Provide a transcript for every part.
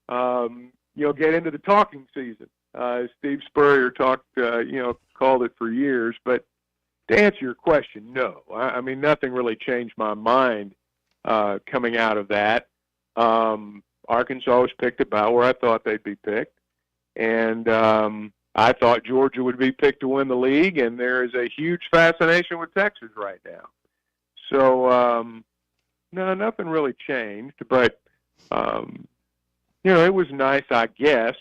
get into the talking season. Steve Spurrier called it for years. But to answer your question, no. I mean, nothing really changed my mind coming out of that. Arkansas was picked about where I thought they'd be picked. And I thought Georgia would be picked to win the league, and there is a huge fascination with Texas right now. So, no, nothing really changed. But, it was nice, I guess,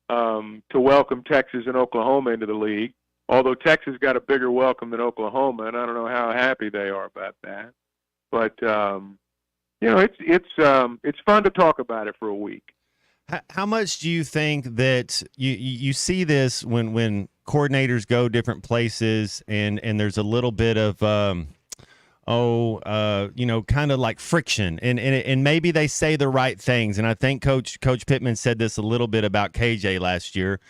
to welcome Texas and Oklahoma into the league, although Texas got a bigger welcome than Oklahoma, and I don't know how happy they are about that. But, it's fun to talk about it for a week. How much do you think that you see this when coordinators go different places and there's a little bit of kind of like friction and maybe they say the right things, and I think Coach Pittman said this a little bit about KJ last year.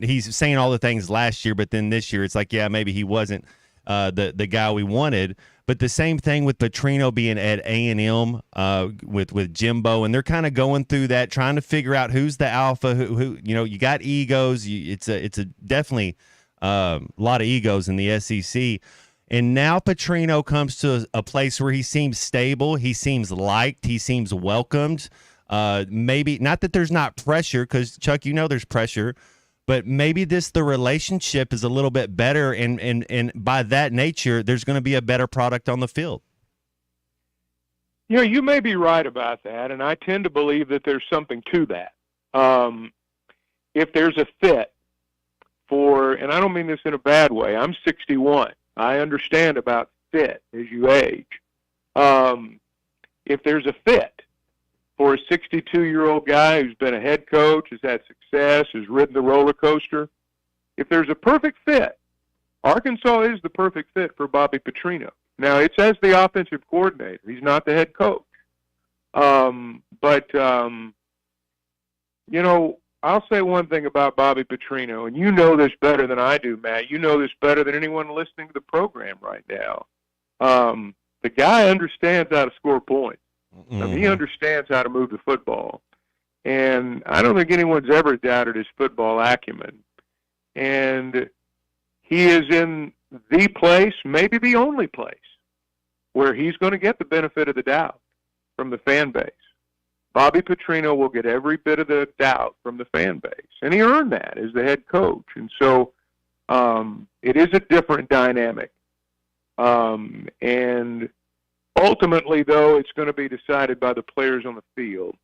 He's saying all the things last year, but then this year it's like, yeah, maybe he wasn't the guy we wanted. But the same thing with Petrino being at A&M with Jimbo, and they're kind of going through that, trying to figure out who's the alpha. Who you got egos. It's a definitely a lot of egos in the SEC. And now Petrino comes to a place where he seems stable, he seems liked, he seems welcomed. Maybe not that there's not pressure, because Chuck, there's pressure. But maybe the relationship is a little bit better, and by that nature, there's going to be a better product on the field. You may be right about that, and I tend to believe that there's something to that. If there's a fit and I don't mean this in a bad way, I'm 61. I understand about fit as you age. If there's a fit for a 62-year-old guy who's been a head coach, has had success, has ridden the roller coaster, if there's a perfect fit, Arkansas is the perfect fit for Bobby Petrino. Now, it's as the offensive coordinator. He's not the head coach. I'll say one thing about Bobby Petrino, and you know this better than I do, Matt. You know this better than anyone listening to the program right now. The guy understands how to score points. Mm-hmm. I mean, he understands how to move the football. And I don't think anyone's ever doubted his football acumen. And he is in the place, maybe the only place, where he's going to get the benefit of the doubt from the fan base. Bobby Petrino will get every bit of the doubt from the fan base. And he earned that as the head coach. And so it is a different dynamic. And ultimately, though, it's going to be decided by the players on the field.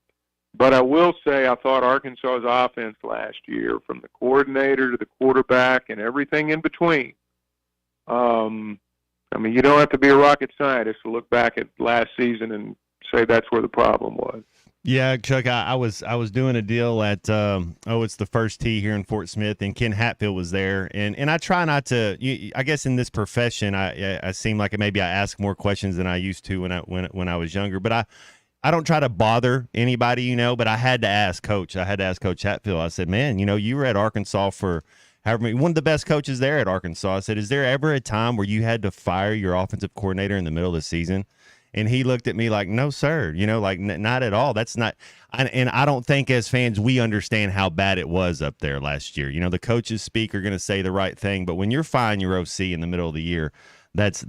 But I will say I thought Arkansas's offense last year, from the coordinator to the quarterback and everything in between, you don't have to be a rocket scientist to look back at last season and say that's where the problem was. Yeah, Chuck, I was doing a deal at it's the First Tee here in Fort Smith, and Ken Hatfield was there, and I try not to. I guess in this profession, I seem like maybe I ask more questions than I used to when I was younger, but I don't try to bother anybody, but I had to ask Coach. I had to ask Coach Hatfield. I said, man, you were at Arkansas for however many, one of the best coaches there at Arkansas. I said, is there ever a time where you had to fire your offensive coordinator in the middle of the season? And he looked at me like, no, sir, not at all. That's not. And I don't think as fans we understand how bad it was up there last year. The coaches speak are going to say the right thing. But when you're firing your OC in the middle of the year, that's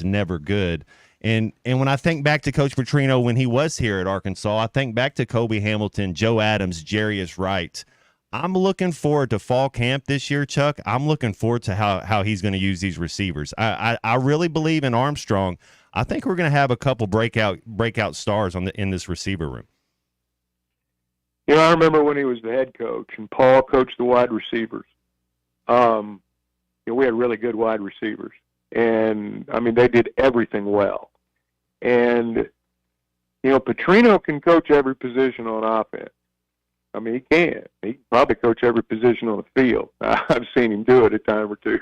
never good. And when I think back to Coach Petrino when he was here at Arkansas, I think back to Kobe Hamilton, Joe Adams, Jarius Wright. I'm looking forward to fall camp this year, Chuck. I'm looking forward to how he's going to use these receivers. I really believe in Armstrong. I think we're going to have a couple breakout stars in this receiver room. I remember when he was the head coach and Paul coached the wide receivers. We had really good wide receivers, and they did everything well. And Petrino can coach every position on offense. He can. He can probably coach every position on the field. I've seen him do it a time or two,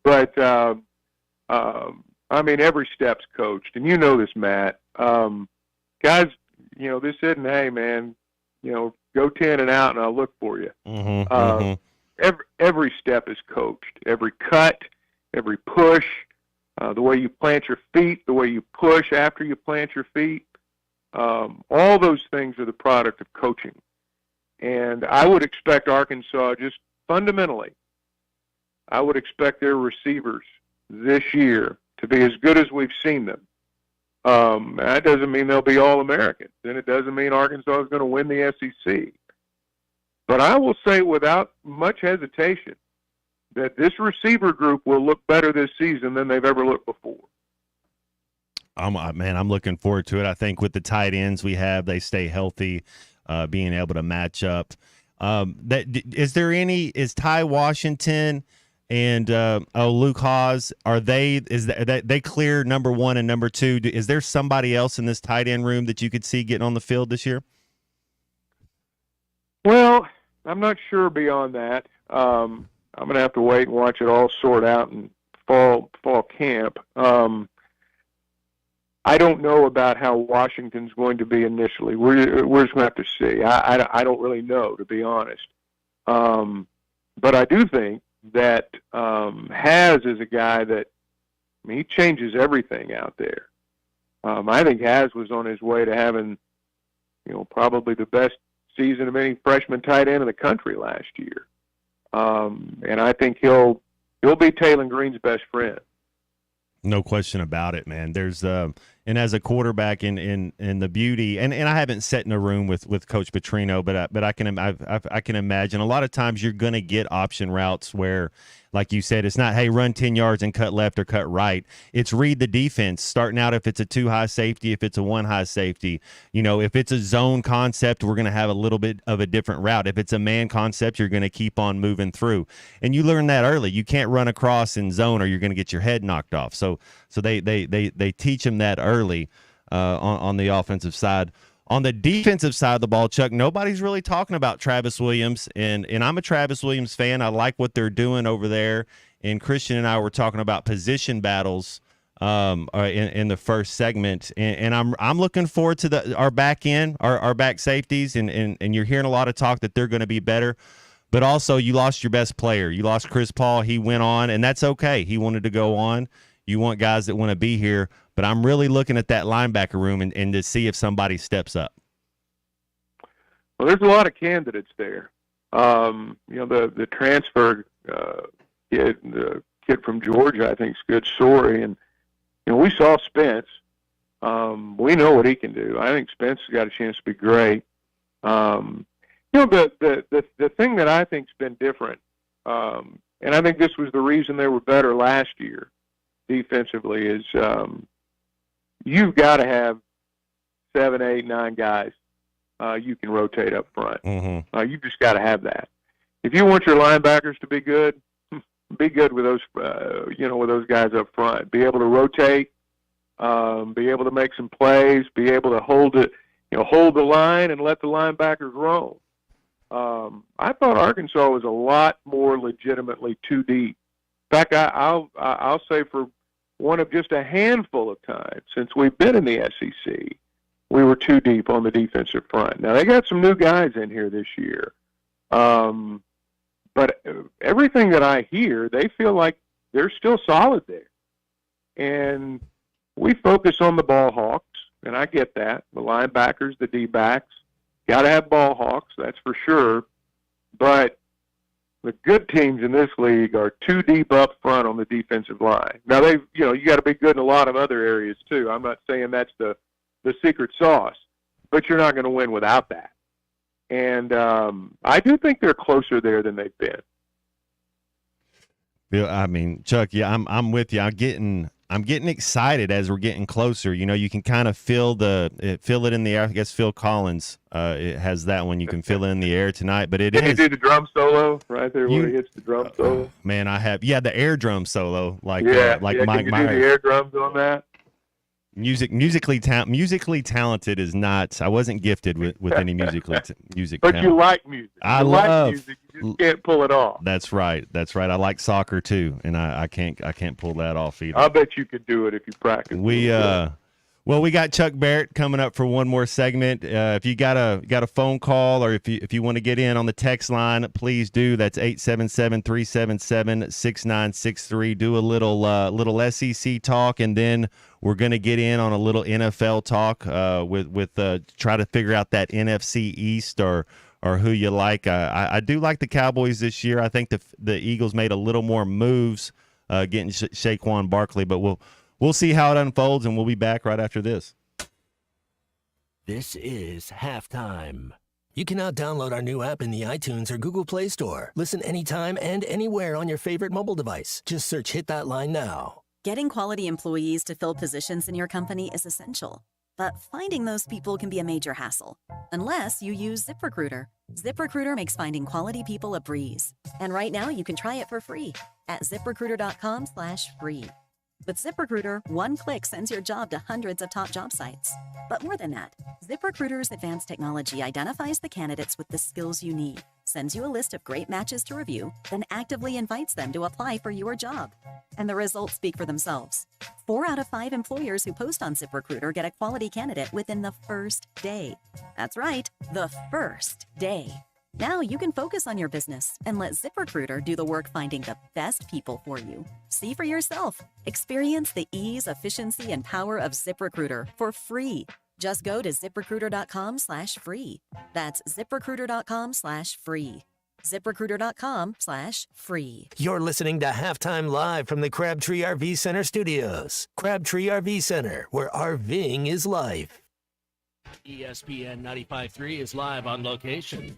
but. Every step's coached, and this, Matt. Guys, this isn't, hey, man, go 10 and out, and I'll look for you. Every step is coached. Every cut, every push, the way you plant your feet, the way you push after you plant your feet. All those things are the product of coaching. And I would expect Arkansas, just fundamentally, I would expect their receivers this year to be as good as we've seen them. That doesn't mean they'll be All-Americans, and it doesn't mean Arkansas is going to win the SEC. But I will say without much hesitation that this receiver group will look better this season than they've ever looked before. I'm looking forward to it. I think with the tight ends we have, they stay healthy, being able to match up. Is Ty Washington and Luke Haas, they clear number 1 and number 2? Is there somebody else in this tight end room that you could see getting on the field this year? Well, I'm not sure beyond that. I'm going to have to wait and watch it all sort out in fall camp. I don't know about how Washington's going to be initially. We're just going to have to see. I don't really know, to be honest. But I do think that Haas is a guy that, I mean, he changes everything out there. I think Haas was on his way to having, probably the best season of any freshman tight end in the country last year. And I think he'll be Taylor Green's best friend. No question about it, man. There's and as a quarterback in the beauty, and I haven't sat in a room with Coach Petrino, but I can imagine a lot of times you're going to get option routes where, like you said, it's not, hey, run 10 yards and cut left or cut right. It's read the defense, starting out if it's a 2 high safety, if it's a 1 high safety. If it's a zone concept, we're going to have a little bit of a different route. If it's a man concept, you're going to keep on moving through. And you learn that early. You can't run across in zone or you're going to get your head knocked off. So they teach them that early on the offensive side. On the defensive side of the ball, Chuck, nobody's really talking about Travis Williams, and I'm a Travis Williams fan. I like what they're doing over there. And Christian and I were talking about position battles in the first segment, and I'm looking forward to our back end, our back safeties, and you're hearing a lot of talk that they're going to be better. But also, you lost your best player. You lost Chris Paul. He went on, and that's okay. He wanted to go on. You want guys that want to be here. But I'm really looking at that linebacker room and to see if somebody steps up. Well, there's a lot of candidates there. The transfer kid, the kid from Georgia, I think is a good story. And, we saw Spence. We know what he can do. I think Spence has got a chance to be great. The thing that I think's been different, and I think this was the reason they were better last year defensively, is you've got to have 7, 8, 9 guys you can rotate up front. Mm-hmm. You've just got to have that. If you want your linebackers to be good with those, with those guys up front. Be able to rotate, be able to make some plays, be able to hold the line and let the linebackers roam. I thought Arkansas was a lot more legitimately too deep. In fact, I'll say for one of just a handful of times since we've been in the SEC, we were too deep on the defensive front. Now, they got some new guys in here this year. But everything that I hear, they feel like they're still solid there. And we focus on the ball hawks, and I get that. The linebackers, the D-backs, got to have ball hawks, that's for sure. But the good teams in this league are too deep up front on the defensive line. Now, you got to be good in a lot of other areas too. I'm not saying that's the secret sauce, but you're not going to win without that. And I do think they're closer there than they've been. I mean, Chuck, yeah, I'm with you. I'm getting excited as we're getting closer. You can kind of feel it in the air. I guess Phil Collins it has that one. You can feel it in the air tonight. But Did he do the drum solo right there when he hits the drum solo? Man, I have. Yeah, the air drum solo. Like Mike Myers. Do the air drums on that? Musically talented is not. I wasn't gifted with any music. But you like music. I like love music. You just can't pull it off. That's right. I like soccer too, and I can't pull that off either. I bet you could do it if you practice. Well, we got Chuck Barrett coming up for one more segment. If you got a phone call, or if you want to get in on the text line, please do. That's 877-377-6963. Do a little SEC talk, and then we're going to get in on a little NFL talk with try to figure out that NFC East or who you like. I do like the Cowboys this year. I think the Eagles made a little more moves getting Saquon Barkley, but We'll see how it unfolds, and we'll be back right after this. This is Halftime. You can now download our new app in the iTunes or Google Play Store. Listen anytime and anywhere on your favorite mobile device. Just search Hit That Line now. Getting quality employees to fill positions in your company is essential, but finding those people can be a major hassle, unless you use ZipRecruiter. ZipRecruiter makes finding quality people a breeze. And right now, you can try it for free at ZipRecruiter.com/free. With ZipRecruiter, one click sends your job to hundreds of top job sites. But more than that, ZipRecruiter's advanced technology identifies the candidates with the skills you need, sends you a list of great matches to review, then actively invites them to apply for your job. And the results speak for themselves. 4 out of 5 employers who post on ZipRecruiter get a quality candidate within the first day. That's right, the first day. Now you can focus on your business and let ZipRecruiter do the work finding the best people for you. See for yourself. Experience the ease, efficiency, and power of ZipRecruiter for free. Just go to ZipRecruiter.com/free. That's ZipRecruiter.com/free. ZipRecruiter.com/free. You're listening to Halftime Live from the Crabtree RV Center studios. Crabtree RV Center, where RVing is life. ESPN 95.3 is live on location.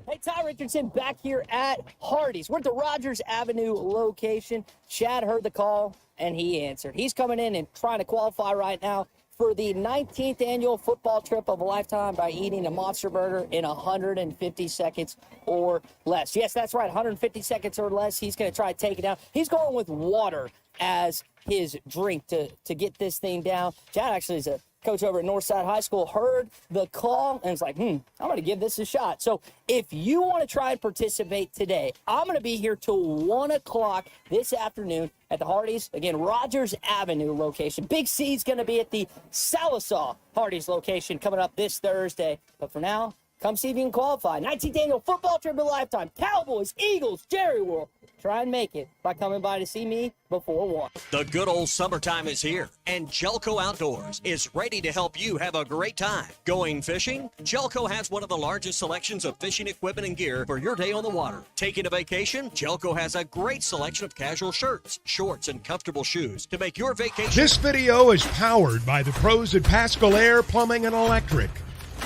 Hey, Ty Richardson back here at Hardee's. We're at the Rogers Avenue location. Chad heard the call, and he answered. He's coming in and trying to qualify right now for the 19th annual football trip of a lifetime by eating a Monster Burger in 150 seconds or less. Yes, that's right, 150 seconds or less. He's going to try to take it down. He's going with water as his drink to get this thing down. Chad actually is a coach over at Northside High School, heard the call and was like, I'm going to give this a shot. So if you want to try and participate today, I'm going to be here till 1 o'clock this afternoon at the Hardee's. Again, Rogers Avenue location. Big C's going to be at the Sallisaw Hardee's location coming up this Thursday. But for now, come see if you can qualify. 19th annual football trip of a lifetime. Cowboys, Eagles, Jerry World. Try and make it by coming by to see me before 1. The good old summertime is here, and Jelco Outdoors is ready to help you have a great time. Going fishing? Jelco has one of the largest selections of fishing equipment and gear for your day on the water. Taking a vacation? Jelco has a great selection of casual shirts, shorts, and comfortable shoes to make your vacation. This video is powered by the pros at Pascal Air Plumbing and Electric.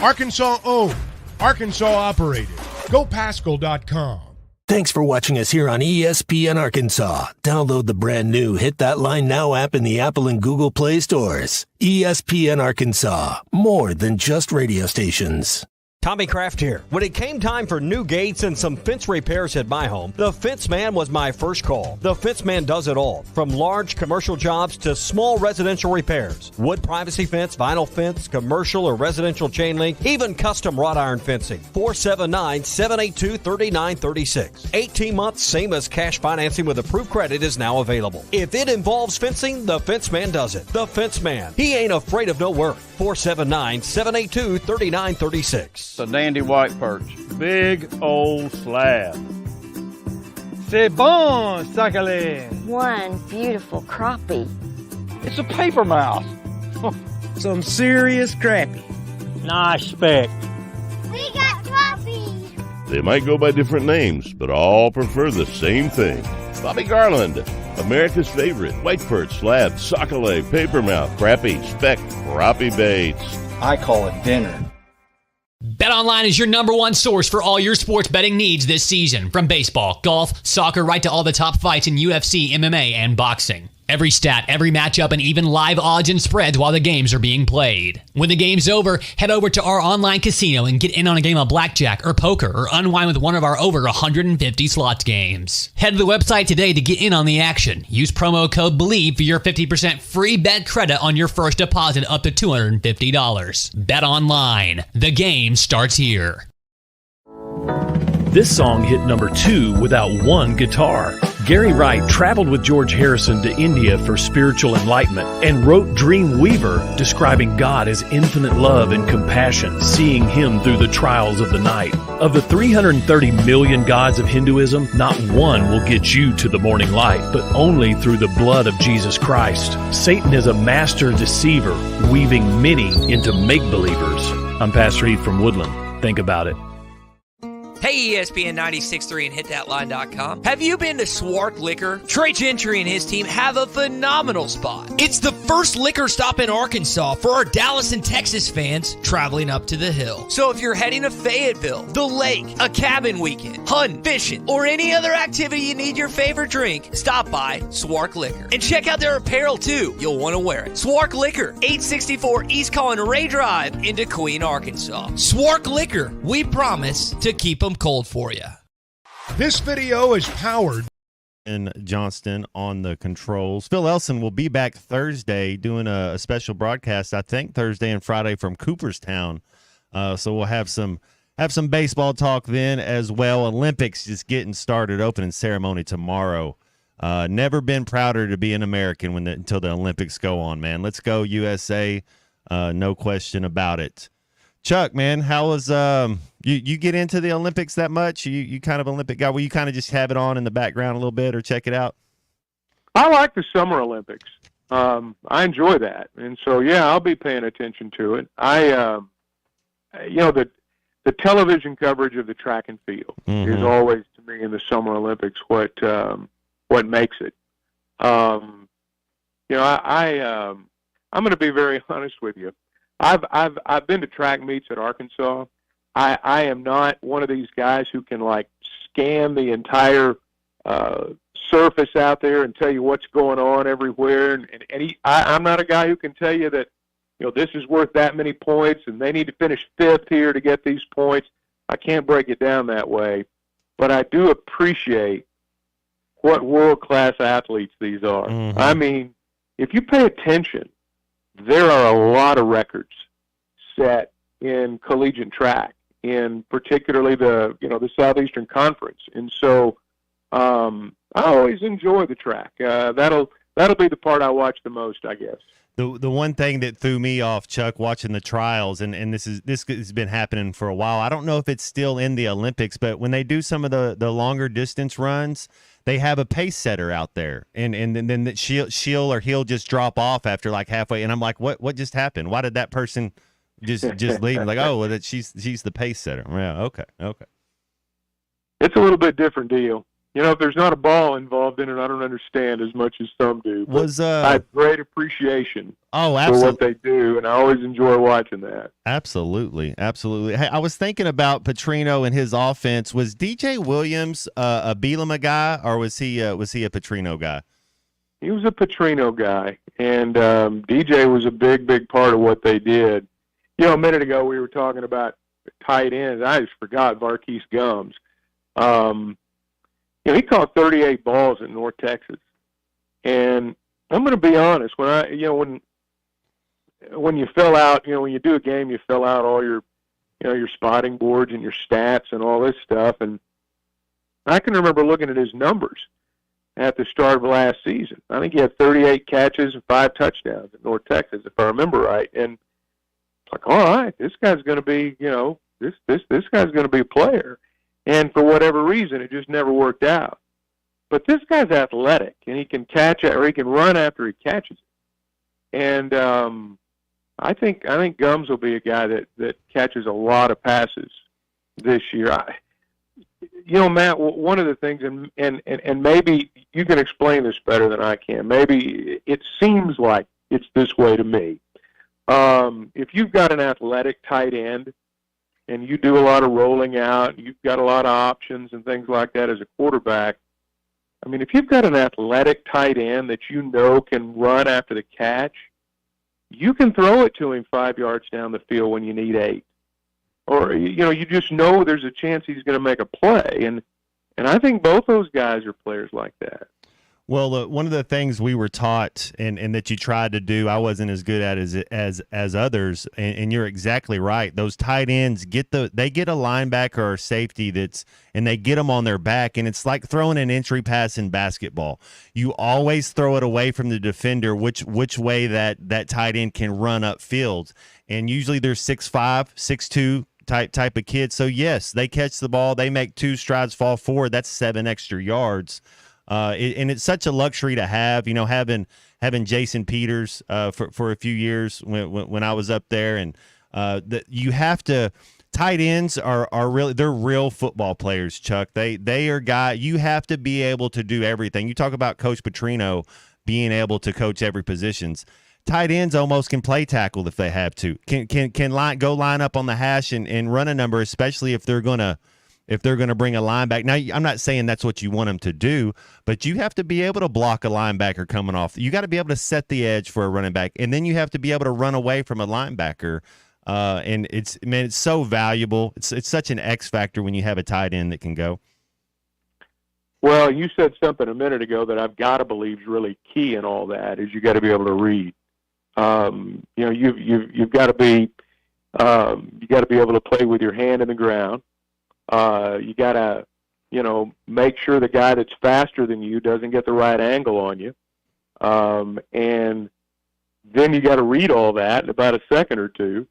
Arkansas owned, Arkansas operated. GoPascal.com. Thanks for watching us here on ESPN Arkansas. Download the brand new Hit That Line Now app in the Apple and Google Play stores. ESPN Arkansas, more than just radio stations. Tommy Kraft here. When it came time for new gates and some fence repairs at my home, the Fence Man was my first call. The Fence Man does it all, from large commercial jobs to small residential repairs. Wood privacy fence, vinyl fence, commercial or residential chain link, even custom wrought iron fencing. 479-782-3936. 18 months, same as cash financing with approved credit is now available. If it involves fencing, the Fence Man does it. The Fence Man. He ain't afraid of no work. 479-782-3936. It's a dandy white perch. Big old slab. C'est bon, sacalé. One beautiful crappie. It's a paper mouse. Some serious crappie. Nice speck. We got crappie. They might go by different names, but all prefer the same thing. Bobby Garland, America's favorite white perch, slab, sockeye, papermouth, crappie, speck, crappie baits. I call it dinner. BetOnline is your number one source for all your sports betting needs this season. From baseball, golf, soccer, right to all the top fights in UFC, MMA, and boxing. Every stat, every matchup, and even live odds and spreads while the games are being played. When the game's over, head over to our online casino and get in on a game of blackjack or poker or unwind with one of our over 150 slots games. Head to the website today to get in on the action. Use promo code BELIEVE for your 50% free bet credit on your first deposit up to $250. Bet online. The game starts here. This song hit number 2 without one guitar. Gary Wright traveled with George Harrison to India for spiritual enlightenment and wrote Dream Weaver, describing God as infinite love and compassion, seeing him through the trials of the night. Of the 330 million gods of Hinduism, not one will get you to the morning light, but only through the blood of Jesus Christ. Satan is a master deceiver, weaving many into make-believers. I'm Pastor Heath from Woodland. Think about it. Hey, ESPN 96.3 and HitThatLine.com. Have you been to Swart Liquor? Trey Gentry and his team have a phenomenal spot. It's the first liquor stop in Arkansas for our Dallas and Texas fans traveling up to the hill. So if you're heading to Fayetteville, the lake, a cabin weekend, hunting, fishing, or any other activity you need your favorite drink, stop by Swart Liquor. And check out their apparel too. You'll want to wear it. Swart Liquor, 864 East Collin Ray Drive in DeQueen, Arkansas. Swart Liquor, we promise to keep them cold for you. This video is powered. And Johnston on the controls. Phil Elson will be back Thursday doing a special broadcast, I think Thursday and Friday from Cooperstown. So we'll have some baseball talk then as well. Olympics just getting started, opening ceremony tomorrow. Never been prouder to be an American until the Olympics go on, man. Let's go USA. No question about it. Chuck, man, how was you get into the Olympics that much? You kind of Olympic guy? Will you kind of just have it on in the background a little bit or check it out? I like the Summer Olympics. I enjoy that, and so yeah, I'll be paying attention to it. The television coverage of the track and field is always, to me, in the Summer Olympics what makes it. I'm going to be very honest with you. I've been to track meets at Arkansas. I am not one of these guys who can scan the entire surface out there and tell you what's going on everywhere. I'm not a guy who can tell you that this is worth that many points and they need to finish fifth here to get these points. I can't break it down that way, but I do appreciate what world-class athletes these are. I mean, if you pay attention, there are a lot of records set in collegiate track, in particularly the Southeastern Conference, and so I always enjoy the track. That'll be the part I watch the most, I guess. The one thing that threw me off, Chuck, watching the trials, and this has been happening for a while. I don't know if it's still in the Olympics, but when they do some of the longer distance runs, they have a pace setter out there, and then she'll or he'll just drop off after halfway, and I'm like, what just happened? Why did that person just leave? She's the pace setter. Yeah, okay. It's a little bit different deal. If there's not a ball involved in it, I don't understand as much as some do. I have great appreciation for what they do, and I always enjoy watching that. Absolutely. Hey, I was thinking about Petrino and his offense. Was DJ Williams a Bielema guy, or was he a Petrino guy? He was a Petrino guy, and DJ was a big part of what they did. A minute ago we were talking about tight ends. I just forgot Varkey's Gums. He caught 38 balls in North Texas, and I'm going to be honest. When you fill out, when you do a game, you fill out all your spotting boards and your stats and all this stuff. And I can remember looking at his numbers at the start of last season. I think he had 38 catches and 5 touchdowns at North Texas, if I remember right. And it's like, all right, this guy's going to be, this guy's going to be a player. And for whatever reason, it just never worked out. But this guy's athletic, and he can catch it, or he can run after he catches it. And I think Gums will be a guy that catches a lot of passes this year. Matt, one of the things, and maybe you can explain this better than I can. Maybe it seems like it's this way to me. If you've got an athletic tight end, and you do a lot of rolling out, you've got a lot of options and things like that as a quarterback. I mean, if you've got an athletic tight end that can run after the catch, you can throw it to him 5 yards down the field when you need 8. Or, you just know there's a chance he's going to make a play. And I think both those guys are players like that. Well, one of the things we were taught and that you tried to do, I wasn't as good at as others, and you're exactly right. Those tight ends get a linebacker or safety and they get them on their back, and it's like throwing an entry pass in basketball. You always throw it away from the defender, which way that tight end can run upfield, and usually they're 6'5", 6'2", type of kids. So yes, they catch the ball, they make 2 strides, fall forward. That's 7 extra yards. And it's such a luxury to have, having Jason Peters for a few years when I was up there, and you have to. Tight ends are really, they're real football players, Chuck. They are you have to be able to do everything. You talk about Coach Petrino being able to coach every positions. Tight ends almost can play tackle if they have to. Can line up on the hash and run a number, especially if they're gonna bring a linebacker. Now, I'm not saying that's what you want them to do, but you have to be able to block a linebacker coming off. You got to be able to set the edge for a running back, and then you have to be able to run away from a linebacker. And it's so valuable. It's such an X factor when you have a tight end that can go. Well, you said something a minute ago that I've got to believe is really key in all that is you got to be able to read. You've got to be able to play with your hand in the ground. You got to, make sure the guy that's faster than you doesn't get the right angle on you. And then you got to read all that in about a second or two.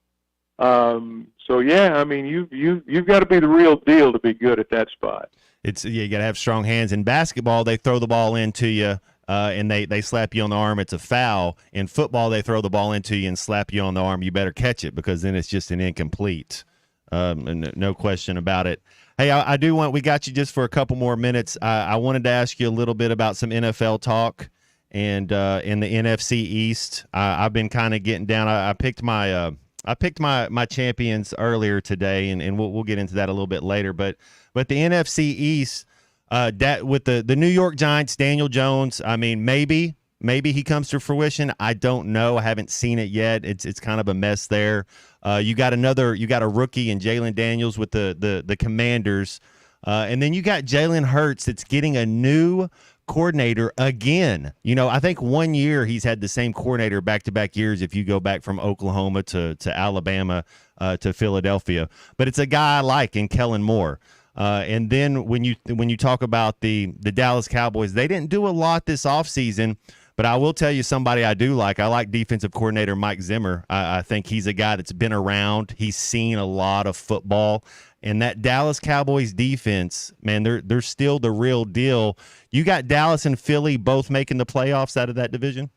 So yeah, I mean, you've got to be the real deal to be good at that spot. You got to have strong hands. In basketball, they throw the ball into you, and they slap you on the arm. It's a foul. In football, they throw the ball into you and slap you on the arm. You better catch it because then it's just an incomplete. No question about it. Hey, we got you just for a couple more minutes. I wanted to ask you a little bit about some NFL talk and in the NFC East. I've been kind of getting down. I picked my champions earlier today, and we'll get into that a little bit later. But the NFC East, with the New York Giants, Daniel Jones. I mean, maybe he comes to fruition. I don't know. I haven't seen it yet. It's kind of a mess there. You got a rookie in Jalen Daniels with the Commanders, and then you got Jalen Hurts that's getting a new coordinator again. I think 1 year he's had the same coordinator back-to-back years if you go back from Oklahoma to Alabama to Philadelphia. But it's a guy I like in Kellen Moore. And then when you talk about the Dallas Cowboys, they didn't do a lot this offseason, but I will tell you somebody I do like. I like defensive coordinator Mike Zimmer. I think he's a guy that's been around. He's seen a lot of football. And that Dallas Cowboys defense, man, they're still the real deal. You got Dallas and Philly both making the playoffs out of that division?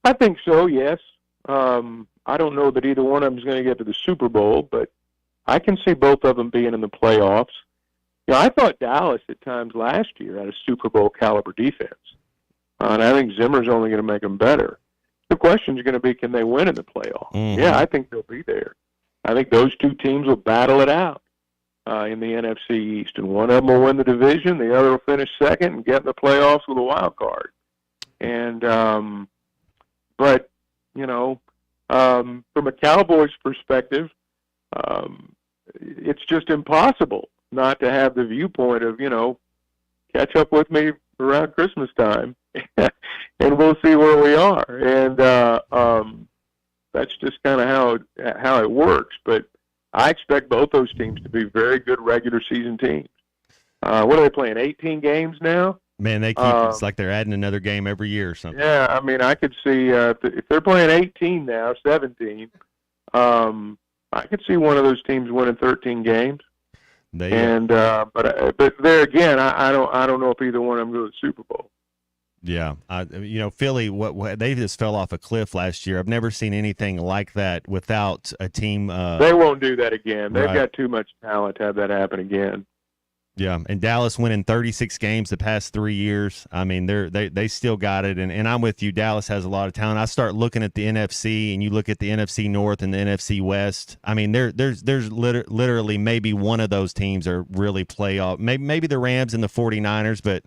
I think so, yes. I don't know that either one of them is going to get to the Super Bowl, but I can see both of them being in the playoffs. I thought Dallas at times last year had a Super Bowl caliber defense. And I think Zimmer's only going to make them better. The question is going to be, can they win in the playoffs? Mm-hmm. Yeah, I think they'll be there. I think those two teams will battle it out in the NFC East, and one of them will win the division, the other will finish second and get in the playoffs with a wild card. And but from a Cowboys perspective, it's just impossible not to have the viewpoint of catch up with me around Christmas time, and we'll see where we are. And that's just kind of how it works. But I expect both those teams to be very good regular season teams. What are they playing, 18 games now? Man, they keep it's like they're adding another game every year or something. Yeah, I mean, I could see if they're playing 18 now, 17, I could see one of those teams winning 13 games. But there again, I don't know if either one of them go to the Super Bowl. Yeah, Philly, what they just fell off a cliff last year. I've never seen anything like that without a team. They won't do that again. They've got too much talent to have that happen again. Yeah, and Dallas winning 36 games the past 3 years. I mean, they still got it, and I'm with you. Dallas has a lot of talent. I start looking at the NFC, and you look at the NFC North and the NFC West. I mean, there's literally maybe one of those teams are really playoff. Maybe the Rams and the 49ers, but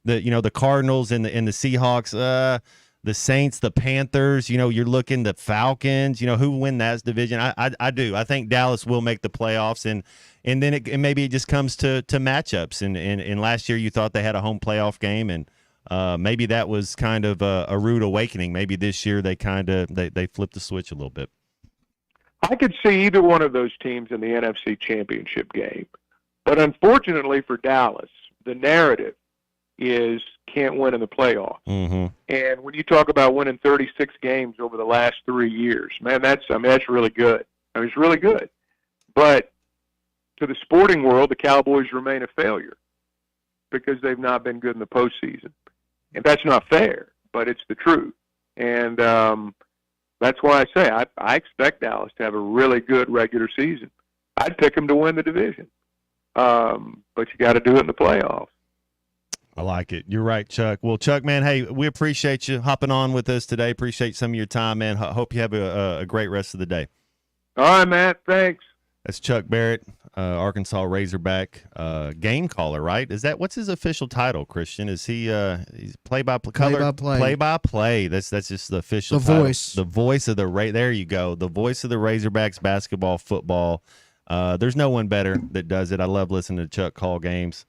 the Cardinals and the Seahawks, the Saints, the Panthers. You're looking the Falcons. Who win that division? I do. I think Dallas will make the playoffs, and then maybe it just comes to matchups. And last year you thought they had a home playoff game, and maybe that was kind of a rude awakening. Maybe this year they they flipped the switch a little bit. I could see either one of those teams in the NFC Championship game. But unfortunately for Dallas, the narrative is can't win in the playoffs. Mm-hmm. And when you talk about winning 36 games over the last 3 years, man, that's really good. It's really good. But to the sporting world, the Cowboys remain a failure because they've not been good in the postseason. And that's not fair, but it's the truth. And that's why I say I expect Dallas to have a really good regular season. I'd pick them to win the division. But you got to do it in the playoffs. I like it. You're right, Chuck. Well, Chuck, man, hey, we appreciate you hopping on with us today. Appreciate some of your time, man. Hope you have a great rest of the day. All right, Matt. Thanks. That's Chuck Barrett, Arkansas Razorback game caller, right? What's his official title, Christian? Is he he's play-by-play? That's just the official title. Voice. The voice of there you go. The voice of the Razorbacks basketball, football. There's no one better that does it. I love listening to Chuck call games.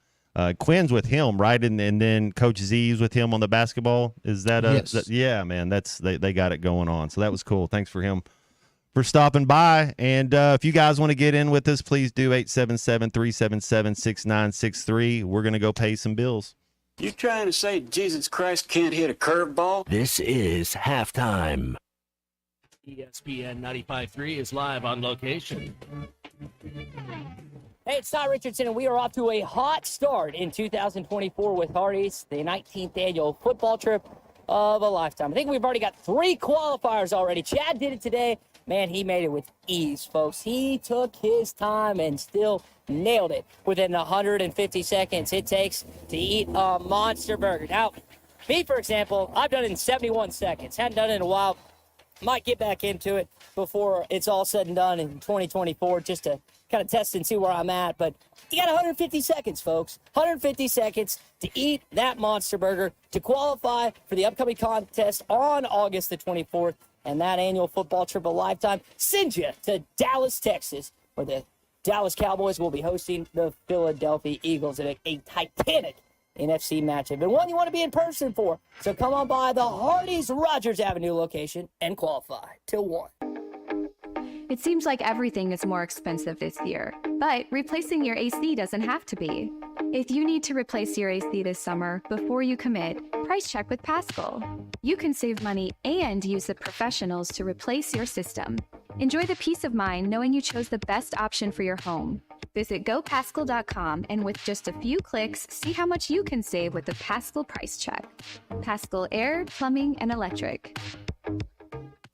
Quinn's with him, right? And then Coach Z's with him on the basketball. Is that yes. Yeah, man, they got it going on. So that was cool. Thanks for him for stopping by. And if you guys want to get in with us, please do 877-377-6963. We're going to go pay some bills. You trying to say Jesus Christ can't hit a curveball? This is halftime. ESPN 95.3 is live on location. Hey, it's Todd Richardson, and we are off to a hot start in 2024 with Hardee's, the 19th annual football trip of a lifetime. I think we've already got 3 qualifiers already. Chad did it today. Man, he made it with ease, folks. He took his time and still nailed it within the 150 seconds it takes to eat a monster burger. Now, me, for example, I've done it in 71 seconds. Hadn't done it in a while. Might get back into it before it's all said and done in 2024 just to kind of test and see where I'm at. But you got 150 seconds, folks. 150 seconds to eat that monster burger to qualify for the upcoming contest on August the 24th. And that annual football trip of a lifetime sends you to Dallas, Texas, where the Dallas Cowboys will be hosting the Philadelphia Eagles in a titanic NFC matchup, and one you want to be in person for. So come on by the Hardee's Rogers Avenue location and qualify to 1. It seems like everything is more expensive this year, but replacing your AC doesn't have to be. If you need to replace your AC this summer, before you commit, price check with Paschal. You can save money and use the professionals to replace your system. Enjoy the peace of mind knowing you chose the best option for your home. Visit GoPaschal.com and with just a few clicks, see how much you can save with the Paschal price check. Paschal Air, Plumbing, and Electric.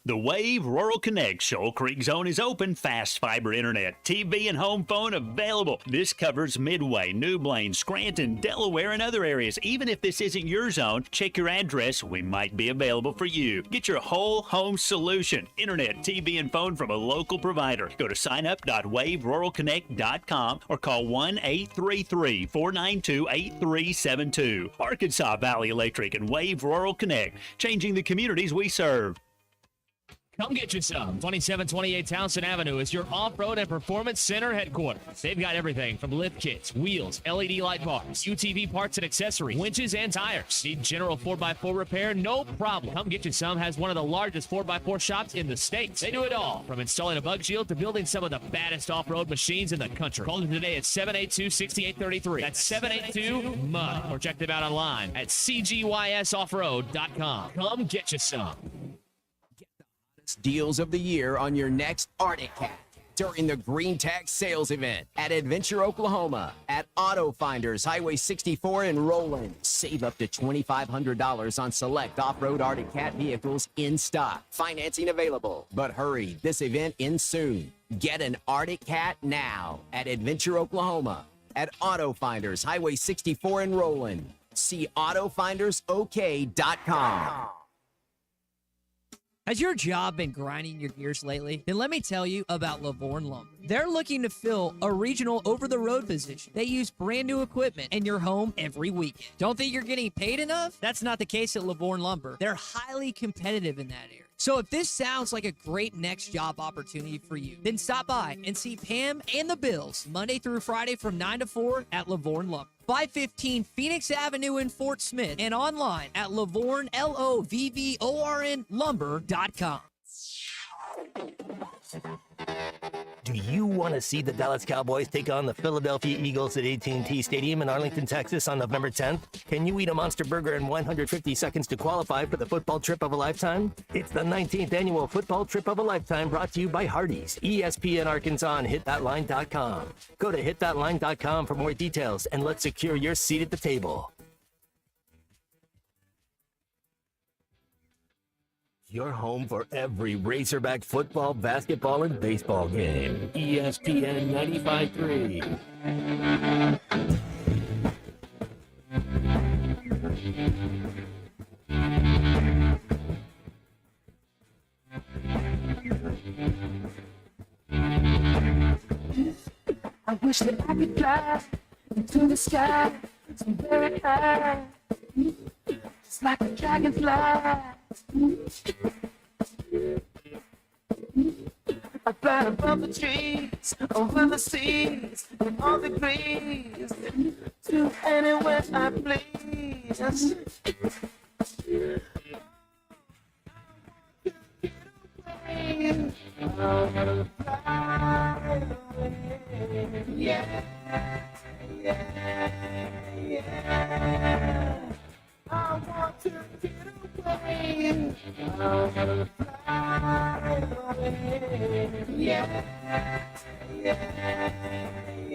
The Wave Rural Connect Shoal Creek Zone is open. Fast fiber internet, TV, and home phone available. This covers Midway, New Blaine, Scranton, Delaware, and other areas. Even if this isn't your zone, check your address. We might be available for you. Get your whole home solution. Internet, TV, and phone from a local provider. Go to signup.waveruralconnect.com or call 1-833-492-8372. Arkansas Valley Electric and Wave Rural Connect, changing the communities we serve. Come get you some. 2728 Townsend Avenue is your off-road and performance center headquarters. They've got everything from lift kits, wheels, LED light bars, UTV parts and accessories, winches and tires. Need general 4x4 repair? No problem. Come Get You Some has one of the largest 4x4 shops in the States. They do it all, from installing a bug shield to building some of the baddest off-road machines in the country. Call them today at 782-6833. That's 782-MUD. Or check them out online at cgysoffroad.com. Come get you some. Deals of the year on your next Arctic Cat during the Green Tag Sales Event at Adventure, Oklahoma, at Auto Finders, Highway 64 in Roland. Save up to $2,500 on select off-road Arctic Cat vehicles in stock. Financing available, but hurry, this event ends soon. Get an Arctic Cat now at Adventure, Oklahoma, at Auto Finders, Highway 64 in Roland. See AutoFindersOK.com. Has your job been grinding your gears lately? Then let me tell you about Lavorne Lumber. They're looking to fill a regional over-the-road position. They use brand new equipment in your home every weekend. Don't think you're getting paid enough? That's not the case at Lavorne Lumber. They're highly competitive in that area. So if this sounds like a great next job opportunity for you, then stop by and see Pam and the Bills Monday through Friday from 9 to 4 at Lavorne Lumber. 515 Phoenix Avenue in Fort Smith and online at Lavorne, Lovvorn lumber.com. Do you want to see the Dallas Cowboys take on the Philadelphia Eagles at AT&T Stadium in Arlington, Texas on November 10th? Can you eat a Monster Burger in 150 seconds to qualify for the football trip of a lifetime? It's the 19th annual football trip of a lifetime brought to you by Hardee's, ESPN Arkansas, and hitthatline.com. Go to hitthatline.com for more details and let's secure your seat at the table. Your home for every Razorback football, basketball, and baseball game. ESPN 95.3. I wish that I could fly into the sky so very high, just like a dragonfly. I fly above the trees, over the seas, and all the breeze, to anywhere I please. Yeah, yeah, yeah. I want to get away. I want to fly away. Yeah, yeah,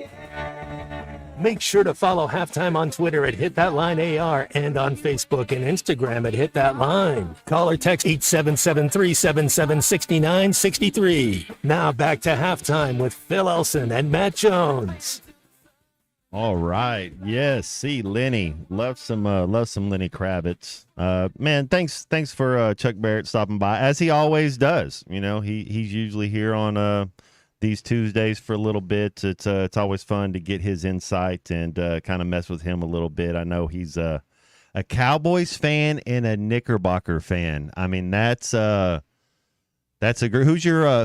yeah. Make sure to follow Halftime on Twitter at HitThatLineAR and on Facebook and Instagram at HitThatLine. Call or text 877-377-6963. Now back to Halftime with Phil Elson and Matt Jones. All right. Yes. See, Lenny. Love some Lenny Kravitz. Man, thanks for Chuck Barrett stopping by, as he always does. You know, he's usually here on these Tuesdays for a little bit. It's always fun to get his insight and kind of mess with him a little bit. I know he's a Cowboys fan and a Knickerbocker fan. I mean, that's a great. Who's your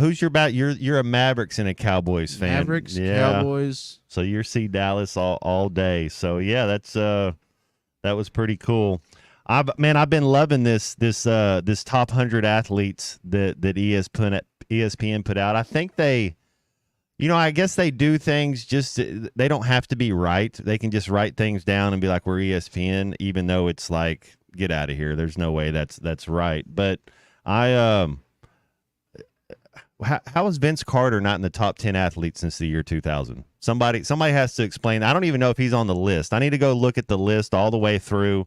you're a Mavericks and a Cowboys fan. Mavericks, yeah. Cowboys. So you're see Dallas all day. So yeah, that was pretty cool. I've been loving this top 100 athletes that ESPN put out. I think they, I guess they do things they don't have to be right. They can just write things down and be like, we're ESPN, even though it's like, get out of here. There's no way that's right. But how is Vince Carter not in the top 10 athletes since the year 2000? Somebody has to explain. I don't even know if he's on the list. I need to go look at the list all the way through.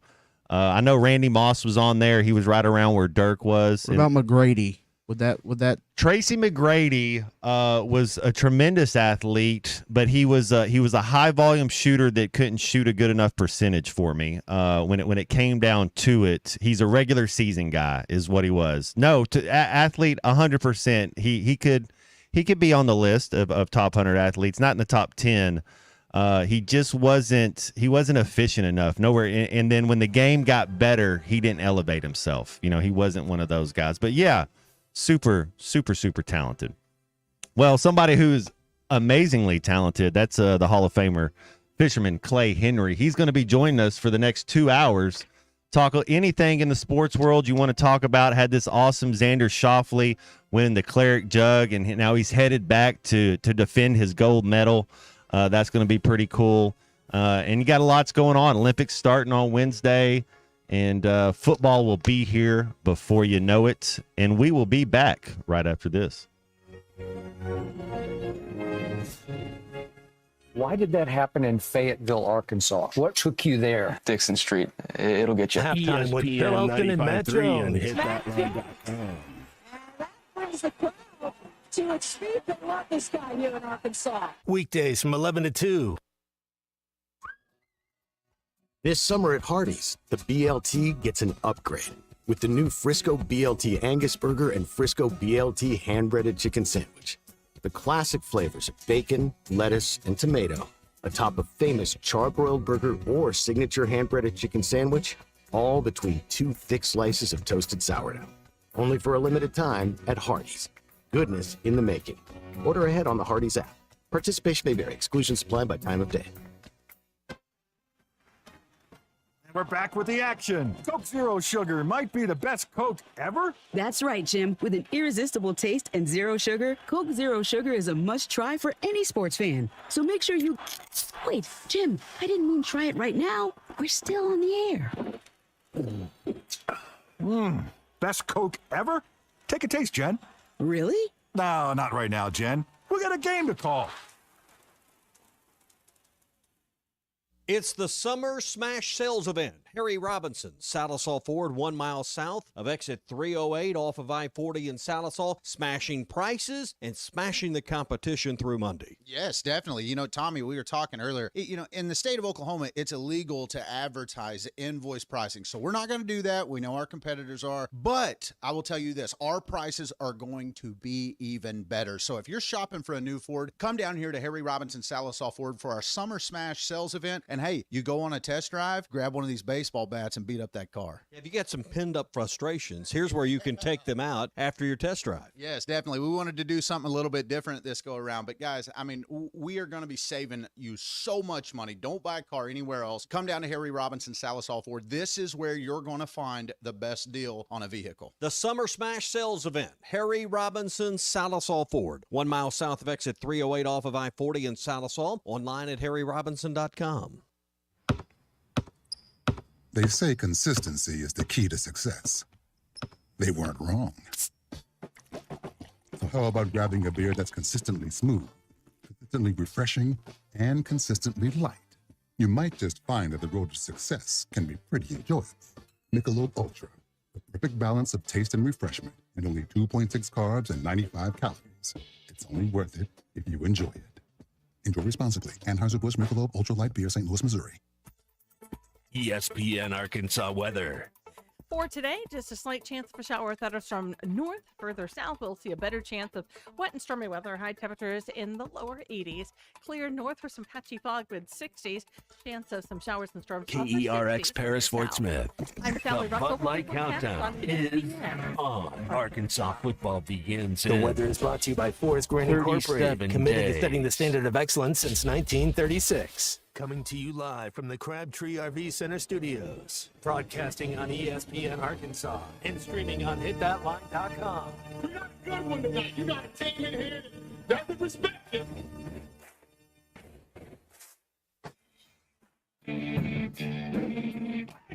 I know Randy Moss was on there. He was right around where Dirk was. What about McGrady? Would that Tracy McGrady was a tremendous athlete, but he was a high volume shooter that couldn't shoot a good enough percentage for me. When it came down to it, he's a regular season guy, is what he was. No, athlete 100%. He could be on the list of top 100 athletes, not in the top 10. He just wasn't efficient enough. Nowhere. And then when the game got better, he didn't elevate himself. He wasn't one of those guys. But yeah. Super, super, super talented. Well, somebody who's amazingly talented, that's the Hall of Famer, fisherman Clay Henry. He's going to be joining us for the next 2 hours. Talk anything in the sports world you want to talk about. Had this awesome Xander Schauffele win the Claret Jug, and now he's headed back to defend his gold medal. That's going to be pretty cool. And you got a lot's going on. Olympics starting on Wednesday. And football will be here before you know it. And we will be back right after this. Why did that happen in Fayetteville, Arkansas? What took you there? Dixon Street. It'll get you. Halftime with Phil Elton and Matt Jones. Weekdays from 11 to 2. This summer at Hardee's, the BLT gets an upgrade with the new Frisco BLT Angus Burger and Frisco BLT Hand-Breaded Chicken Sandwich. The classic flavors of bacon, lettuce, and tomato, atop a famous charbroiled burger or signature hand-breaded chicken sandwich, all between two thick slices of toasted sourdough. Only for a limited time at Hardee's. Goodness in the making. Order ahead on the Hardee's app. Participation may vary. Exclusions apply by time of day. We're back with the action. Coke Zero Sugar might be the best Coke ever. That's right, Jim. With an irresistible taste and zero sugar, Coke Zero Sugar is a must-try for any sports fan. So make sure you... Wait, Jim, I didn't mean try it right now. We're still on the air. Best Coke ever? Take a taste, Jen. Really? No, not right now, Jen. We got a game to call. It's the Summer Smash Sales Event. Harry Robinson, Salisaw Ford, 1 mile south of exit 308 off of I-40 in Salisaw, smashing prices and smashing the competition through Monday. Yes, definitely. You know, Tommy, we were talking earlier, in the state of Oklahoma, it's illegal to advertise invoice pricing. So we're not going to do that. We know our competitors are. But I will tell you this, our prices are going to be even better. So if you're shopping for a new Ford, come down here to Harry Robinson, Salisaw Ford for our Summer Smash Sales Event. And hey, you go on a test drive, grab one of these baseball bats and beat up that car. If you got some pinned up frustrations, here's where you can take them out after your test drive. Yes, definitely. We wanted to do something a little bit different this go around. But guys, I mean, we are going to be saving you so much money. Don't buy a car anywhere else. Come down to Harry Robinson, Salisaw Ford. This is where you're going to find the best deal on a vehicle. The Summer Smash Sales Event. Harry Robinson, Salisaw Ford. 1 mile south of exit 308 off of I-40 in Salisaw. Online at harryrobinson.com. They say consistency is the key to success. They weren't wrong. So how about grabbing a beer that's consistently smooth, consistently refreshing, and consistently light? You might just find that the road to success can be pretty enjoyable. Michelob Ultra, the perfect balance of taste and refreshment, and only 2.6 carbs and 95 calories. It's only worth it if you enjoy it. Enjoy responsibly. Anheuser-Busch Michelob Ultra Light Beer, St. Louis, Missouri. ESPN Arkansas weather. For today, just a slight chance of a shower with thunderstorm north. Further south, we'll see a better chance of wet and stormy weather. High temperatures in the lower 80s. Clear north for some patchy fog, mid 60s. Chance of some showers and storms. KERX Paris Fort Smith. I'm Sally The Russell. Bud Light Countdown is on. Arkansas football begins. The weather is brought to you by Forest Grain Incorporated, committed to setting the standard of excellence since 1936. Coming to you live from the Crabtree RV Center studios. Broadcasting on ESPN Arkansas and streaming on hitthatline.com. We got a good one tonight. You got a team in here that doesn't respect it.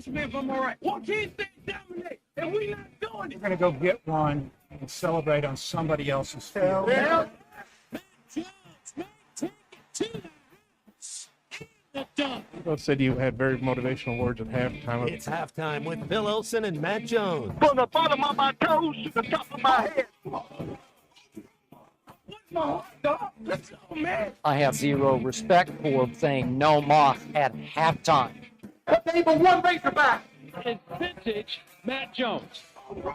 Man, I'm all right. Why can't they dominate? And we not doing it. We're gonna go get one and celebrate on somebody else's field. Well, Both said you had very motivational words at halftime. It's halftime with Phil Olsen and Matt Jones. From the bottom of my toes to the top of my head. What's my heart, dog? Let's go, man. I have zero respect for saying no moss at halftime. That's even one Razorback. It's vintage Matt Jones. 1,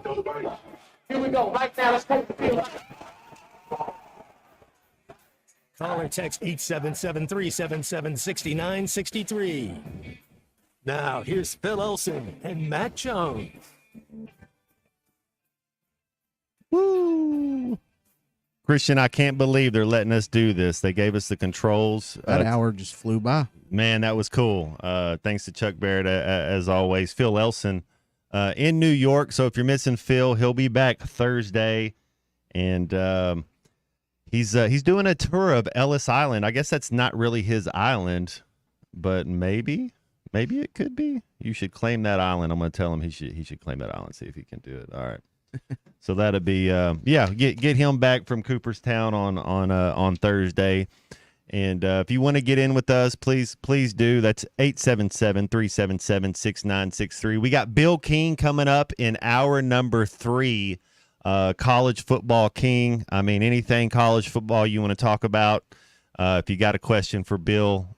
2, 3. Here we go. Right now, let's take the field. Call or text 877-377-6963. Now, here's Phil Olsen and Matt Jones. Woo! Christian, I can't believe they're letting us do this. They gave us the controls. That hour just flew by. Man, that was cool. Thanks to Chuck Barrett, as always. Phil Elson in New York. So if you're missing Phil, he'll be back Thursday. And he's doing a tour of Ellis Island. I guess that's not really his island, but maybe it could be. You should claim that island. I'm going to tell him he should claim that island, see if he can do it. All right. So that'll be get him back from Cooperstown on Thursday. And if you want to get in with us, please do. That's 877-377-6963. We got Bill King coming up in hour number 3. College football king. I mean, anything college football you want to talk about. If you got a question for Bill,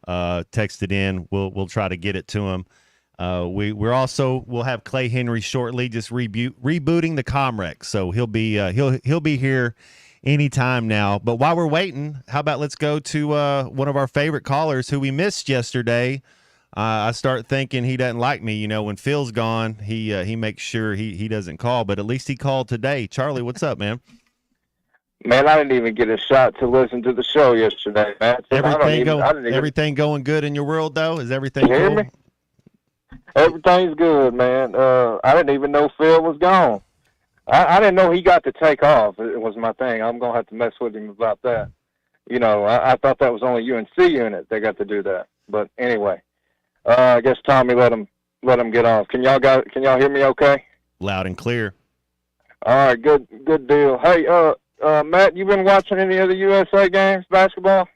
text it in. We'll try to get it to him. We'll have Clay Henry shortly, just rebooting the Comrex. So he'll be here anytime now. But while we're waiting, how about let's go to one of our favorite callers who we missed yesterday. I start thinking he doesn't like me. You know, when Phil's gone, he makes sure he doesn't call, but at least he called today. Charlie, what's up, man? Man, I didn't even get a shot to listen to the show yesterday, man. So Everything going good in your world, though? Is everything You hear cool? me? Everything's good, man. I didn't even know Phil was gone. I didn't know he got to take off. It was my thing. I'm going to have to mess with him about that. You know, I thought that was only UNC unit that got to do that. But anyway, I guess Tommy let him get off. Can y'all hear me okay? Loud and clear. All right, good deal. Hey, Matt, you been watching any of the USA games, basketball?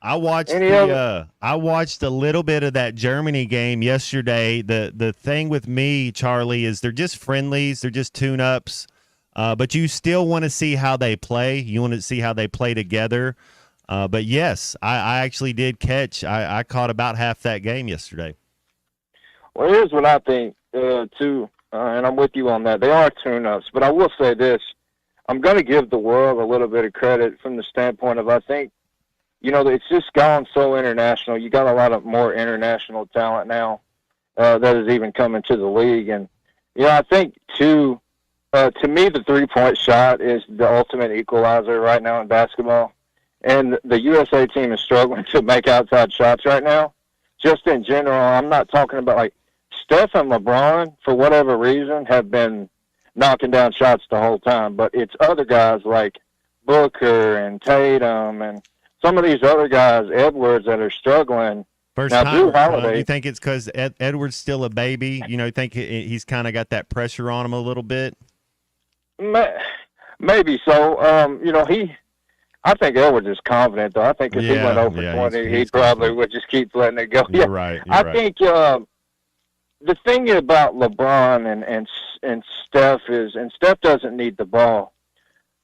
I watched I watched a little bit of that Germany game yesterday. The thing with me, Charlie, is they're just friendlies, they're just tune-ups, but you still want to see how they play. You want to see how they play together. But yes, I actually did catch. I caught about half that game yesterday. Well, here's what I think too, and I'm with you on that. They are tune-ups, but I will say this: I'm going to give the world a little bit of credit from the standpoint of I think. You know, it's just gone so international. You got a lot of more international talent now that is even coming to the league. And, you know, I think, too, to me, the three-point shot is the ultimate equalizer right now in basketball. And the USA team is struggling to make outside shots right now. Just in general, I'm not talking about, like, Steph and LeBron, for whatever reason, have been knocking down shots the whole time. But it's other guys like Booker and Tatum and some of these other guys, Edwards, that are struggling. First now, time, Drew Holiday, you think it's because Edwards still a baby? You know, you think he's kind of got that pressure on him a little bit? Maybe so. You know, I think Edwards is confident, though. I think if he went over 20, he probably would just keep letting it go. You're right. I think the thing about LeBron and Steph is, and Steph doesn't need the ball.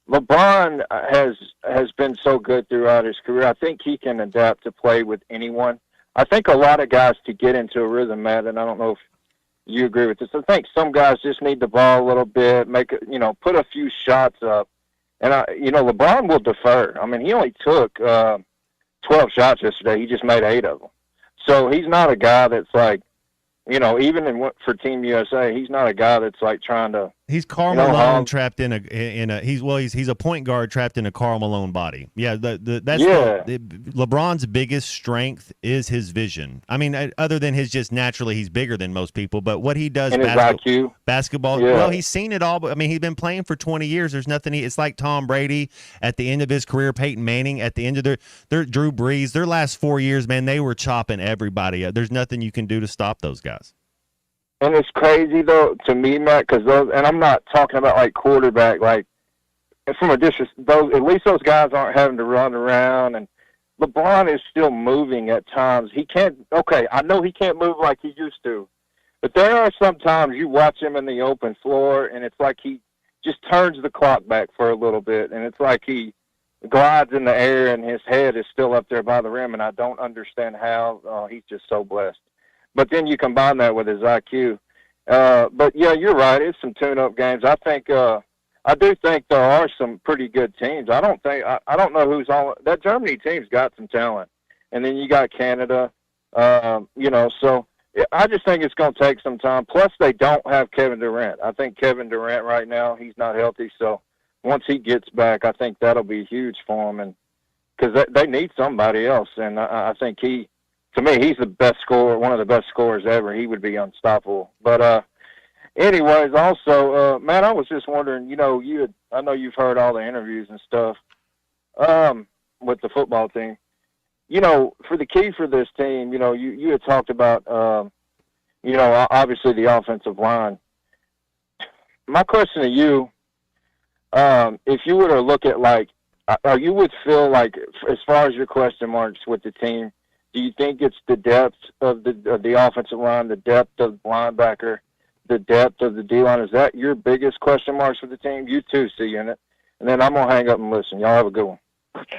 LeBron has been so good throughout his career. I think he can adapt to play with anyone. I think a lot of guys to get into a rhythm, Matt, and I don't know if you agree with this. I think some guys just need the ball a little bit, put a few shots up. And, LeBron will defer. I mean, he only took 12 shots yesterday. He just made 8 of them. So he's not a guy that's like, even for Team USA, he's not a guy that's like trying to. He's Karl Malone trapped in a he's a point guard trapped in a Karl Malone body. Yeah, LeBron's biggest strength is his vision. I mean, other than just naturally he's bigger than most people, but what he does basketball. Yeah. Well, he's seen it all. But I mean, he's been playing for 20 years. There's nothing. It's like Tom Brady at the end of his career, Peyton Manning at the end of their Drew Brees. Their last 4 years, man, they were chopping everybody up. There's nothing you can do to stop those guys. And it's crazy, though, to me, Matt, because and I'm not talking about, like, quarterback, like, from a distance, at least those guys aren't having to run around, and LeBron is still moving at times. He can't, I know he can't move like he used to, but there are some times you watch him in the open floor, and it's like he just turns the clock back for a little bit, and it's like he glides in the air, and his head is still up there by the rim, and I don't understand how. He's just so blessed. But then you combine that with his IQ. But, yeah, you're right. It's some tune-up games. I do think there are some pretty good teams. I don't know who's on. That Germany team's got some talent. And then you got Canada, so I just think it's going to take some time. Plus, they don't have Kevin Durant. I think Kevin Durant right now, he's not healthy. So once he gets back, I think that'll be huge for him. And because they need somebody else. And I think to me, he's the best scorer, one of the best scorers ever. He would be unstoppable. But anyways, also, Matt, I was just wondering, I know you've heard all the interviews and stuff with the football team. For the key for this team, you had talked about, obviously the offensive line. My question to you, if you were to look at, you would feel like, as far as your question marks with the team, do you think it's the depth of the offensive line, the depth of the linebacker, the depth of the D-line? Is that your biggest question marks for the team? You too, C-Unit. And then I'm going to hang up and listen. Y'all have a good one.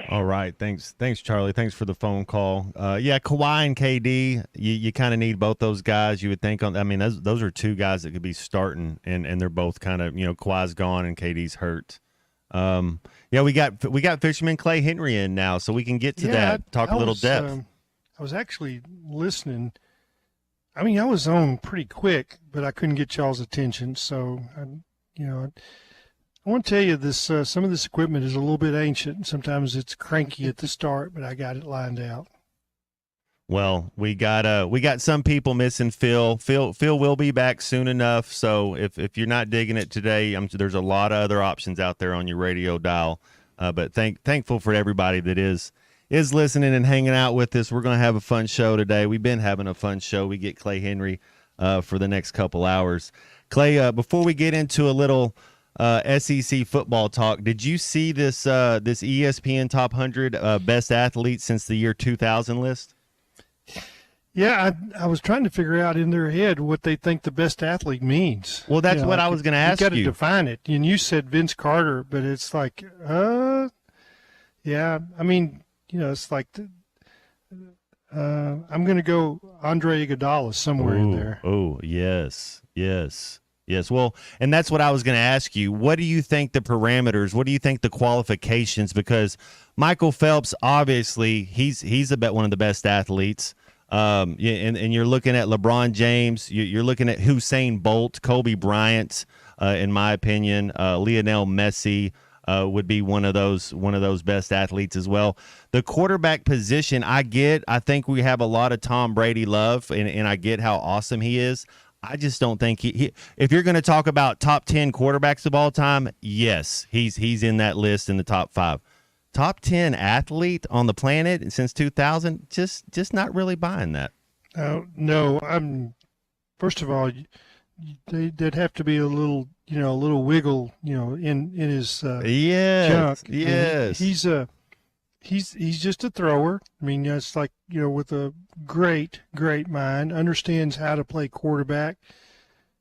All right. Thanks, Charlie. Thanks for the phone call. Kawhi and KD, you kind of need both those guys, you would think. Those are two guys that could be starting, and they're both kind of, Kawhi's gone and KD's hurt. We got Fisherman Clay Henry in now, so we can get to that, talk a little depth. I was actually listening I mean, I was on pretty quick, but I couldn't get y'all's attention. So, I want to tell you this. Some of this equipment is a little bit ancient, and sometimes it's cranky at the start, but I got it lined out. Well, we got some people missing Phil. Phil will be back soon enough. So if you're not digging it today, there's a lot of other options out there on your radio dial. But thankful for everybody that is listening and hanging out with us. We're going to have a fun show today. We've been having a fun show. We get Clay Henry for the next couple hours. Clay, before we get into a little SEC football talk, did you see this ESPN Top 100 Best Athletes since the year 2000 list? Yeah, I was trying to figure out in their head what they think the best athlete means. Well, that's what I was going to ask you. You got to define it. And you said Vince Carter, but it's like, yeah. I mean, it's like, I'm going to go Andre Iguodala somewhere in there. Oh, yes. Well, and that's what I was going to ask you. What do you think the parameters? What do you think the qualifications? Because Michael Phelps, obviously, he's one of the best athletes. And you're looking at LeBron James. You're looking at Usain Bolt, Kobe Bryant, in my opinion. Lionel Messi would be one of those best athletes as well. The quarterback position, I think we have a lot of Tom Brady love, and I get how awesome he is. I just don't think he if you're going to talk about top 10 quarterbacks of all time, yes, he's in that list in the top 5. Top 10 athlete on the planet since 2000, just not really buying that. No, first of all, they'd have to be a little wiggle, in his junk. Yes. He's just a thrower. I mean, it's like, with a great mind, understands how to play quarterback.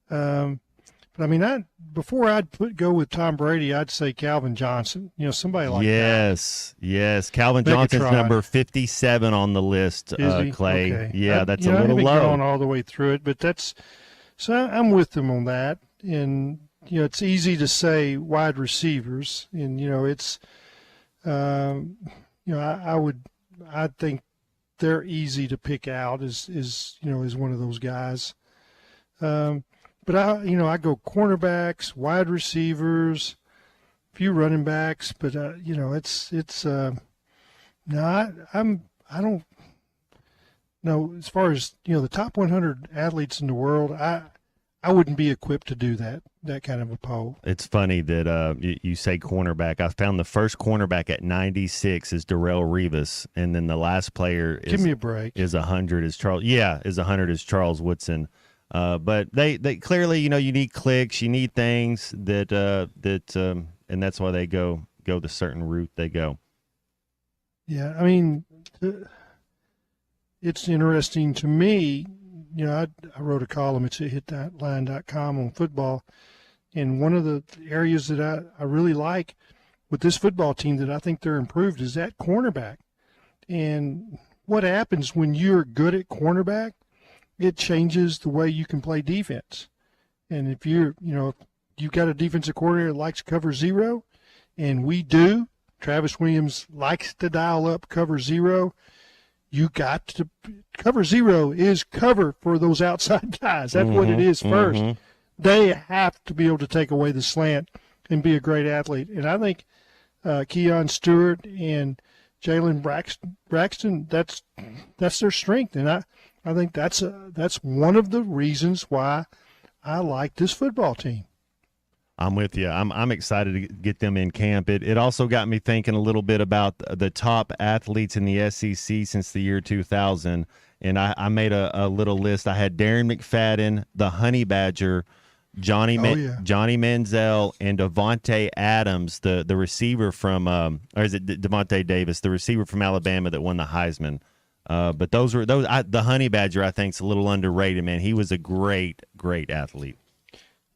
But I mean, before I'd go with Tom Brady, I'd say Calvin Johnson. Somebody like that. Yes. Calvin Johnson's number 57 on the list. Clay. Okay. Yeah, that's a little low. Gone all the way through it, but so I'm with them on that. And it's easy to say wide receivers, and it's, I think they're easy to pick out as one of those guys. But I go cornerbacks, wide receivers, a few running backs, but it's no, I don't know, as far as the top 100 athletes in the world, I wouldn't be equipped to do that kind of a poll. It's funny that you say cornerback. I found the first cornerback at 96 is Darrelle Revis, and then the last player is, give me a break, is 100 is Charles. Yeah, is 100 is Charles Woodson. But they clearly, you need clicks, you need things that and that's why they go the certain route they go. Yeah, I mean, it's interesting to me. I wrote a column at hitthatline.com on football, and one of the areas that I really like with this football team that I think they're improved is that cornerback. And what happens when you're good at cornerback? It changes the way you can play defense. And if you've got a defensive coordinator that likes cover zero, and we do, Travis Williams likes to dial up cover zero, you got to cover zero is cover for those outside guys. That's what it is first. Mm-hmm. They have to be able to take away the slant and be a great athlete. And I think Keon Stewart and Jalen Braxton, that's their strength. And I think that's one of the reasons why I like this football team. I'm with you. I'm excited to get them in camp. It also got me thinking a little bit about the top athletes in the SEC since the year 2000, and I made a little list. I had Darren McFadden, the Honey Badger, Johnny Manziel, and Devontae Adams, the receiver from or is it Devontae Davis, the receiver from Alabama that won the Heisman. But the Honey Badger I think is a little underrated, man. He was a great athlete.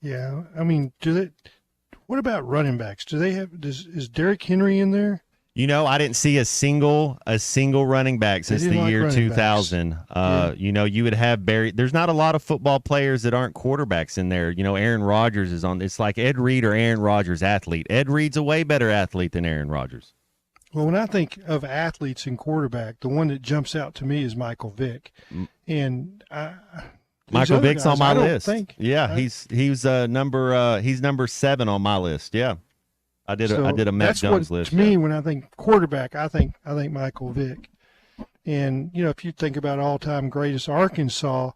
Yeah, I mean, what about running backs? Is Derrick Henry in there? I didn't see a single running back since the year 2000. You would have Barry. There's not a lot of football players that aren't quarterbacks in there. Aaron Rodgers is on. It's like Ed Reed or Aaron Rodgers athlete. Ed Reed's a way better athlete than Aaron Rodgers. Well, when I think of athletes in quarterback, the one that jumps out to me is Michael Vick. And Michael other Vick's on guys, my I don't list. think. Yeah, he's number 7 on my list. Yeah, I did a Matt that's Jones what, list. To me, when I think quarterback, I think Michael Vick. And if you think about all-time greatest Arkansas,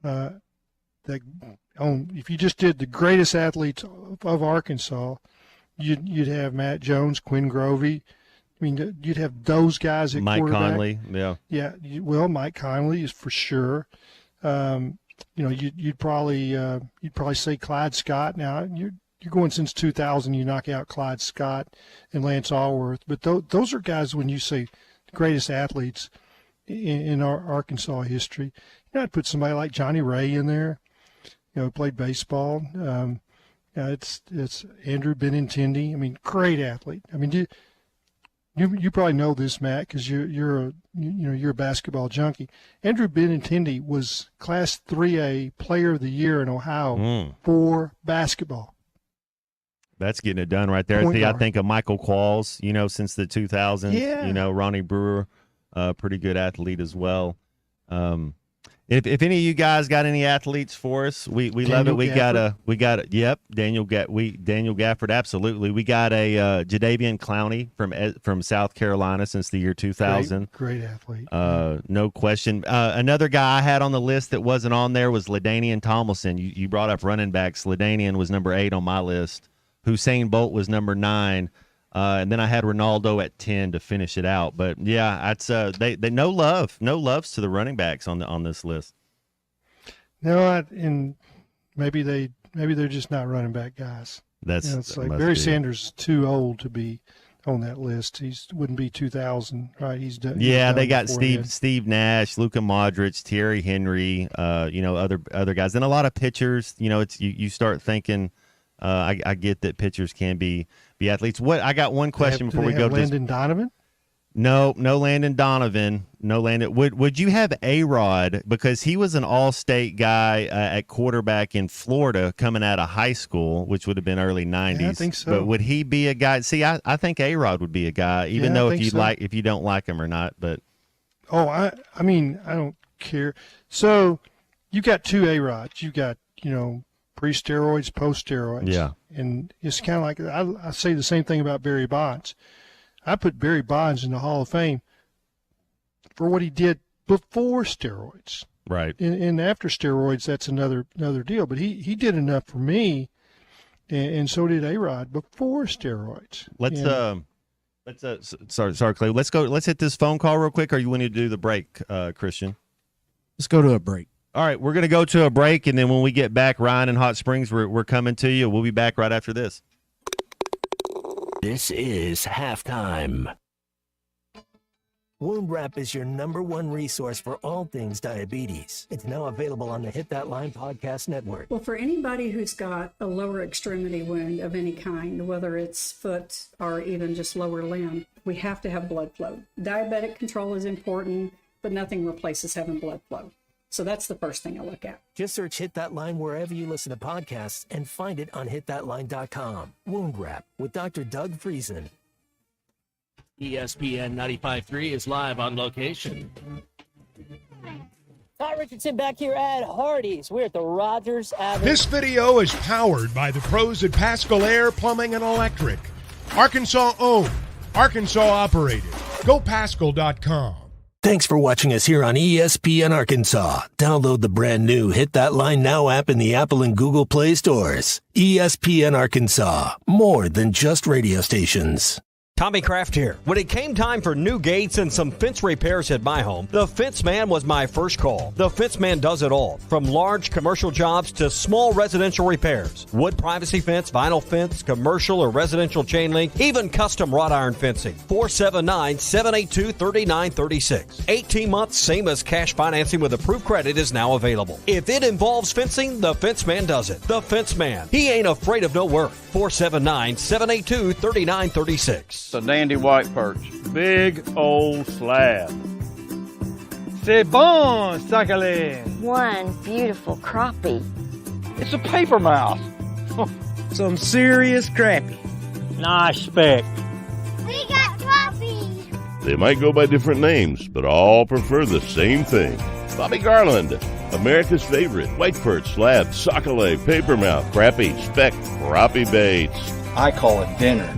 if you just did the greatest athletes of Arkansas, you'd have Matt Jones, Quinn Grovey. I mean, you'd have those guys at Mike quarterback. Conley, yeah. Yeah, Mike Conley is for sure. You'd probably say Clyde Scott. Now you're going since 2000. You knock out Clyde Scott and Lance Allworth, but those are guys when you say the greatest athletes in our Arkansas history. I'd put somebody like Johnny Ray in there. Played baseball. It's Andrew Benintendi. I mean, great athlete. I mean, you probably know this, Matt, because you're a basketball junkie. Andrew Benintendi was Class 3A Player of the Year in Ohio for basketball. That's getting it done right there. I think of Michael Qualls, since the 2000s. Yeah. Ronnie Brewer, pretty good athlete as well. If any of you guys got any athletes for us, we love it. We got Daniel Gafford, absolutely. We got a Jadeveon Clowney from South Carolina since the year 2000. Great athlete. No question. Another guy I had on the list that wasn't on there was LaDainian Tomlinson. You brought up running backs. LaDainian was number 8 on my list. Hussein Bolt was number 9. And then I had Ronaldo at 10 to finish it out. But yeah, that's they no loves to the running backs on this list. No, and maybe they're just not running back guys. It's like Barry Sanders is too old to be on that list. He wouldn't be 2000, right? He's done. Yeah, they got Steve Nash, Luka Modric, Thierry Henry, other guys, and a lot of pitchers. It's you start thinking. I get that pitchers can be athletes. I got one question before we go to Landon Donovan. No Landon Donovan. No Landon. Would you have A-Rod, because he was an all-state guy at quarterback in Florida coming out of high school, which would have been early 90s. Yeah, I think so. But would he be a guy? See, I think A-Rod would be a guy, even though if you don't like him or not. But I mean, I don't care. So you got 2 A-Rods. You got pre-steroids, post-steroids. Yeah. And it's kind of like I say the same thing about Barry Bonds. I put Barry Bonds in the Hall of Fame for what he did before steroids. Right. And after steroids, that's another deal. But he did enough for me, and so did A-Rod before steroids. Sorry, Clay. Let's hit this phone call real quick, or you want to do the break, Christian? Let's go to a break. All right, we're going to go to a break, and then when we get back, Ryan in Hot Springs, we're coming to you. We'll be back right after this. This is Halftime. Wound Wrap is your #1 resource for all things diabetes. It's now available on the Hit That Line podcast network. Well, for anybody who's got a lower extremity wound of any kind, whether it's foot or even just lower limb, we have to have blood flow. Diabetic control is important, but nothing replaces having blood flow. So that's the first thing I look at. Just search Hit That Line wherever you listen to podcasts and find it on hitthatline.com. Wound Wrap with Dr. Doug Friesen. ESPN 95.3 is live on location. Todd Richardson back here at Hardee's. We're at the Rogers Avenue. This video is powered by the pros at Pascal Air Plumbing and Electric. Arkansas owned, Arkansas operated. GoPascal.com. Thanks for watching us here on ESPN Arkansas. Download the brand new Hit That Line Now app in the Apple and Google Play stores. ESPN Arkansas, more than just radio stations. Tommy Kraft here. When it came time for new gates and some fence repairs at my home, the Fence Man was my first call. The Fence Man does it all, from large commercial jobs to small residential repairs. Wood privacy fence, vinyl fence, commercial or residential chain link, even custom wrought iron fencing. 479-782-3936. 18 months, same as cash financing with approved credit is now available. If it involves fencing, the Fence Man does it. The Fence Man. He ain't afraid of no work. 479-782-3936. It's a dandy white perch. Big old slab. C'est bon, Sakhalin. One beautiful crappie. It's a paper mouse. Some serious crappie. Nice speck. We got crappies. They might go by different names, but all prefer the same thing. Bobby Garland, America's favorite, white perch, slab, sockeye, papermouth, crappie, speck, crappie baits. I call it dinner.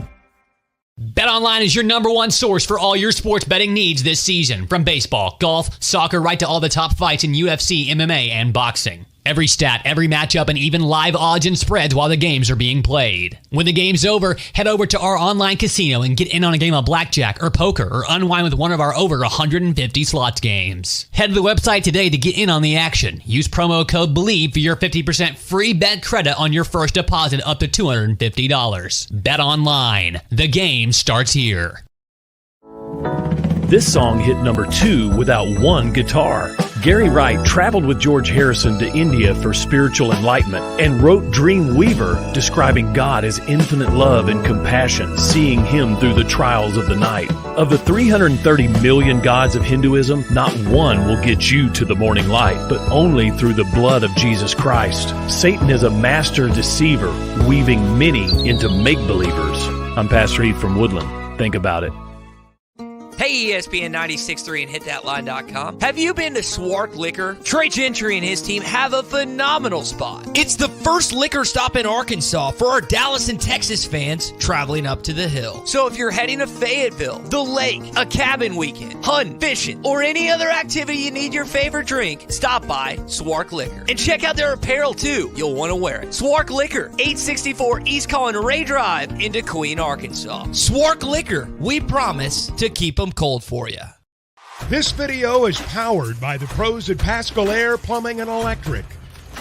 BetOnline is your number one source for all your sports betting needs this season. From baseball, golf, soccer, right to all the top fights in UFC, MMA, and boxing. Every stat, every matchup, and even live odds and spreads while the games are being played. When the game's over, head over to our online casino and get in on a game of blackjack or poker or unwind with one of our over 150 slots games. Head to the website today to get in on the action. Use promo code BELIEVE for your 50% free bet credit on your first deposit up to $250. Bet online. The game starts here. This song hit number 2 without one guitar. Gary Wright traveled with George Harrison to India for spiritual enlightenment and wrote Dream Weaver, describing God as infinite love and compassion, seeing him through the trials of the night. Of the 330 million gods of Hinduism, not one will get you to the morning light, but only through the blood of Jesus Christ. Satan is a master deceiver, weaving many into make-believers. I'm Pastor Eve from Woodland. Think about it. Hey, ESPN 96.3 and hitthatline.com. Have you been to Swark Liquor? Trey Gentry and his team have a phenomenal spot. It's the first liquor stop in Arkansas for our Dallas and Texas fans traveling up to the hill. So if you're heading to Fayetteville, the lake, a cabin weekend, hunting, fishing, or any other activity you need your favorite drink, stop by Swark Liquor. And check out their apparel too. You'll want to wear it. Swark Liquor, 864 East Collin Ray Drive into Queen, Arkansas. Swark Liquor, we promise to keep them cold for you. This video is powered by the pros at Pascal Air Plumbing and Electric.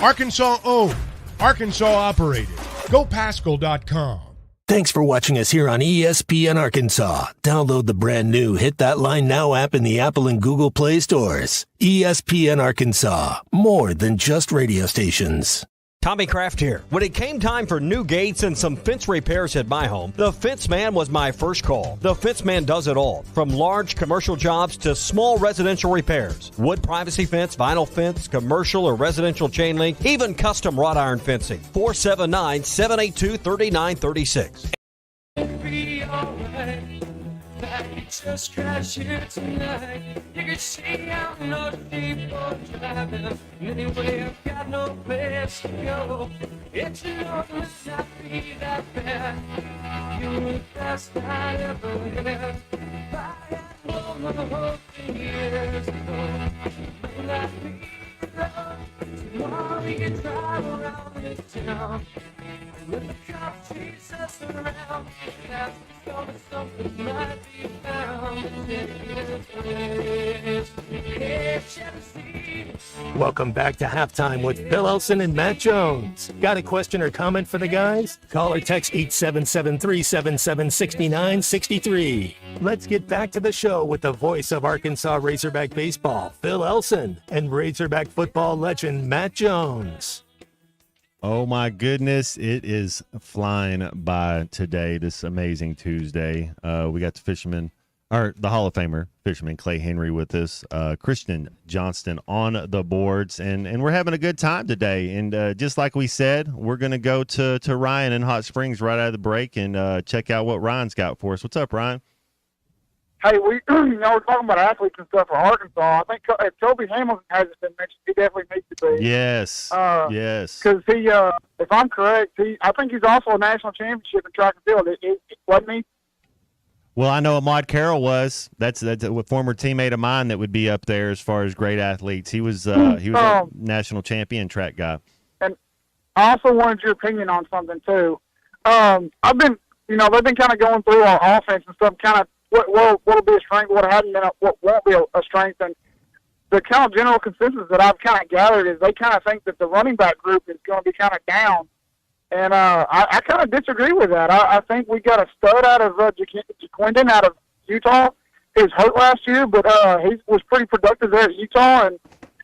Arkansas owned, Arkansas operated. GoPascal.com. Thanks for watching us here on ESPN Arkansas. Download the brand new Hit That Line Now app in the Apple and Google Play stores. ESPN Arkansas, more than just radio stations. Tommy Kraft here. When it came time for new gates and some fence repairs at my home, the Fence Man was my first call. The Fence Man does it all, from large commercial jobs to small residential repairs. Wood privacy fence, vinyl fence, commercial or residential chain link, even custom wrought iron fencing. 479-782-3936. Just crash here tonight. You can see how much people driving. Anyway, I've got no place to go. It's not must not be that bad. You're the best I ever had. I know my hope in years ago. May not be enough. Tomorrow we can drive around this town. With the cop chase us around. That's the something might be found. Welcome back to Halftime with Bill Elson and Matt Jones. Got a question or comment for the guys? Call or text 877-377-6963. Let's get back to the show with the voice of Arkansas Razorback baseball, Bill Elson, and Razorback football legend Matt Jones. Oh my goodness, it is flying by today, this amazing Tuesday. We got the Hall of Famer fisherman Clay Henry with us, Christian Johnston on the boards, and we're having a good time today. And just like we said, we're going to go to Ryan in Hot Springs right out of the break and check out what Ryan's got for us. What's up, Ryan? Hey, we're talking about athletes and stuff for Arkansas. I think if Toby Hamilton hasn't been mentioned, he definitely needs to be. Yes. Yes. Because he, if I'm correct, I think he's also a national championship in track and field. Wasn't he? Well, I know Ahmad Carroll was. That's a former teammate of mine that would be up there as far as great athletes. He was a national champion track guy. And I also wanted your opinion on something too. They've been kind of going through our offense and stuff, kind of. What'll be a strength, what hasn't been, what won't be a strength, and the kind of general consensus that I've kind of gathered is they kind of think that the running back group is going to be kind of down, and I kind of disagree with that. I think we got a stud out of Jaquindon out of Utah. He was hurt last year, but he was pretty productive there at Utah, and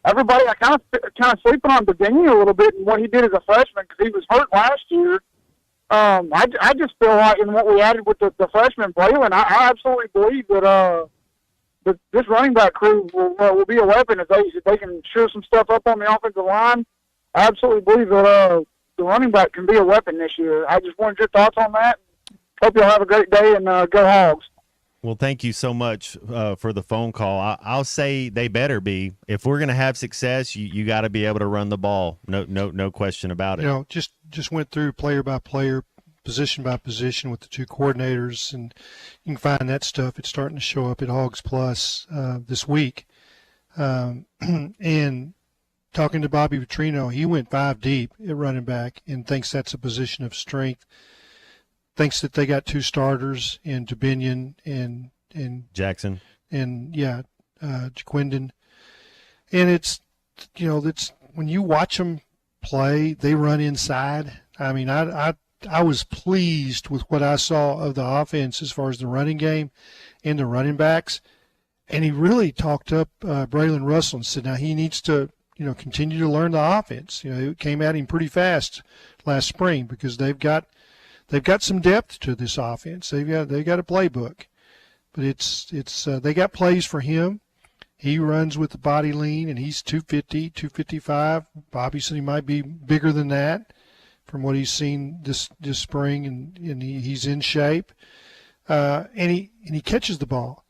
everybody I kind of sleeping on Bedini a little bit and what he did as a freshman because he was hurt last year. I just feel like in what we added with the freshman Braylon, I absolutely believe that this running back crew will be a weapon if they can shore some stuff up on the offensive line. I absolutely believe that the running back can be a weapon this year. I just wanted your thoughts on that. Hope y'all have a great day and go Hogs. Well, thank you so much for the phone call. I'll say they better be. If we're going to have success, you got to be able to run the ball. No question about it. You know, just went through player by player, position by position with the two coordinators, and you can find that stuff. It's starting to show up at Hogs Plus this week. And talking to Bobby Petrino, he went 5 deep at running back and thinks that's a position of strength. Thinks that they got 2 starters in Dubinion and Jackson and Jaquindon. And it's, you know, that's when you watch them play, they run inside. I mean, I was pleased with what I saw of the offense as far as the running game and the running backs. And he really talked up Braylon Russell and said, now he needs to, you know, continue to learn the offense. You know, it came at him pretty fast last spring because they've got some depth to this offense. They've got a playbook, but it's they got plays for him. He runs with the body lean, and he's 250, 255. Bobby said he might be bigger than that from what he's seen this spring, and he's in shape. And he catches the ball.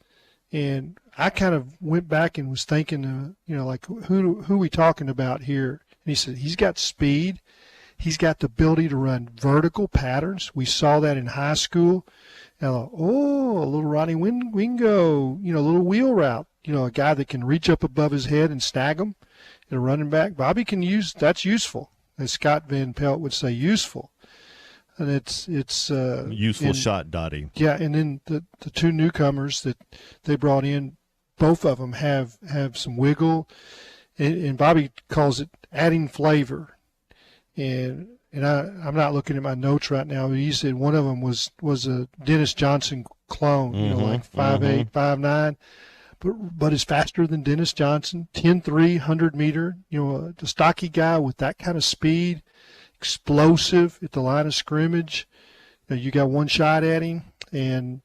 And I kind of went back and was thinking, you know, like who are we talking about here? And he said he's got speed. He's got the ability to run vertical patterns. We saw that in high school. And I thought, a little Ronnie Wingo, you know, a little wheel route. You know, a guy that can reach up above his head and snag him. And a running back, Bobby can use. That's useful, as Scott Van Pelt would say, useful. And it's useful shot, Dottie. Yeah, and then the 2 newcomers that they brought in, both of them have some wiggle, and Bobby calls it adding flavor. And I'm not looking at my notes right now, but he said one of them was a Dennis Johnson clone, you know, like 5'8", 5'9", but is faster than Dennis Johnson, 10-3, 100 meter, you know, the stocky guy with that kind of speed, explosive at the line of scrimmage. You know, you got one shot at him, and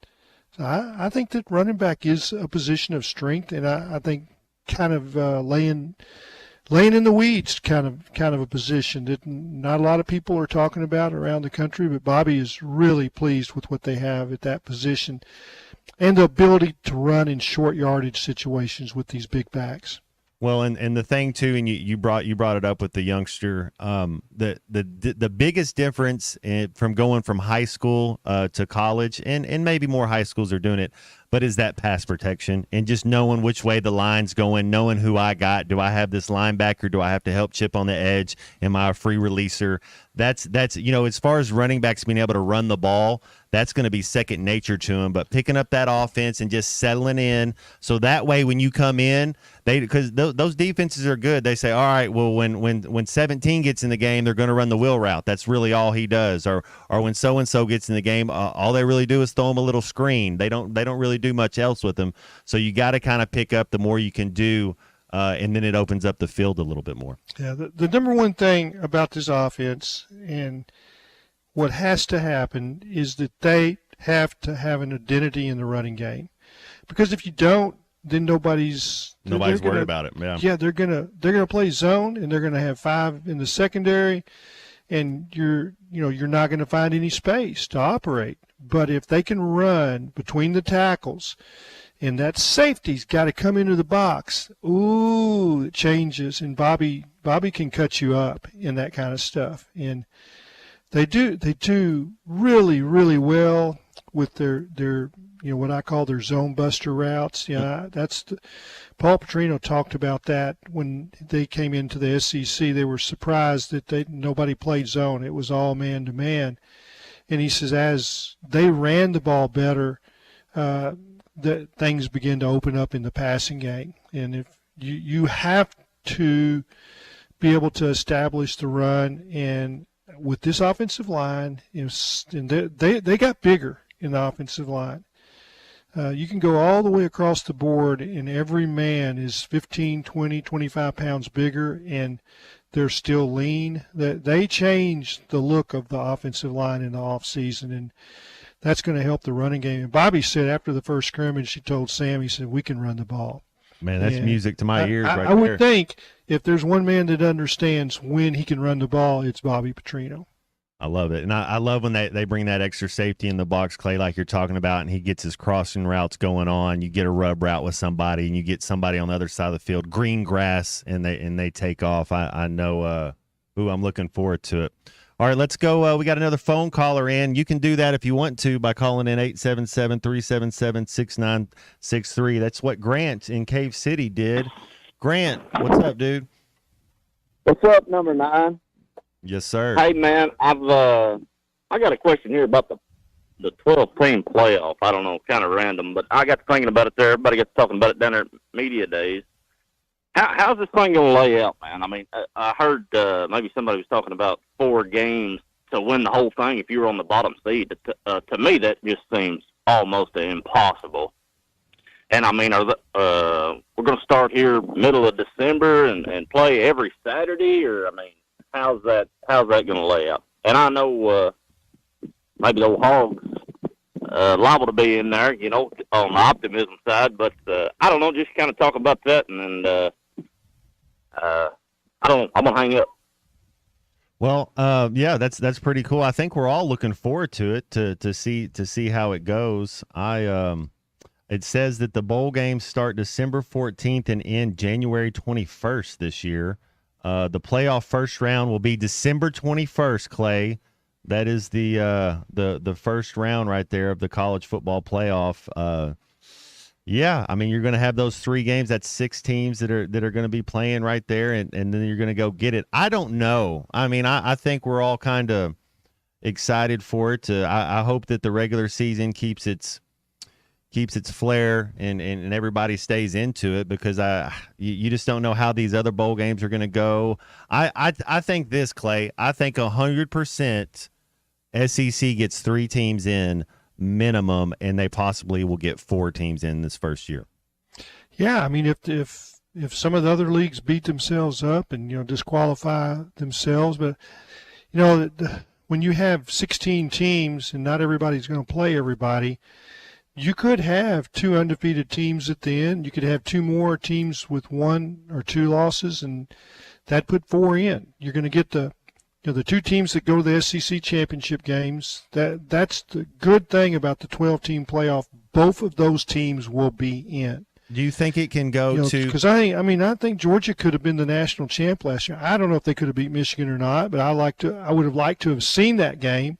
so I think that running back is a position of strength, and I think kind of laying in the weeds kind of a position that not a lot of people are talking about around the country, but Bobby is really pleased with what they have at that position and the ability to run in short yardage situations with these big backs. Well, and the thing too, and you brought it up with the youngster. The biggest difference from going from high school to college, and maybe more high schools are doing it, but is that pass protection and just knowing which way the line's going, knowing who I got. Do I have this linebacker? Do I have to help chip on the edge? Am I a free releaser? That's you know, as far as running backs being able to run the ball, that's going to be second nature to them. But picking up that offense and just settling in, so that way when you come in, because those defenses are good. They say, all right, well when 17 gets in the game, they're going to run the wheel route. That's really all he does. Or when so and so gets in the game, all they really do is throw him a little screen. They don't really do much else with them. So you got to kind of pick up the more you can do. And then it opens up the field a little bit more. Yeah, the number one thing about this offense and what has to happen is that they have to have an identity in the running game. Because if you don't, then nobody's worried about it. Yeah. Yeah, they're gonna play zone, and they're gonna have 5 in the secondary, and you're not gonna find any space to operate. But if they can run between the tackles, and that safety's got to come into the box. Ooh, it changes, and Bobby can cut you up in that kind of stuff. And they do really, really well with their what I call their zone buster routes. Yeah, Paul Petrino talked about that when they came into the SEC. They were surprised that nobody played zone. It was all man to man. And he says as they ran the ball better, that things begin to open up in the passing game. And if you have to be able to establish the run, and with this offensive line, and they got bigger in the offensive line. You can go all the way across the board, and every man is 15, 20, 25 pounds bigger, and they're still lean. They changed the look of the offensive line in the offseason, and that's going to help the running game. And Bobby said after the first scrimmage, he told Sam, he said, we can run the ball. Man, that's music to my ears right there. I would think if there's one man that understands when he can run the ball, it's Bobby Petrino. I love it. And I love when they bring that extra safety in the box, Clay, like you're talking about, and he gets his crossing routes going on. You get a rub route with somebody, and you get somebody on the other side of the field, green grass, and they take off. I know I'm looking forward to it. All right, let's go. We got another phone caller in. You can do that if you want to by calling in 877-377-6963. That's what Grant in Cave City did. Grant, what's up, dude? What's up, number 9? Yes, sir. Hey, man, I got a question here about the 12-team playoff. I don't know, kind of random, but I got to thinking about it there. Everybody gets talking about it down there at media days. How's this thing going to lay out, man? I mean, I heard maybe somebody was talking about 4 games to win the whole thing if you were on the bottom seed. To me, that just seems almost impossible. And, I mean, we're going to start here middle of December and play every Saturday? Or, I mean, how's that going to lay out? And I know maybe the old Hogs liable to be in there, you know, on the optimism side. But I don't know, just kind of talk about that. And then I'm going to hang up. Well, yeah, that's pretty cool. I think we're all looking forward to it to see how it goes. It says that the bowl games start December 14th and end January 21st this year. The playoff first round will be December 21st, Clay. That is the first round right there of the college football playoff. Yeah, I mean, you're going to have those 3 games. That's 6 teams that are going to be playing right there, and then you're going to go get it. I don't know. I mean, I think we're all kind of excited for it. I hope that the regular season keeps its flair and everybody stays into it, because you just don't know how these other bowl games are going to go. I think this, Clay, I think 100% SEC gets 3 teams in minimum, and they possibly will get 4 teams in this first year. Yeah, I mean, if some of the other leagues beat themselves up and, you know, disqualify themselves, but, you know, when you have 16 teams and not everybody's going to play everybody, you could have 2 undefeated teams at the end. You could have 2 more teams with 1 or 2 losses, and that put 4 in. You're going to get the 2 teams that go to the SEC championship games. That's the good thing about the 12-team playoff. Both of those teams will be in. Do you think it can go to? Because I think Georgia could have been the national champ last year. I don't know if they could have beat Michigan or not, but I would have liked to have seen that game.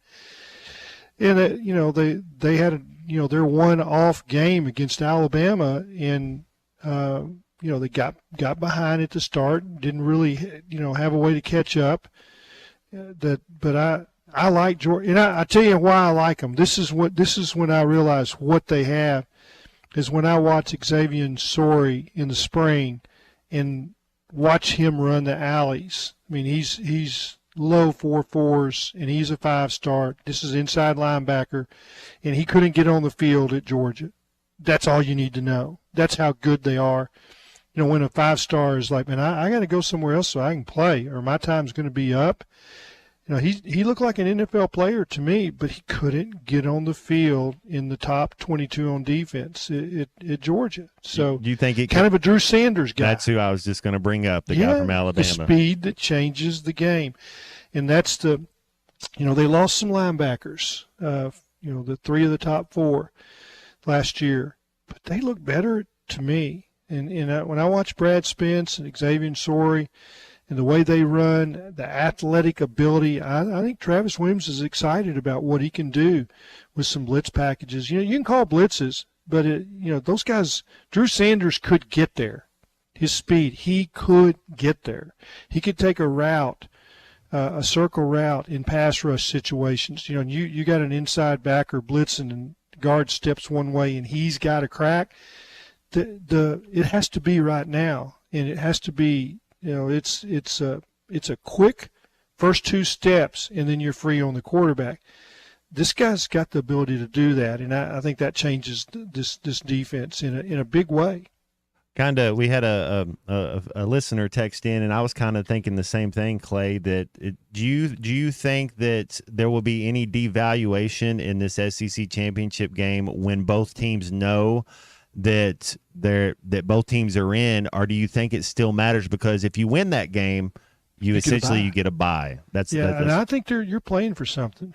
And they had their one-off game against Alabama, and they got behind at the start, didn't really have a way to catch up. But I like Georgia, and I tell you why I like them. This is when I realize what they have, is when I watch Xavier Sorey in the spring and watch him run the alleys. I mean, he's low 4.4s, and he's a 5-star. This is inside linebacker, and he couldn't get on the field at Georgia. That's all you need to know. That's how good they are. You know, when a 5-star is like, man, I got to go somewhere else so I can play, or my time's going to be up. You know, he looked like an NFL player to me, but he couldn't get on the field in the top 22 on defense at Georgia. So do you think it kind of a Drew Sanders guy? That's who I was just going to bring up, the guy from Alabama. The speed that changes the game, and that's they lost some linebackers. The 3 of the top 4 last year, but they look better to me. And when I watch Brad Spence and Xavier Sorey and the way they run, the athletic ability, I think Travis Williams is excited about what he can do with some blitz packages. You can call blitzes, but those guys, Drew Sanders could get there. His speed, he could get there. He could take a route, a circle route in pass rush situations. You got an inside backer blitzing and guard steps one way and he's got a crack. It has to be right now, and it has to be. It's a quick first 2 steps, and then you're free on the quarterback. This guy's got the ability to do that, and I think that changes this defense in a big way. We had a listener text in, and I was kind of thinking the same thing, Clay. That do you think that there will be any devaluation in this SEC championship game when both teams know that both teams are in, or do you think it still matters? Because if you win that game, you get a bye. And I think you're playing for something.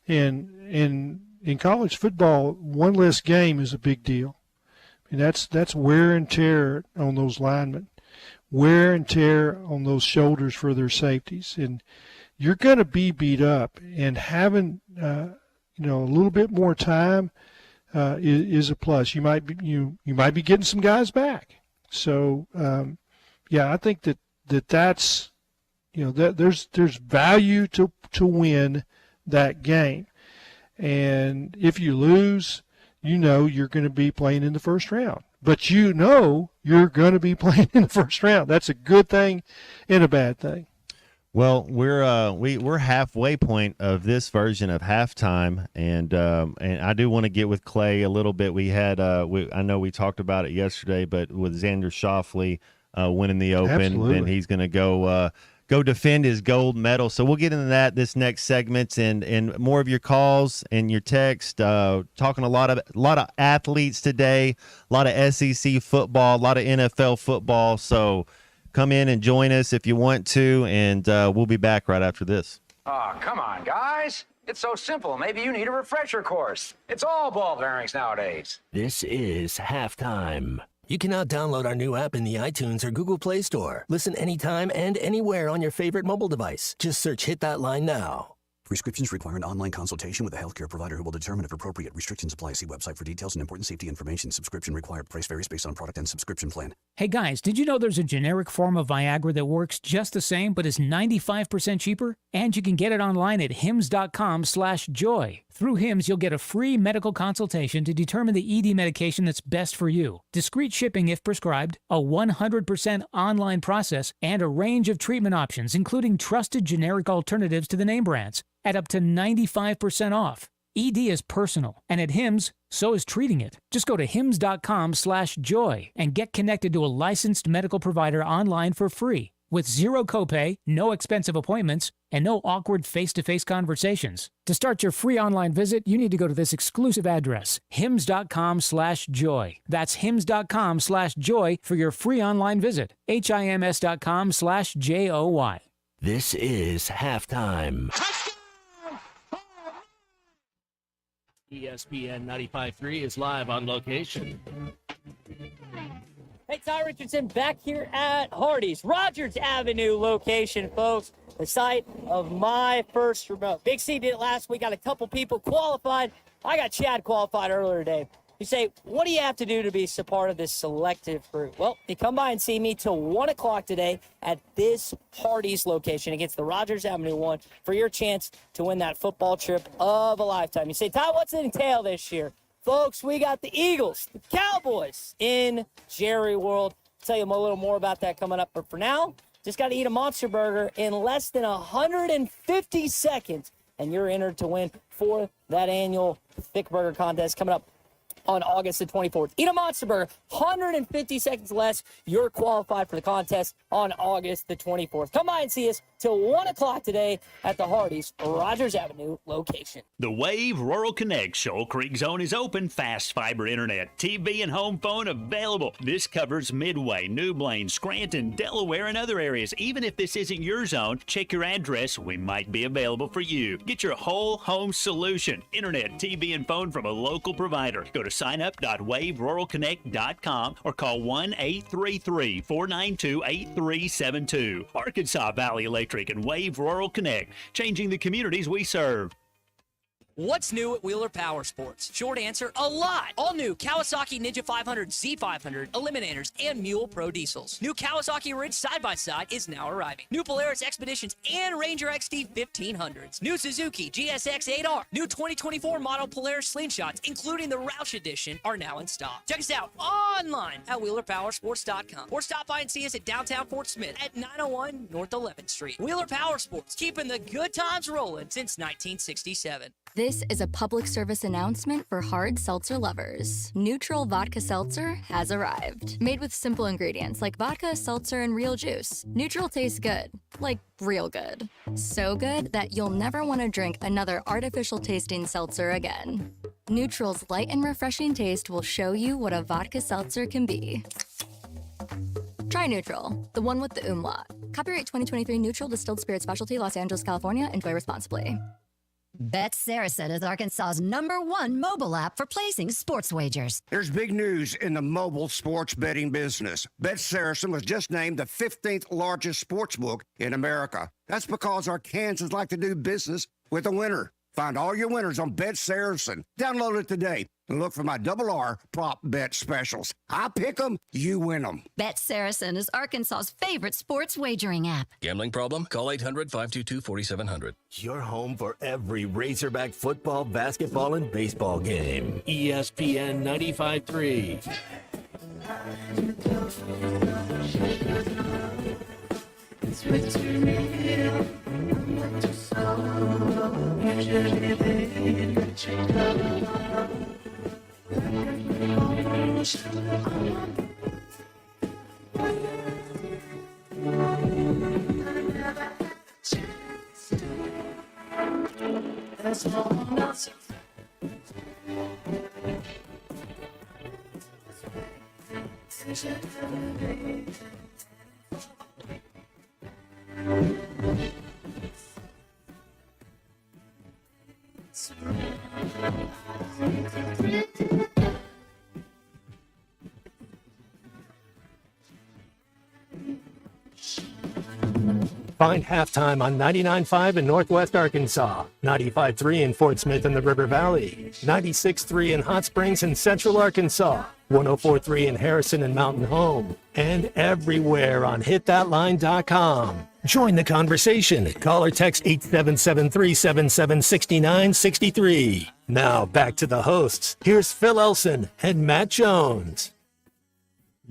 And in college football, one less game is a big deal. And that's wear and tear on those linemen, wear and tear on those shoulders for their safeties, and you're going to be beat up. And having a little bit more time is a plus. You might be getting some guys back. So I think that's that there's value to win that game. And if you lose, you're going to be playing in the first round. But you're going to be playing in the first round. That's a good thing and a bad thing. Well, we're halfway point of this version of halftime, and I do want to get with Clay a little bit. We had I know we talked about it yesterday, but with Xander Schauffele winning the Open, Absolutely. and he's going to go defend his gold medal. So we'll get into that this next segment, and more of your calls and your text. Talking a lot of athletes today, a lot of SEC football, a lot of NFL football. So come in and join us if you want to, and we'll be back right after this. Oh, come on, guys. It's so simple. Maybe you need a refresher course. It's all ball bearings nowadays. This is Halftime. You can now download our new app in the iTunes or Google Play Store. Listen anytime and anywhere on your favorite mobile device. Just search Hit That Line now. Prescriptions require an online consultation with a healthcare provider who will determine if appropriate. Restrictions apply. See website for details and important safety information. Subscription required. Price varies based on product and subscription plan. Hey guys, did you know there's a generic form of Viagra that works just the same but is 95% cheaper? And you can get it online at hims.com/joy. Through Hims, you'll get a free medical consultation to determine the ED medication that's best for you. Discreet shipping if prescribed, a 100% online process, and a range of treatment options, including trusted generic alternatives to the name brands, at up to 95% off. ED is personal, and at Hims, so is treating it. Just go to hims.com/joy and get connected to a licensed medical provider online for free, with zero copay, no expensive appointments, and no awkward face-to-face conversations. To start your free online visit, you need to go to this exclusive address, hims.com/joy. That's hims.com/joy for your free online visit. HIMS.com/JOY. This is Halftime. ESPN 95.3 is live on location. Hey, Ty Richardson back here at Hardee's, Rogers Avenue location, folks. The site of my first remote. Big C did it last week. Got a couple people qualified. I got Chad qualified earlier today. You say, what do you have to do to be a part of this selective group? Well, you come by and see me till 1 o'clock today at this Hardee's location against the Rogers Avenue one for your chance to win that football trip of a lifetime. You say, Ty, what's it entail this year? Folks, we got the Eagles, the Cowboys in Jerry World. I'll tell you a little more about that coming up. But for now, just got to eat a Monster Burger in less than 150 seconds, and you're entered to win for that annual Thick Burger contest coming up on August the 24th. Eat a Monster Burger, 150 seconds less. You're qualified for the contest on August the 24th. Come by and see us till 1 o'clock today at the Hardee's Rogers Avenue location. The Wave Rural Connect Shoal Creek Zone is open. Fast fiber internet, TV, and home phone available. This covers Midway, New Blaine, Scranton, Delaware, and other areas. Even if this isn't your zone, check your address. We might be available for you. Get your whole home solution. Internet, TV, and phone from a local provider. Go to signup.waveruralconnect.com or call 1-833-492-8372. Arkansas Valley Electric and Wave Rural Connect, changing the communities we serve. What's new at Wheeler Power Sports? Short answer, a lot. All new Kawasaki Ninja 500, Z500, Eliminators, and Mule Pro Diesels. New Kawasaki Ridge side-by-side is now arriving. New Polaris Expeditions and Ranger XD 1500s. New Suzuki GSX 8R. New 2024 model Polaris Slingshots, including the Roush Edition, are now in stock. Check us out online at WheelerPowersports.com or stop by and see us at downtown Fort Smith at 901 North 11th Street. Wheeler Power Sports, keeping the good times rolling since 1967. This is a public service announcement for hard seltzer lovers. Neutral Vodka Seltzer has arrived. Made with simple ingredients like vodka, seltzer, and real juice, Neutral tastes good. Like real good. So good that you'll never want to drink another artificial tasting seltzer again. Neutral's light and refreshing taste will show you what a vodka seltzer can be. Try Neutral, the one with the umlaut. Copyright 2023 Neutral Distilled Spirit Specialty, Los Angeles, California. Enjoy responsibly. Bet Saracen is Arkansas's #1 mobile app for placing sports wagers. There's big news in the mobile sports betting business. Bet Saracen was just named the 15th largest sports book in America. That's because Arkansans like to do business with a winner. Find all your winners on Bet Saracen. Download it today and look for my RR prop bet specials. I pick them, you win them. Bet Saracen is Arkansas's favorite sports wagering app. Gambling problem? Call 800-522-4700. Your home for every Razorback football, basketball, and baseball game. ESPN 95.3. Find Halftime on 99.5 in Northwest Arkansas, 95.3 in Fort Smith and the River Valley, 96.3 in Hot Springs and Central Arkansas, 104.3 in Harrison and Mountain Home, and everywhere on hitthatline.com. Join the conversation. Call or text 877-377-6963. Now back to the hosts. Here's Phil Elson and Matt Jones.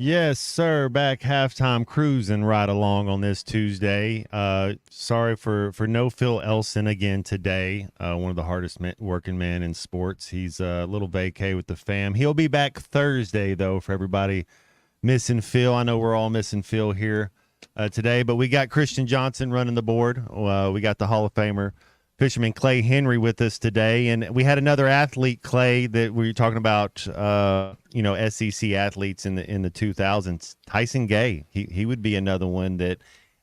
Yes, sir. Back halftime cruising right along on this Tuesday. Sorry for no Phil Elson again today. One of the hardest working men in sports. He's a little vacay with the fam. He'll be back Thursday, though, for everybody missing Phil. I know we're all missing Phil here today, but we got Christian Johnson running the board. We got the Hall of Famer Fisherman Clay Henry with us today, and we had another athlete, Clay, that we were talking about. SEC athletes in the 2000s. Tyson Gay, he would be another one that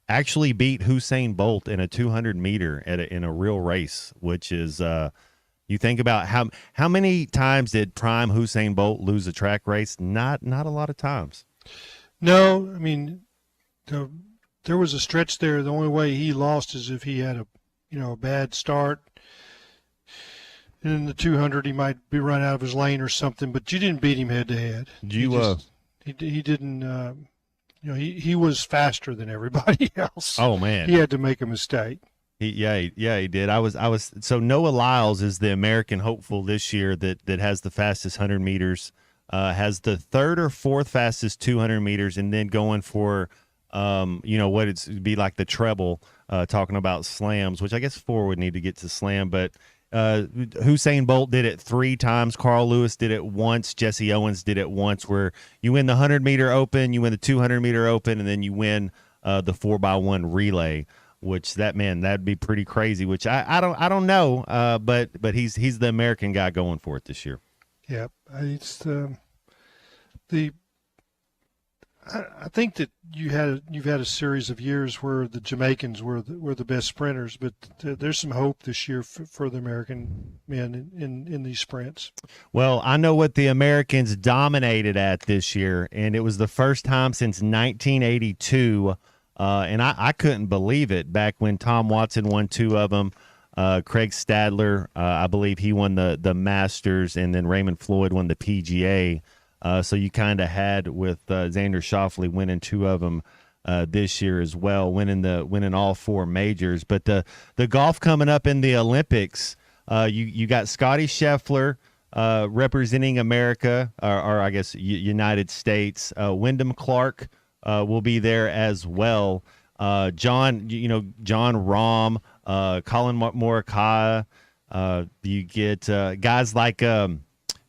actually beat Usain Bolt in a 200 meter in a real race, which is you think about how many times did prime Usain Bolt lose a track race? Not a lot of times. No, I mean, there was a stretch there. The only way he lost is if he had a bad start. And in the 200, he might be run out of his lane or something, but you didn't beat him head to head. He didn't, he was faster than everybody else. Oh man. He had to make a mistake. He did. So Noah Lyles is the American hopeful this year that has the fastest 100 meters, has the third or fourth fastest 200 meters, and then going for, what it'd be like the treble, talking about slams, which I guess 4 would need to get to slam, but Usain Bolt did it 3 times. Carl Lewis did it once. Jesse Owens did it once, where you win the 100-meter open, you win the 200-meter open, and then you win the 4x1 relay, which that'd be pretty crazy, which I don't know, but he's the American guy going for it this year. Yeah, it's I think that you've had a series of years where the Jamaicans were the best sprinters, but there's some hope this year for the American men in these sprints. Well, I know what the Americans dominated at this year, and it was the first time since 1982, and I couldn't believe it back when Tom Watson won 2 of them. Craig Stadler, I believe he won the Masters, and then Raymond Floyd won the PGA. So you kind of had with Xander Schauffele winning 2 of them this year as well, winning all 4 majors. But the golf coming up in the Olympics, you got Scotty Scheffler representing America, or I guess United States. Wyndham Clark will be there as well. John Rahm, Colin Morikawa. You get guys like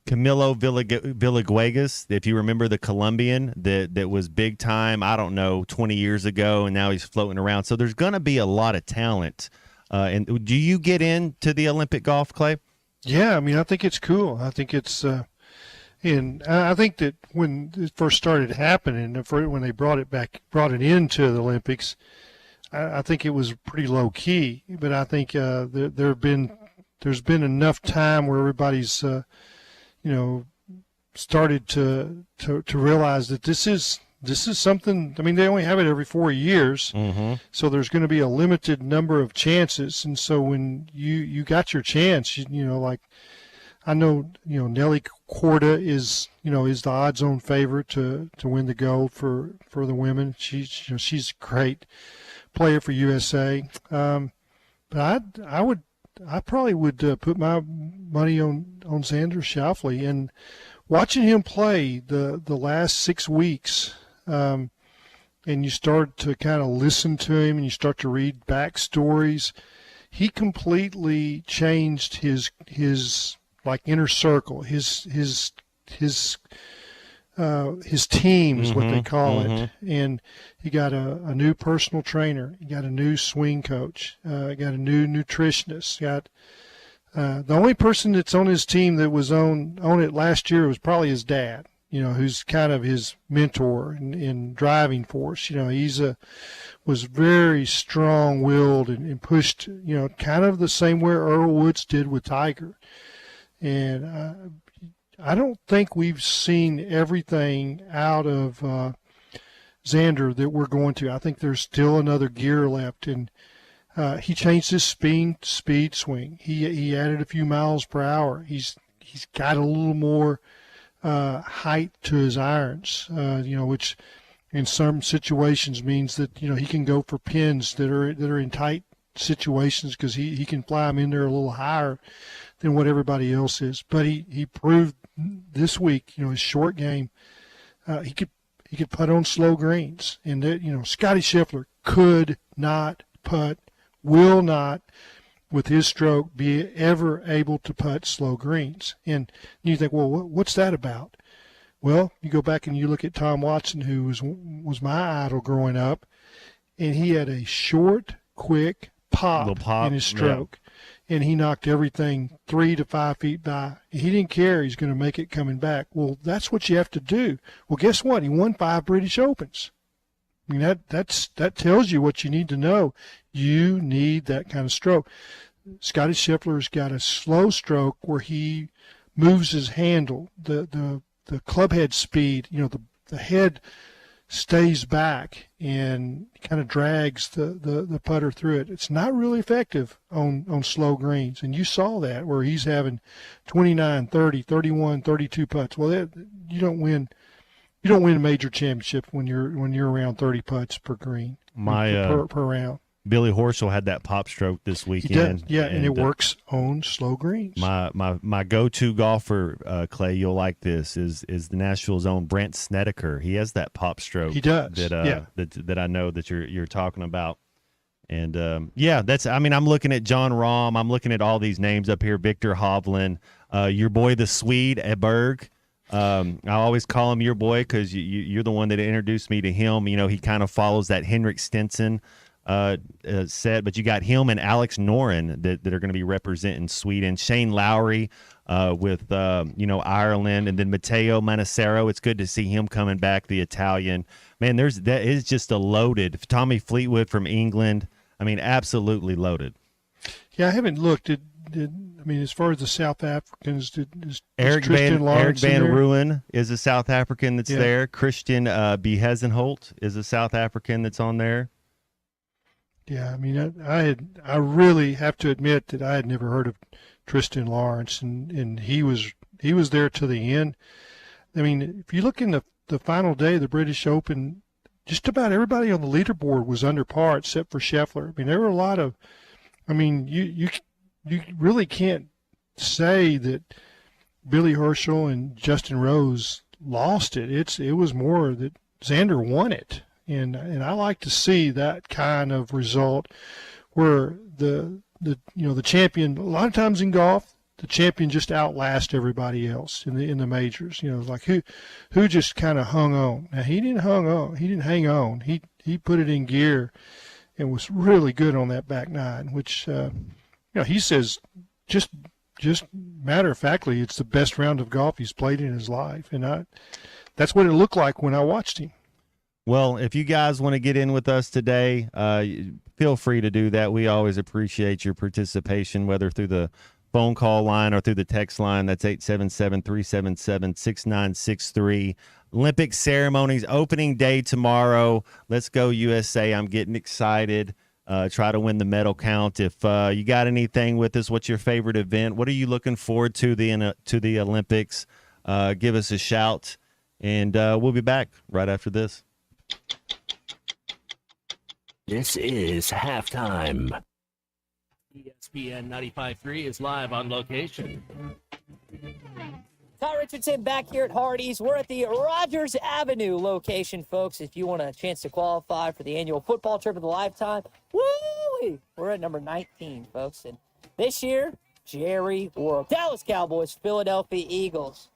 Camilo Villegas, if you remember, the Colombian that was big time, 20 years ago, and now he's floating around. So there's going to be a lot of talent. And do you get into the Olympic golf, Clay? Yeah, I mean, I think it's cool. I think it's and I think that when it first started happening, when they brought it into the Olympics, I think it was pretty low key, but I think there's been enough time where everybody's started to realize that this is something. I mean, they only have it every 4 years, so there's going to be a limited number of chances. And so when you got your chance, like I know, Nelly Korda is the odds-on favorite to win the gold for the women. She's a great player for USA. But I probably would put my money on Xander Schauffele. And watching him play the last 6 weeks, and you start to kind of listen to him and you start to read backstories, he completely changed his like inner circle, his team is what they call it. And he got a new personal trainer. He got a new swing coach. Got a new nutritionist. Got the only person that's on his team that was on it last year was probably his dad, who's kind of his mentor and driving force. He's was very strong-willed and pushed, kind of the same way Earl Woods did with Tiger. And I don't think we've seen everything out of Xander that we're going to. I think there's still another gear left, and he changed his speed swing. He added a few miles per hour. He's got a little more height to his irons, which in some situations means that he can go for pins that are in tight situations because he can fly them in there a little higher than what everybody else is. But he proved this week, his short game, he could putt on slow greens, and that Scotty Scheffler could not putt, will not, with his stroke, be ever able to putt slow greens. And you think, well, what's that about? Well, you go back and you look at Tom Watson, who was my idol growing up, and he had a short, quick pop in his stroke. Yeah. And he knocked everything 3 to 5 feet by. He didn't care. He's going to make it coming back. Well, that's what you have to do. Well, guess what? He won 5 British Opens. I mean, that tells you what you need to know. You need that kind of stroke. Scotty Scheffler's got a slow stroke where he moves his handle, the club head speed. The head stays back and kind of drags the putter through it. It's not really effective on slow greens, and you saw that where he's having 29, 30, 31, 32 putts. Well, you don't win a major championship when you're around 30 putts per green per round. Billy Horschel had that pop stroke this weekend. He does, yeah, and it works on slow greens. My go-to golfer, Clay, you'll like this, is the Nashville's own Brandt Snedeker. He has that pop stroke. He does. That I know that you're talking about. And I'm looking at John Rahm. I'm looking at all these names up here. Victor Hovland, your boy the Swede Eberg. I always call him your boy because you're the one that introduced me to him. He kind of follows that Henrik Stenson set, but you got him and Alex Noren that are going to be representing Sweden. Shane Lowry with Ireland, and then Matteo Manassero. It's good to see him coming back, the Italian. Man, that is just a loaded. Tommy Fleetwood from England. I mean, absolutely loaded. Yeah, I haven't looked at. As far as the South Africans, Eric Van Rooyen is a South African that's there. Christian Behezenholt is a South African that's on there. Yeah, I really have to admit that I had never heard of Tristan Lawrence, and he was there to the end. I mean, if you look in the final day of the British Open, just about everybody on the leaderboard was under par except for Scheffler. I mean, there were a lot of. I mean, you really can't say that Billy Horschel and Justin Rose lost it. It was more that Xander won it. And I like to see that kind of result where the champion, a lot of times in golf, the champion just outlasts everybody else in the majors. Like who just kind of hung on. Now he didn't hang on. He put it in gear and was really good on that back nine, which he says just matter of factly it's the best round of golf he's played in his life, and that's what it looked like when I watched him. Well, if you guys want to get in with us today, feel free to do that. We always appreciate your participation, whether through the phone call line or through the text line. That's 877-377-6963. Olympic ceremonies, opening day tomorrow. Let's go USA. I'm getting excited. Try to win the medal count. If you got anything with us, what's your favorite event? What are you looking forward to the Olympics? Give us a shout, and we'll be back right after this. This is halftime. ESPN 95.3 is live on location. Ty Richardson back here at Hardee's. We're at the Rogers Avenue location, folks. If you want a chance to qualify for the annual football trip of the lifetime, woo! We're at number 19, folks. And this year, Jerry World. Dallas Cowboys, Philadelphia Eagles.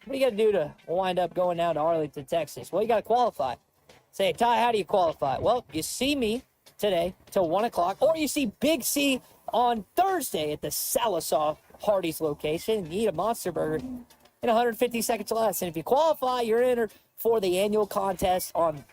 What do you got to do to wind up going down to Arlington, Texas? Well, you got to qualify. Say, Ty, how do you qualify? Well, you see me today till 1 o'clock, or you see Big C on Thursday at the Sallisaw Hardee's location. You eat a Monster Burger in 150 seconds or less. And if you qualify, you're entered for the annual contest on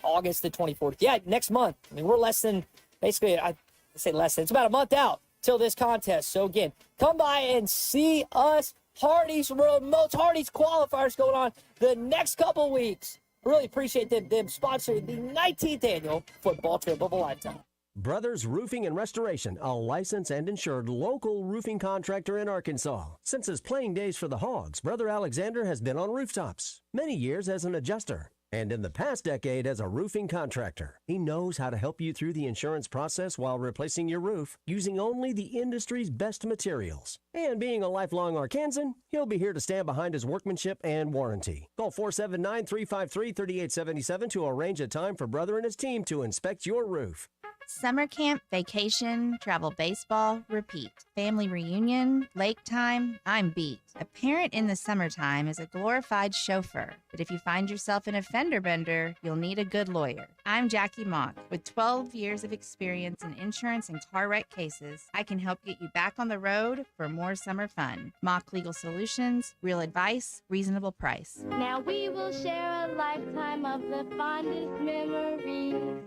August the 24th. Yeah, next month. I mean, we're less than, basically, I say less than, it's about a month out till this contest. So again, come by and see us. Hardee's, most Hardee's qualifiers going on the next couple weeks. Really appreciate them sponsoring the 19th annual football trip of a lifetime. Brothers Roofing and Restoration, a licensed and insured local roofing contractor in Arkansas. Since his playing days for the Hogs, Brother Alexander has been on rooftops, many years as an adjuster, and in the past decade as a roofing contractor. He knows how to help you through the insurance process while replacing your roof using only the industry's best materials. And being a lifelong Arkansan, he'll be here to stand behind his workmanship and warranty. Call 479-353-3877 to arrange a time for Brother and his team to inspect your roof. Summer camp, vacation, travel baseball, repeat. Family reunion, lake time, I'm beat. A parent in the summertime is a glorified chauffeur, but if you find yourself in a fender bender, you'll need a good lawyer. I'm Jackie Mock. With 12 years of experience in insurance and car wreck cases, I can help get you back on the road for more summer fun. Mock Legal Solutions, real advice, reasonable price. Now we will share a lifetime of the fondest memories.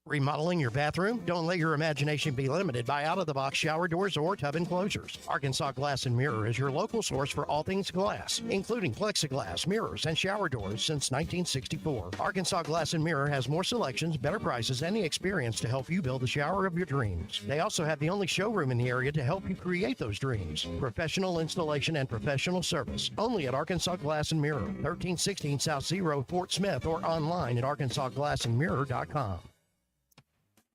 Remodeling your bathroom? Don't let your imagination be limited by out-of-the-box shower doors or tub enclosures. Arkansas Glass and Mirror is your local source for all things glass, including plexiglass, mirrors, and shower doors since 1964. Arkansas Glass and Mirror has more selections, better prices, and the experience to help you build the shower of your dreams. They also have the only showroom in the area to help you create those dreams. Professional installation and professional service. Only at Arkansas Glass and Mirror, 1316 South Zero, Fort Smith, or online at arkansasglassandmirror.com.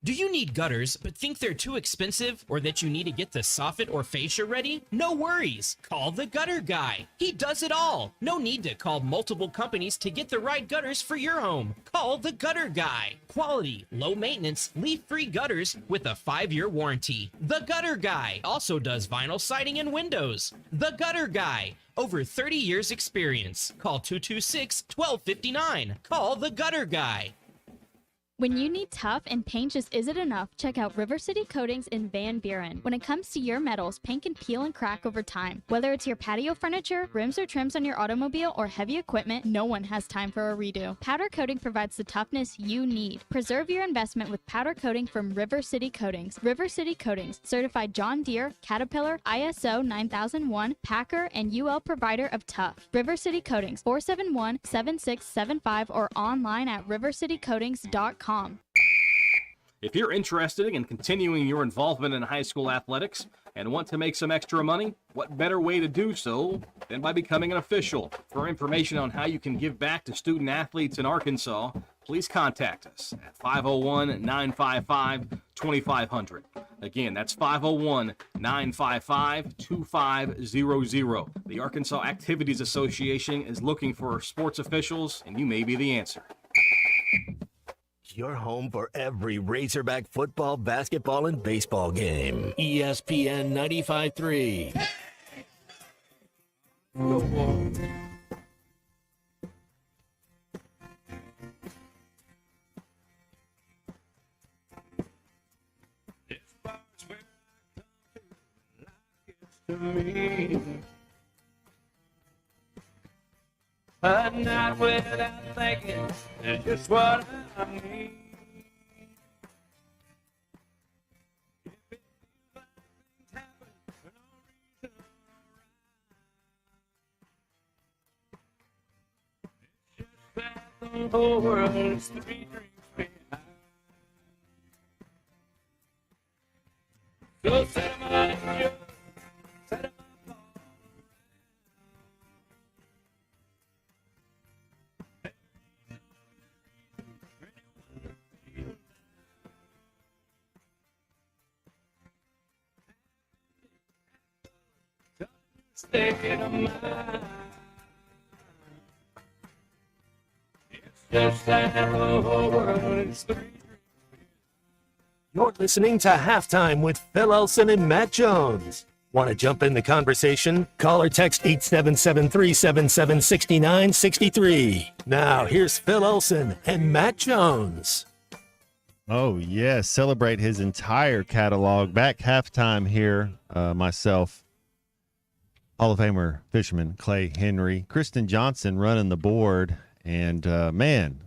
Do you need gutters but think they're too expensive or that you need to get the soffit or fascia ready? No worries. Call the Gutter Guy. He does it all. No need to call multiple companies to get the right gutters for your home. Call the Gutter Guy. Quality, low maintenance, leak-free gutters with a 5-year warranty. The Gutter Guy also does vinyl siding and windows. The Gutter Guy. Over 30 years experience. Call 226-1259. Call the Gutter Guy. When you need tough and paint just isn't enough, check out River City Coatings in Van Buren. When it comes to your metals, paint can peel and crack over time. Whether it's your patio furniture, rims or trims on your automobile, or heavy equipment, no one has time for a redo. Powder coating provides the toughness you need. Preserve your investment with powder coating from River City Coatings. River City Coatings, certified John Deere, Caterpillar, ISO 9001, Packer, and UL provider of tough. River City Coatings, 471-7675 or online at rivercitycoatings.com. If you're interested in continuing your involvement in high school athletics and want to make some extra money, what better way to do so than by becoming an official? For information on how you can give back to student athletes in Arkansas, please contact us at 501-955-2500. Again, that's 501-955-2500. The Arkansas Activities Association is looking for sports officials, and you may be the answer. Your home for every Razorback football, basketball, and baseball game. ESPN 95.3. A night without thinking is just what I need. the whole world is 3 drinks behind. So set 'em on you, set 'em on. State of mind. It's just that the whole world is 3 drinks. You're listening to Halftime with Phil Elson and Matt Jones. Want to jump in the conversation? Call or text 877-377-6963. Now, here's Phil Elson and Matt Jones. Oh, yes. Celebrate his entire catalog. Back halftime here, myself, Hall of Famer fisherman Clay Henry, Kristen Johnson running the board. And, man,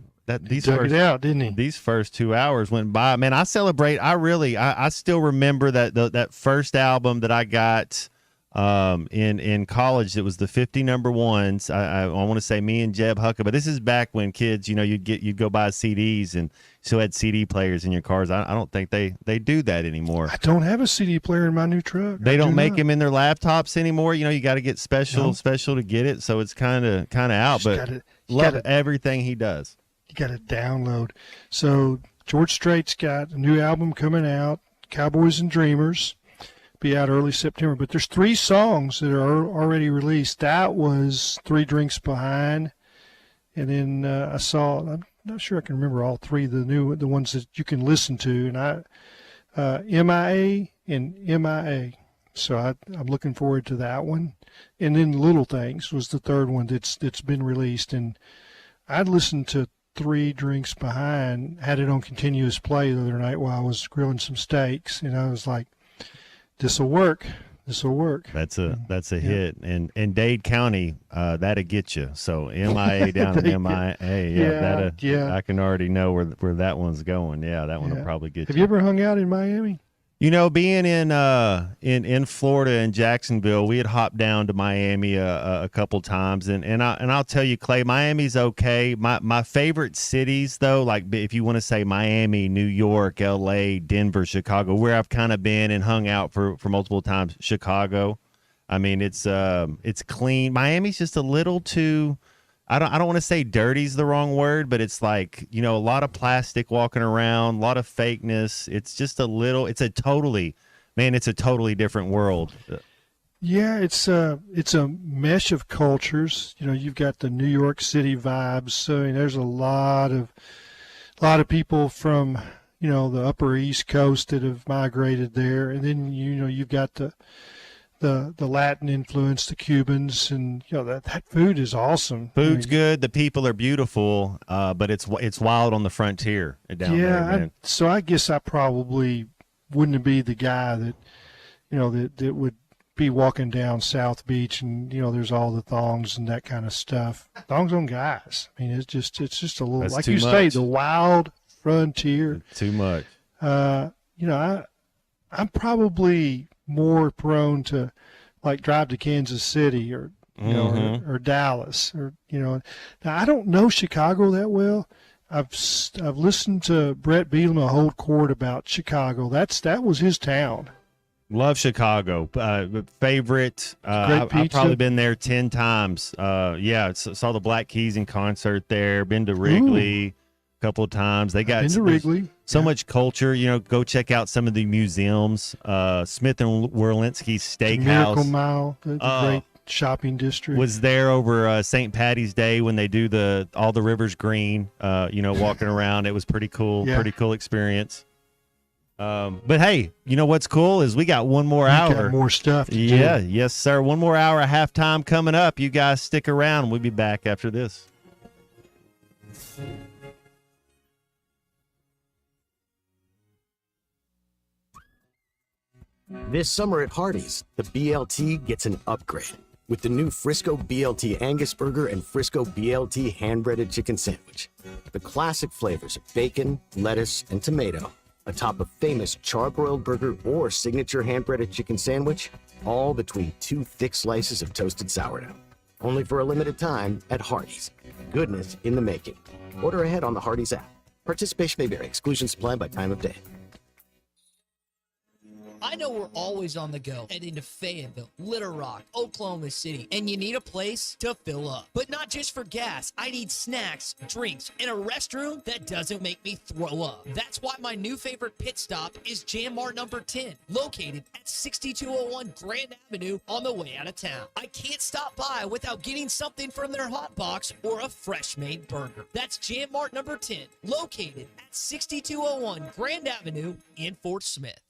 He dug it out, didn't he? These first 2 hours went by. Man, I celebrate. I still remember that first album that I got in college. It was the 50 number ones. I want to say me and Jeb Hucka, but this is back when kids, you'd go buy CDs and still had CD players in your cars. I don't think they do that anymore. I don't have a CD player in my new truck. They don't make them in their laptops anymore. You got to get special to get it. So it's kind of out, but love everything he does. You got to download. So George Strait's got a new album coming out, Cowboys and Dreamers, be out early September. But there's 3 songs that are already released. That was 3 Drinks Behind, and then I saw. I'm not sure I can remember all 3 the ones that you can listen to, and MIA and MIA. So I'm looking forward to that one. And then Little Things was the 3rd one that's been released, and I'd listened to 3 Drinks Behind, had it on continuous play the other night while I was grilling some steaks, and I was like, this'll work. That's a hit. And Dade County, that'll get you. So MIA down in MIA. I can already know where that one's going. Yeah, that one will probably get you. Have you ever hung out in Miami? Being in Florida and Jacksonville, we had hopped down to Miami a couple times, and I'll tell you, Clay, Miami's okay. My favorite cities, though, like if you want to say Miami, New York, L.A., Denver, Chicago, where I've kind of been and hung out for multiple times. Chicago, I mean, it's clean. Miami's just a little too. I don't want to say dirty's the wrong word, but it's like, a lot of plastic walking around, a lot of fakeness. It's just it's a totally different world. Yeah, it's a mesh of cultures. You've got the New York City vibes. So there's a lot of people from, the Upper East Coast that have migrated there. And then, you've got the Latin influence, the Cubans, and that food is awesome. Food's good. The people are beautiful, but it's wild on the frontier down there, man. So I guess I probably wouldn't be the guy that that would be walking down South Beach and there's all the thongs and that kind of stuff. Thongs on guys. I mean, it's just a little. That's like too you much. say, the wild frontier. Too much. I'm probably more prone to like drive to Kansas City or or Dallas or Now I don't know Chicago that well. I've listened to Brett Bielema hold court about Chicago. That was his town. Love Chicago. Favorite. I've probably been there 10 times. Saw the Black Keys in concert there. Been to Wrigley a couple of times. They got so much culture. Go check out some of the museums. Smith and Werlinski's Steakhouse. Miracle Mile, the great shopping district. Was there over St. Patty's Day when they do all the rivers green. Walking around. It was pretty cool. Yeah. Pretty cool experience. But hey, what's cool is we got one more hour. Got more stuff to do. Yes, sir. One more hour of halftime coming up. You guys stick around. We'll be back after this. This summer at Hardee's, the BLT gets an upgrade with the new Frisco BLT Angus Burger and Frisco BLT Hand-Breaded Chicken Sandwich. The classic flavors of bacon, lettuce, and tomato, atop a famous charbroiled burger or signature hand-breaded chicken sandwich, all between 2 thick slices of toasted sourdough. Only for a limited time at Hardee's. Goodness in the making. Order ahead on the Hardee's app. Participation may vary. Exclusions apply by time of day. I know we're always on the go, heading to Fayetteville, Little Rock, Oklahoma City, and you need a place to fill up. But not just for gas. I need snacks, drinks, and a restroom that doesn't make me throw up. That's why my new favorite pit stop is Jam Mart number 10, located at 6201 Grand Avenue on the way out of town. I can't stop by without getting something from their hot box or a fresh-made burger. That's Jam Mart number 10, located at 6201 Grand Avenue in Fort Smith.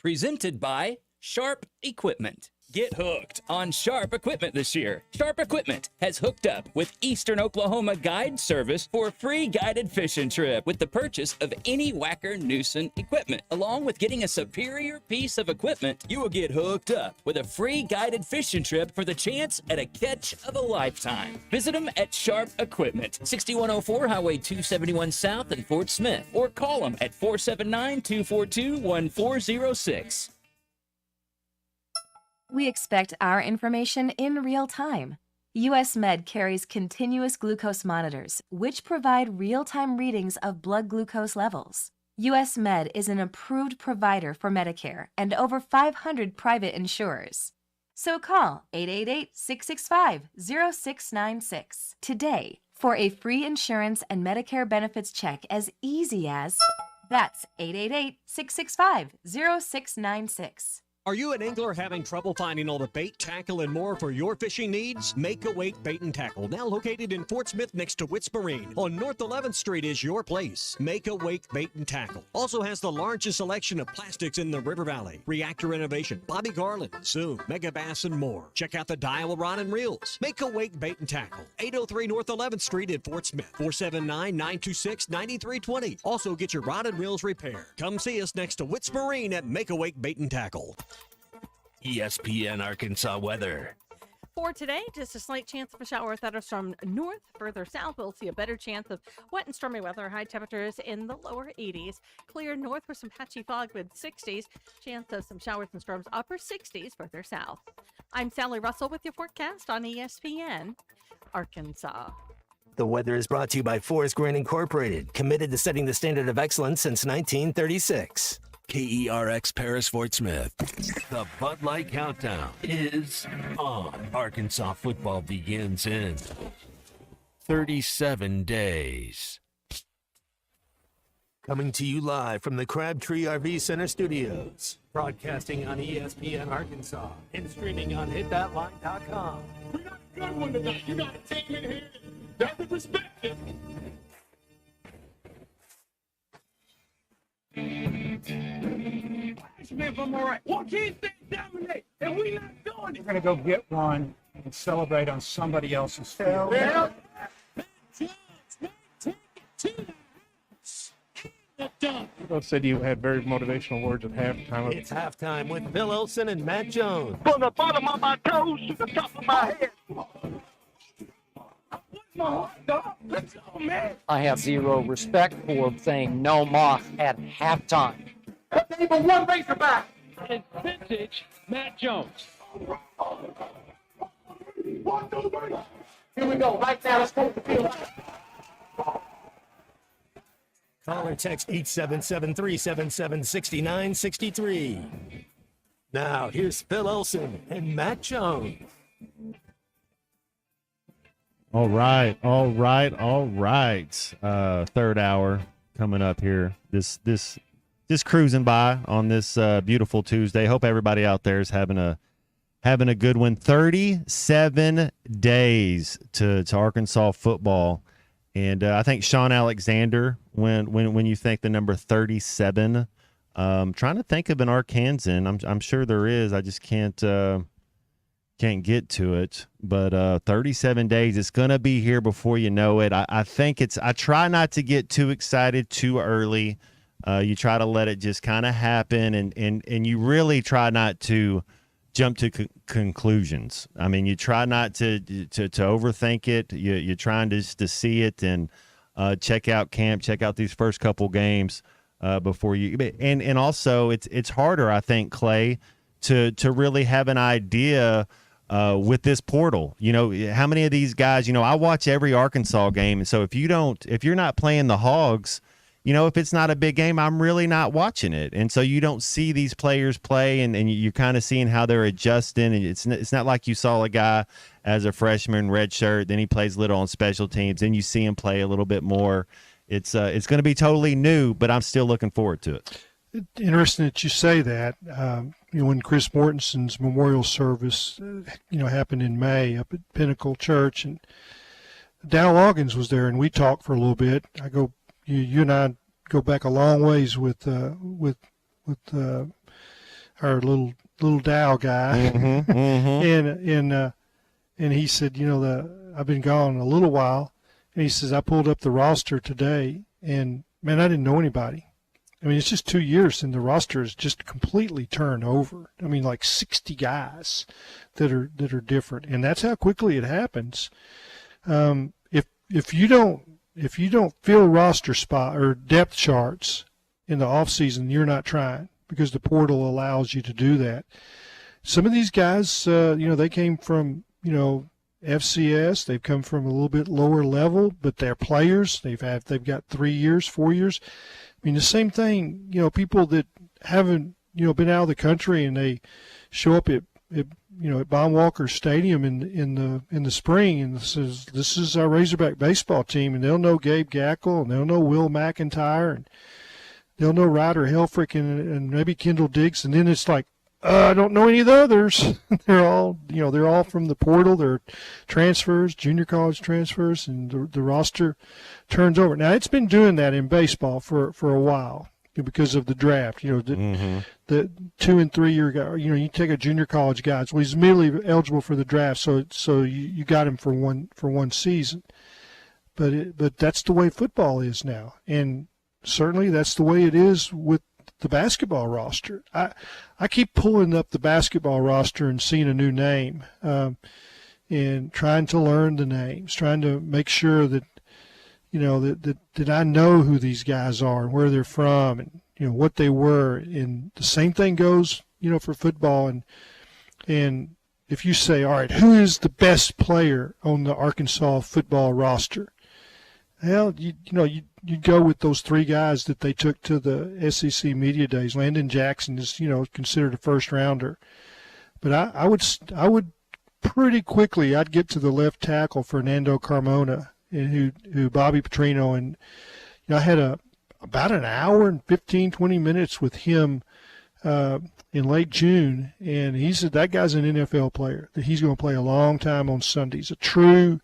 Presented by Sharp Equipment. Get hooked on Sharp Equipment this year. Sharp Equipment has hooked up with Eastern Oklahoma Guide Service for a free guided fishing trip with the purchase of any Wacker Newson equipment. Along with getting a superior piece of equipment, you will get hooked up with a free guided fishing trip for the chance at a catch of a lifetime. Visit them at Sharp Equipment, 6104 Highway 271 South in Fort Smith, or call them at 479-242-1406. We expect our information in real time. US Med carries continuous glucose monitors, which provide real-time readings of blood glucose levels. US Med is an approved provider for Medicare and over 500 private insurers. So call 888-665-0696 today for a free insurance and Medicare benefits check as easy as... That's 888-665-0696. Are you an angler having trouble finding all the bait, tackle, and more for your fishing needs? Make Awake Bait and Tackle, now located in Fort Smith next to Witts Marine on North 11th Street, is your place. Make Awake Bait and Tackle also has the largest selection of plastics in the River Valley. Reactor Innovation, Bobby Garland, Zoom, Mega Bass, and more. Check out the Daiwa Rod and Reels. Make Awake Bait and Tackle, 803 North 11th Street in Fort Smith, 479-926-9320. Also get your rod and reels repaired. Come see us next to Witts Marine at Make Awake Bait and Tackle. ESPN Arkansas weather. For today, just a slight chance of a shower with thunderstorm north. Further south, we'll see a better chance of wet and stormy weather. High temperatures in the lower 80s. Clear north with some patchy fog, mid 60s. Chance of some showers and storms, upper 60s further south. I'm Sally Russell with your forecast on ESPN Arkansas. The weather is brought to you by Forest Grain Incorporated, committed to setting the standard of excellence since 1936. KERX Paris Fort Smith. The Bud Light Countdown is on. Arkansas football begins in 37 days. Coming to you live from the Crabtree RV Center studios. Broadcasting on ESPN Arkansas and streaming on hitthatline.com. We got a good one tonight. You got a team in here that's respected. If I'm all right. Why can't they dominate? And we not doing it. We're going to go get one and celebrate on somebody else's field. Yeah. Both said you had very motivational words at halftime. It's halftime with Bill Olson and Matt Jones. From the bottom of my toes to the top of my head. My heart, dog. Let's go, man. I have zero respect for saying no moss at halftime. That's even one Razorback. It's vintage Matt Jones. 1, 2, 3. Here we go. Right now, let's go to the field. Call or text 877-377-6963. Now, here's Phil Olson and Matt Jones. All right. Third hour coming up here. This just cruising by on this beautiful Tuesday. Hope everybody out there is having a good one. 37 days to Arkansas football, and I think Sean Alexander. When you think the number 37, trying to think of an Arkansan. I'm sure there is. I just can't get to it. But 37 days. It's gonna be here before you know it. I think it's. I try not to get too excited too early. You try to let it just kind of happen, and you really try not to jump to conclusions. I mean, you try not to overthink it. You're trying to see it and check out camp, check out these first couple games before you. And also it's harder, I think, Clay, to really have an idea with this portal. You know, how many of these guys, you know, I watch every Arkansas game. And so if you're not playing the Hogs, you know, if it's not a big game, I'm really not watching it. And so you don't see these players play, and you're kind of seeing how they're adjusting. And it's not like you saw a guy as a freshman, red shirt, then he plays little on special teams, and you see him play a little bit more. It's going to be totally new, but I'm still looking forward to it. Interesting that you say that. You know, when Chris Mortensen's memorial service, happened in May up at Pinnacle Church, and Dow Loggins was there, and we talked for a little bit. I go, you and I go back a long ways with our little Dow guy, and he said, I've been gone a little while, and he says I pulled up the roster today, and man, I didn't know anybody. I mean, it's just 2 years, and the roster is just completely turned over. I mean, like 60 guys that are different, and that's how quickly it happens. If you don't fill roster spot or depth charts in the off season, you're not trying, because the portal allows you to do that. Some of these guys, they came from FCS. They've come from a little bit lower level, but they're players. They've got 3 years, 4 years. I mean, the same thing, people that haven't, been out of the country, and they show up at Baum-Walker Stadium in the spring, and this is our Razorback baseball team, and they'll know Gabe Gackle, and they'll know Will McIntyre, and they'll know Ryder Helfrich, and maybe Kendall Diggs, and then it's like, I don't know any of the others. They're all from the portal. They're transfers, junior college transfers, and the roster turns over. Now, it's been doing that in baseball for a while because of the draft. The 2 and 3 year guy. You take a junior college guy. Well, he's immediately eligible for the draft, so you got him for one season. But that's the way football is now, and certainly that's the way it is with the basketball roster. I keep pulling up the basketball roster and seeing a new name, and trying to learn the names, trying to make sure that that I know who these guys are and where they're from, and what they were. And the same thing goes for football. And if you say, all right, who is the best player on the Arkansas football roster? Well, you'd go with those 3 guys that they took to the SEC Media Days. Landon Jackson is, considered a first rounder. But I would pretty quickly, I'd get to the left tackle, Fernando Carmona, and who Bobby Petrino, and I had about an hour and 15-20 minutes with him in late June, and he said that guy's an NFL player, that he's going to play a long time on Sundays. A true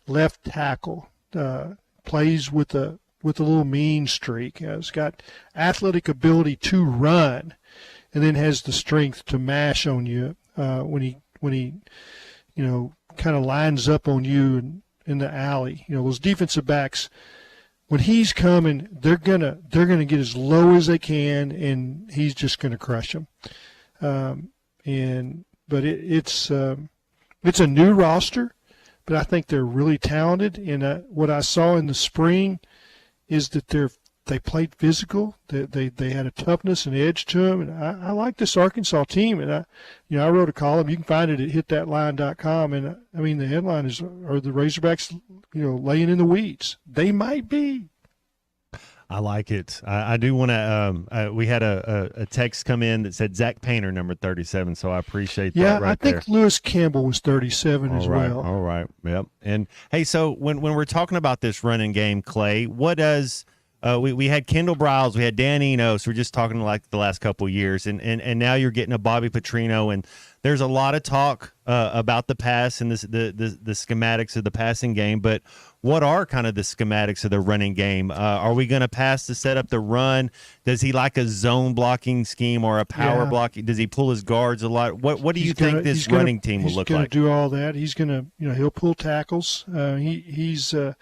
left tackle. Plays with a little mean streak. Has got athletic ability to run, and then has the strength to mash on you when he kind of lines up on you in the alley. Those defensive backs, when he's coming, they're gonna get as low as they can, and he's just gonna crush them. But it's a new roster. But I think they're really talented, and what I saw in the spring is that they played physical. They had a toughness and edge to them, and I like this Arkansas team. And I wrote a column. You can find it at hitthatline.com, and I mean the headline is: are the Razorbacks laying in the weeds? They might be. I like it. I do want to. We had a text come in that said Zach Painter, number 37. So I appreciate that. Yeah, I think Lewis Campbell was 37 as well. All right. Yep. And hey, so when we're talking about this running game, Clay, what does we had Kendall Briles, we had Dan Enos. We're just talking like the last couple of years, and now you're getting a Bobby Petrino, and there's a lot of talk about the pass and the schematics of the passing game, but what are kind of the schematics of the running game? Are we going to pass to set up the run? Does he like a zone blocking scheme or a power blocking? Does he pull his guards a lot? What do you think this running team will look like? He's going to do all that. He's going to, he'll pull tackles. It'll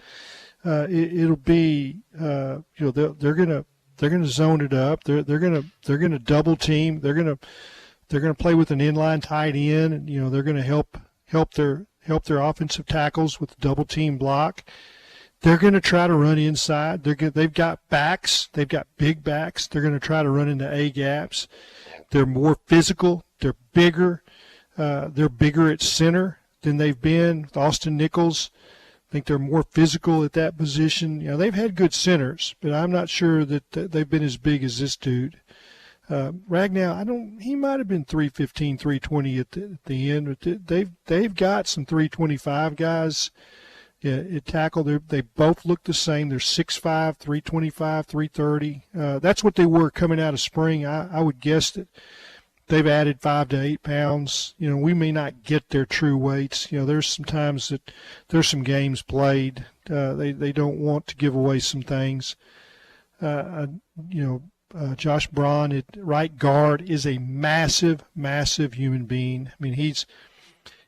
be, they're going to zone it up. They're going to double team. They're going to play with an inline tight end, and they're going to help their offensive tackles with the double team block. They're going to try to run inside. They've got backs. They've got big backs. They're going to try to run into A gaps. They're more physical. They're bigger. They're bigger at center than they've been. With Austin Nichols, I think they're more physical at that position. You know, they've had good centers, but I'm not sure that they've been as big as this dude. Ragnow, he might have been 315, 320 at the end, but they've got some 325 guys at tackle. They both look the same. They're 6'5", 325, 330. That's what they were coming out of spring. I would guess that they've added 5 to 8 pounds. You know, we may not get their true weights. You know, there's some times that there's some games played. They don't want to give away some things. Josh Braun at right guard is a massive, massive human being. I mean, he's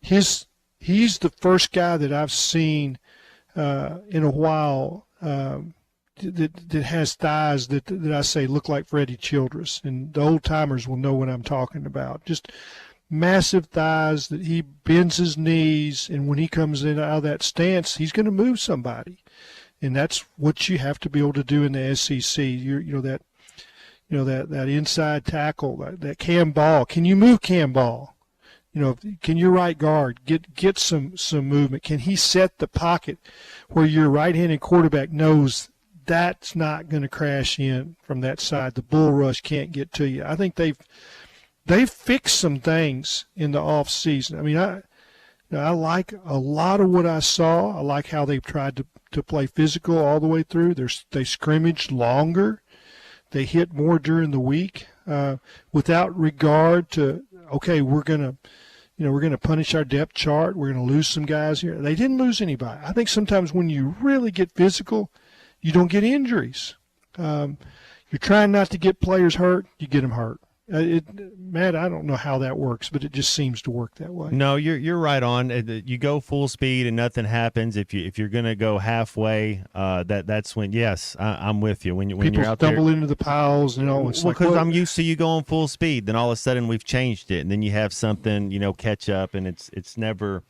the first guy that I've seen in a while that has thighs that I say look like Freddie Childress, and the old timers will know what I'm talking about. Just massive thighs that he bends his knees, and when he comes in out of that stance, he's going to move somebody, and that's what you have to be able to do in the SEC. That inside tackle, that Cam Ball. Can you move Cam Ball? You know, can your right guard get some movement? Can he set the pocket where your right-handed quarterback knows that's not going to crash in from that side? The bull rush can't get to you. I think they've fixed some things in the off season. I mean, I like a lot of what I saw. I like how they've tried to play physical all the way through. They scrimmaged longer. They hit more during the week without regard to, okay, we're gonna punish our depth chart. We're gonna lose some guys here. They didn't lose anybody. I think sometimes when you really get physical, you don't get injuries. You're trying not to get players hurt, you get them hurt. Matt, I don't know how that works, but it just seems to work that way. No, you're right on. You go full speed and nothing happens. If you're going to go halfway, that's when. Yes, I'm with you. When People you're out there, stumble into the piles, it's like, because I'm used to you going full speed. Then all of a sudden we've changed it, and then you have something catch up, and it's never.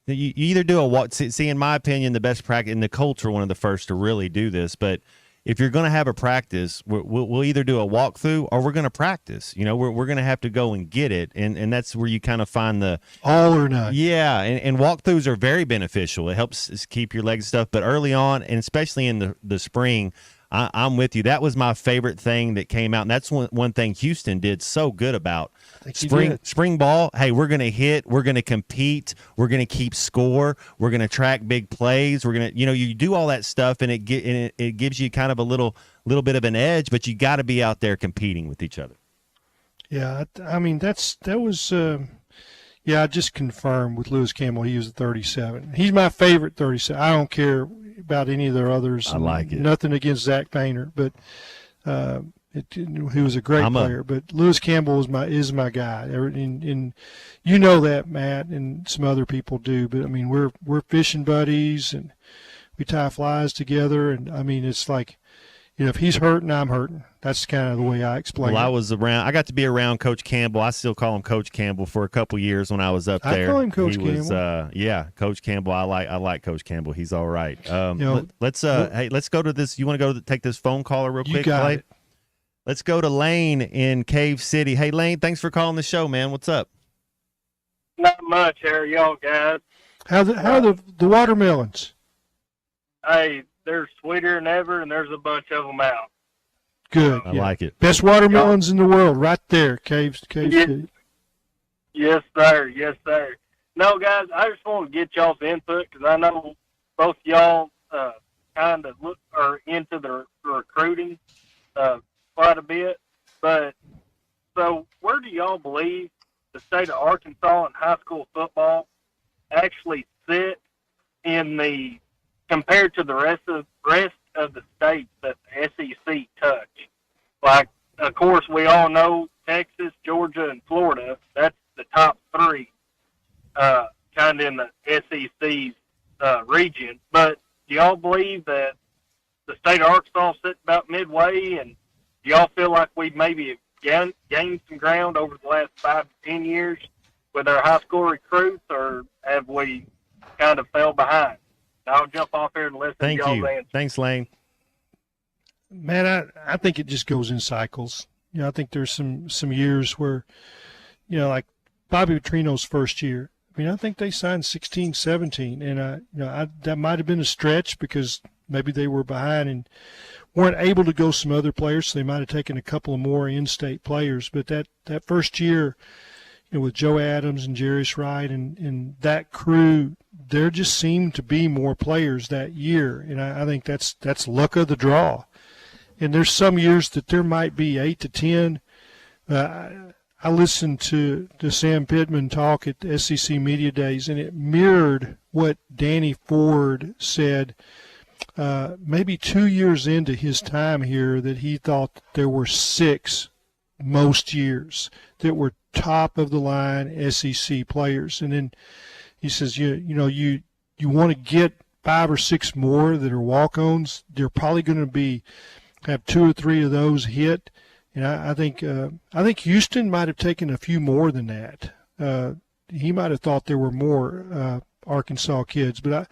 You either do a walk. See, in my opinion, the best practice in the Colts are one of the first to really do this, but. If you're going to have a practice, we'll either do a walkthrough or we're going to practice. We're going to have to go and get it, and that's where you kind of find the all or none. Yeah, and walkthroughs are very beneficial. It helps keep your legs stuff. But early on, and especially in the spring, I'm with you. That was my favorite thing that came out, and that's one thing Houston did so good about spring ball. Hey, we're going to hit, we're going to compete, we're going to keep score, we're going to track big plays. We're going to, you do all that stuff, and it gives you kind of a little bit of an edge, but you got to be out there competing with each other. Yeah, I mean that was. I just confirmed with Lewis Campbell. He was a 37. He's my favorite 37. I don't care about any of their others. I like it. Nothing against Zach Painter, but he was a great player. But Lewis Campbell is my guy. And you know that, Matt, and some other people do. But I mean, we're fishing buddies, and we tie flies together. And I mean, it's like, if he's hurting, I'm hurting. That's kind of the way I explain it. I got to be around Coach Campbell. I still call him Coach Campbell for a couple years when I was up there. I call him Coach Campbell. Coach Campbell. I like Coach Campbell. He's all right. Let's go to this. You want to take this phone caller real quick, Clay? Let's go to Lane in Cave City. Hey, Lane, thanks for calling the show, man. What's up? Not much. How are y'all guys? How are the watermelons? Hey, they're sweeter than ever, and there's a bunch of them out. Good. I like it. Best watermelons in the world, right there, Cave City. Yes, sir. Yes, sir. No, guys, I just want to get y'all's input because I know both y'all kind of are into the recruiting quite a bit. But so, where do y'all believe the state of Arkansas and high school football actually sit in the compared to the rest of the states that the SEC touch? Like, of course, we all know Texas, Georgia, and Florida. That's the top three, kind of in the SEC's region. But do y'all believe that the state of Arkansas sits about midway, and do y'all feel like we maybe have gained some ground over the last 5 to 10 years with our high school recruits, or have we kind of fell behind? I'll jump off here and listen to y'all's answer. Thanks, Lane. Man, I think it just goes in cycles. I think there's some years where, like Bobby Petrino's first year. I mean, I think they signed 16, 17, and that might have been a stretch because maybe they were behind and weren't able to go some other players, so they might have taken a couple of more in-state players. But that first year, with Joe Adams and Jarius Wright and that crew, there just seemed to be more players that year, and I think that's luck of the draw. And there's some years that there might be 8 to 10. I listened to Sam Pittman talk at the SEC Media Days, and it mirrored what Danny Ford said maybe 2 years into his time here, that he thought there were 6 most years that were top of the line SEC players. And then he says, you want to get 5 or 6 more that are walk-ons. They're probably going to have 2 or 3 of those hit. And I think Houston might have taken a few more than that. He might have thought there were more Arkansas kids, but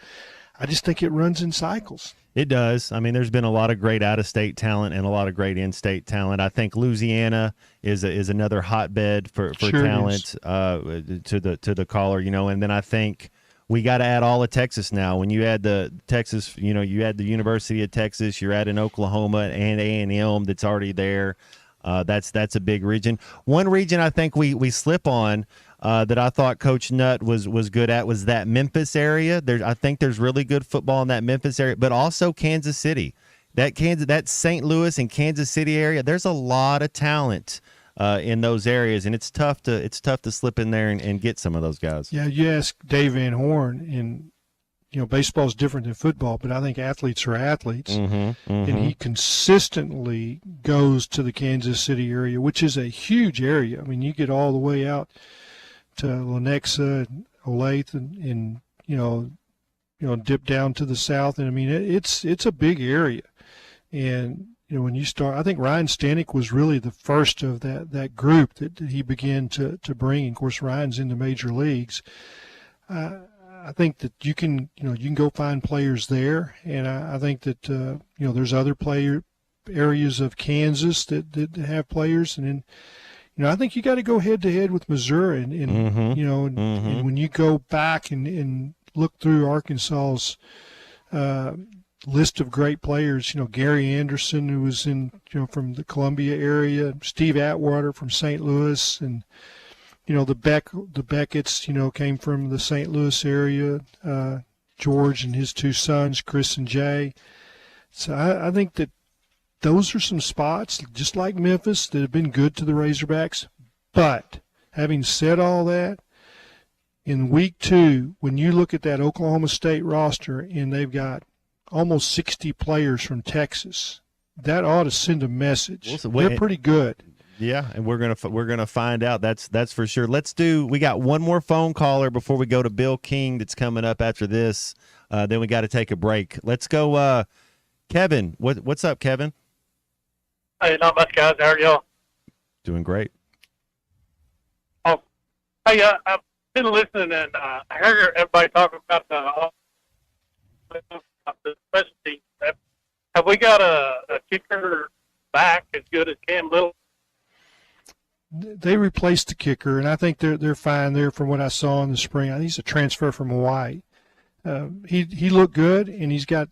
I just think it runs in cycles. It does. I mean, there's been a lot of great out-of-state talent and a lot of great in-state talent. I think Louisiana is another hotbed for sure talent to the caller, and then I think we got to add all of Texas now. When you add the Texas, you add the University of Texas, you're adding Oklahoma and A&M that's already there. That's a big region. One region I think we slip on that I thought Coach Nutt was good at was that Memphis area. I think there's really good football in that Memphis area, but also Kansas City. That St. Louis and Kansas City area, there's a lot of talent in those areas, and it's tough to slip in there and get some of those guys. Yeah, you ask Dave Van Horn, and baseball is different than football, but I think athletes are athletes. And he consistently goes to the Kansas City area, which is a huge area. I mean, you get all the way out to Lenexa and Olathe and dip down to the south. And I mean, it's a big area. And, when you start, I think Ryan Stanek was really the first of that group that he began to bring. Of course, Ryan's in the major leagues. I think that you can go find players there, and I think that there's other areas of Kansas that have players, and then I think you got to go head to head with Missouri, and and when you go back and look through Arkansas's list of great players, Gary Anderson, who was from the Columbia area, Steve Atwater from St. Louis, and the Beckett's, came from the St. Louis area, George and his 2 sons, Chris and Jay. So I think that those are some spots, just like Memphis, that have been good to the Razorbacks. But having said all that, in week 2, when you look at that Oklahoma State roster and they've got almost 60 players from Texas, that ought to send a message. They're pretty good. Yeah, and we're gonna find out. That's for sure. We got one more phone caller before we go to Bill King that's coming up after this. Then we got to take a break. Let's go, Kevin. What's up, Kevin? Hey, not much, guys. How are y'all? Doing great. Oh, hey, I've been listening, and I heard everybody talking about the special teams. Have we got a kicker back as good as Cam Little? They replaced the kicker, and I think they're fine there from what I saw in the spring. I think he's a transfer from Hawaii. He looked good, and he's got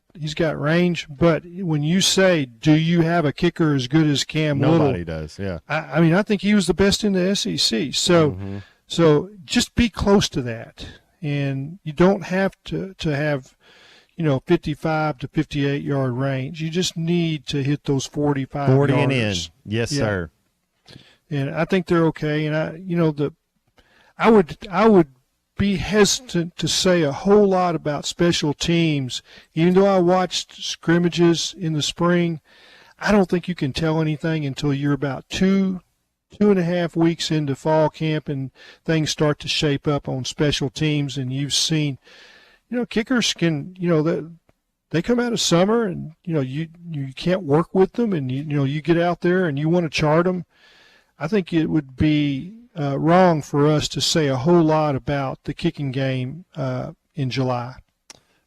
range. But when you say, do you have a kicker as good as Cam Little? Nobody does. Yeah. I mean, I think he was the best in the SEC. So just be close to that, and you don't have to have 55 to 58 yard range. You just need to hit those 45 40 yarders. and in. Yes, sir. And I think they're okay. And I would be hesitant to say a whole lot about special teams, even though I watched scrimmages in the spring. I don't think you can tell anything until you're about 2.5 weeks into fall camp and things start to shape up on special teams. And you've seen, kickers can, they come out of summer and, you can't work with them, and, you get out there and you want to chart them. I think it would be wrong for us to say a whole lot about the kicking game in July.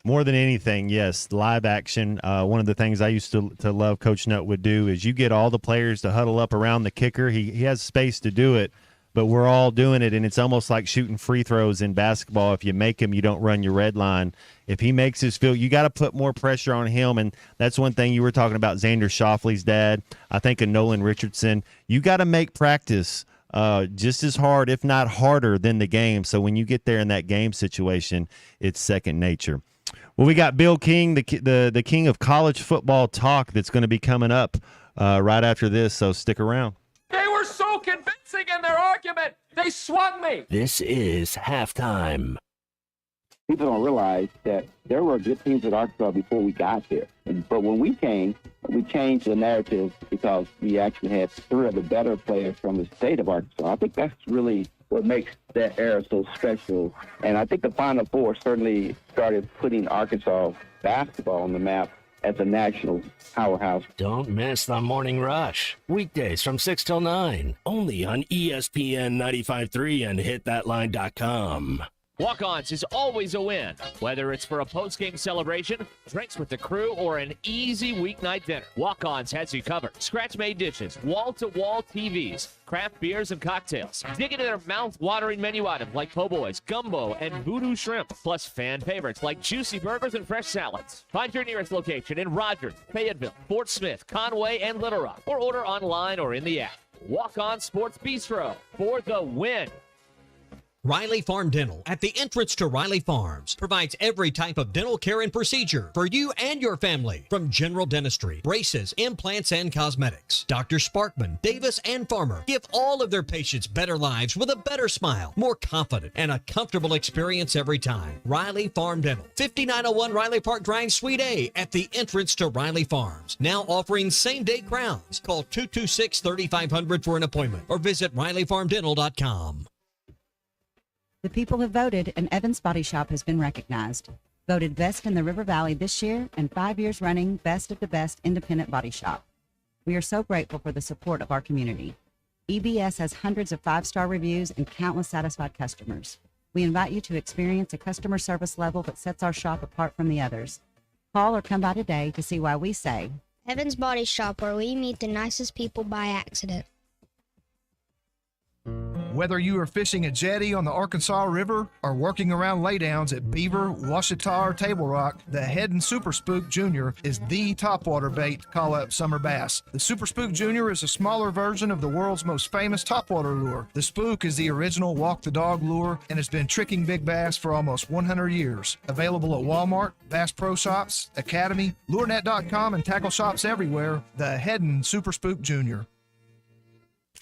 More than anything, yes, live action. One of the things I used to love Coach Nutt would do is you get all the players to huddle up around the kicker. He has space to do it, but we're all doing it, and it's almost like shooting free throws in basketball. If you make them, you don't run your red line. If he makes his field, you got to put more pressure on him, and that's one thing you were talking about. Xander Schauffele's dad, I think of Nolan Richardson. You got to make practice just as hard, if not harder, than the game. So when you get there in that game situation, it's second nature. Well, we got Bill King, the king of college football talk, that's going to be coming up right after this, so stick around. They were so convincing in their argument, they swung me. This is halftime. People don't realize that there were good teams at Arkansas before we got there. But when we came, we changed the narrative because we actually had three of the better players from the state of Arkansas. I think that's really what makes that era so special. And I think the Final Four certainly started putting Arkansas basketball on the map as a national powerhouse. Don't miss the Morning Rush. Weekdays from 6 till 9. Only on ESPN 95.3 and hitthatline.com. Walk-Ons is always a win, whether it's for a post-game celebration, drinks with the crew, or an easy weeknight dinner. Walk-Ons has you covered. Scratch-made dishes, wall-to-wall TVs, craft beers and cocktails. Dig into their mouth-watering menu items like po' boys, gumbo, and voodoo shrimp, plus fan favorites like juicy burgers and fresh salads. Find your nearest location in Rogers, Fayetteville, Fort Smith, Conway, and Little Rock, or order online or in the app. Walk-On Sports Bistro for the win. Riley Farm Dental, at the entrance to Riley Farms, provides every type of dental care and procedure for you and your family, from general dentistry, braces, implants, and cosmetics. Dr. Sparkman, Davis, and Farmer give all of their patients better lives with a better smile, more confident, and a comfortable experience every time. Riley Farm Dental, 5901 Riley Park Drive, Suite A, at the entrance to Riley Farms. Now offering same-day crowns. Call 226-3500 for an appointment or visit RileyFarmDental.com. The people have voted, and Evans Body Shop has been recognized. Voted best in the River Valley this year and 5 years running best of the best independent body shop. We are so grateful for the support of our community. EBS has hundreds of 5-star reviews and countless satisfied customers. We invite you to experience a customer service level that sets our shop apart from the others. Call or come by today to see why we say Evans Body Shop, where we meet the nicest people by accident. Whether you are fishing a jetty on the Arkansas River or working around laydowns at Beaver, Washita, or Table Rock, the Heddon Super Spook Jr. is the topwater bait to call up summer bass. The Super Spook Jr. is a smaller version of the world's most famous topwater lure. The Spook is the original walk-the-dog lure and has been tricking big bass for almost 100 years. Available at Walmart, Bass Pro Shops, Academy, LureNet.com, and tackle shops everywhere. The Heddon Super Spook Jr.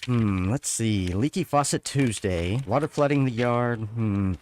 Let's see. Leaky faucet Tuesday. Water flooding the yard.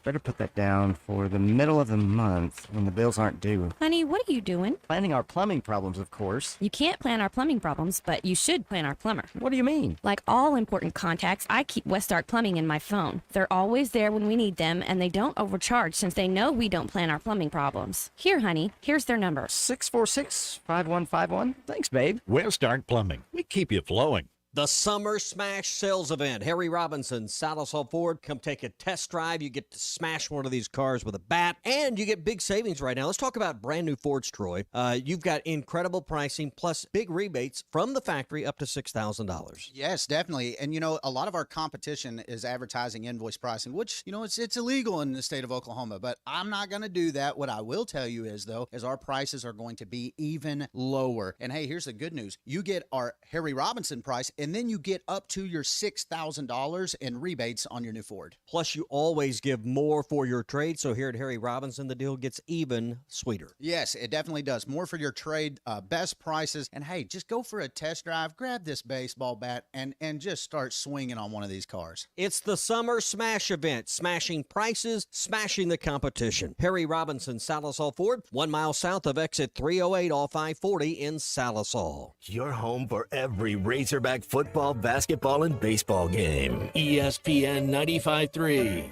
Better put that down for the middle of the month when the bills aren't due. Honey, what are you doing? Planning our plumbing problems, of course. You can't plan our plumbing problems, but you should plan our plumber. What do you mean? Like all important contacts, I keep Westark Plumbing in my phone. They're always there when we need them, and they don't overcharge since they know we don't plan our plumbing problems. Here, honey, here's their number. 646-5151. Thanks, babe. Westark Plumbing. We keep you flowing. The Summer Smash Sales Event. Harry Robinson, Saddlesall Ford. Come take a test drive. You get to smash one of these cars with a bat, and you get big savings right now. Let's talk about brand new Fords, Troy. You've got incredible pricing plus big rebates from the factory up to $6,000. Yes, definitely. And, you know, a lot of our competition is advertising invoice pricing, which, you know, it's illegal in the state of Oklahoma, but I'm not going to do that. What I will tell you is, though, is our prices are going to be even lower. And, hey, here's the good news. You get our Harry Robinson price, and then you get up to your $6,000 in rebates on your new Ford. Plus, you always give more for your trade. So here at Harry Robinson, the deal gets even sweeter. Yes, it definitely does. More for your trade, best prices. And hey, just go for a test drive, grab this baseball bat, and just start swinging on one of these cars. It's the Summer Smash Event. Smashing prices, smashing the competition. Harry Robinson, Saddlesall Ford, 1 mile south of exit 308 off I-40 in Saddlesall. Your home for every Razorback football, basketball, and baseball game. ESPN 95.3.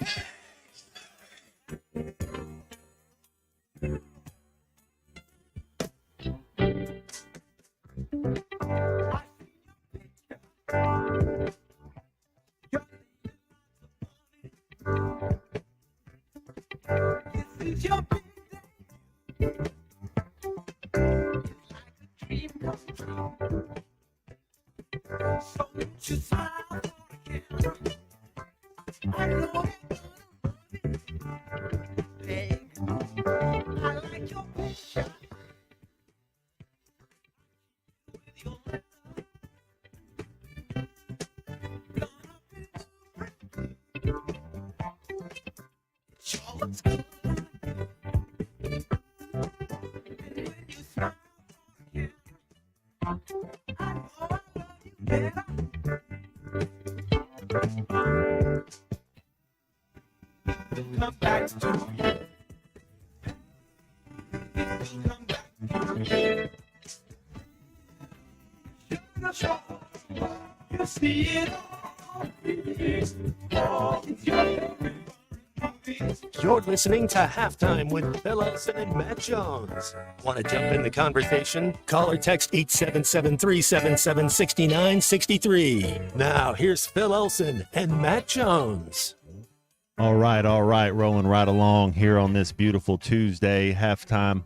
This is your big day. Dream come true. So don't you smile for the camera. Come back to you. Come back to you. You see it all. You're listening to Halftime with Phil Elson and Matt Jones. Want to jump in the conversation? Call or text 877-377-6963. Now, here's Phil Elson and Matt Jones. All right, rolling right along here on this beautiful Tuesday halftime.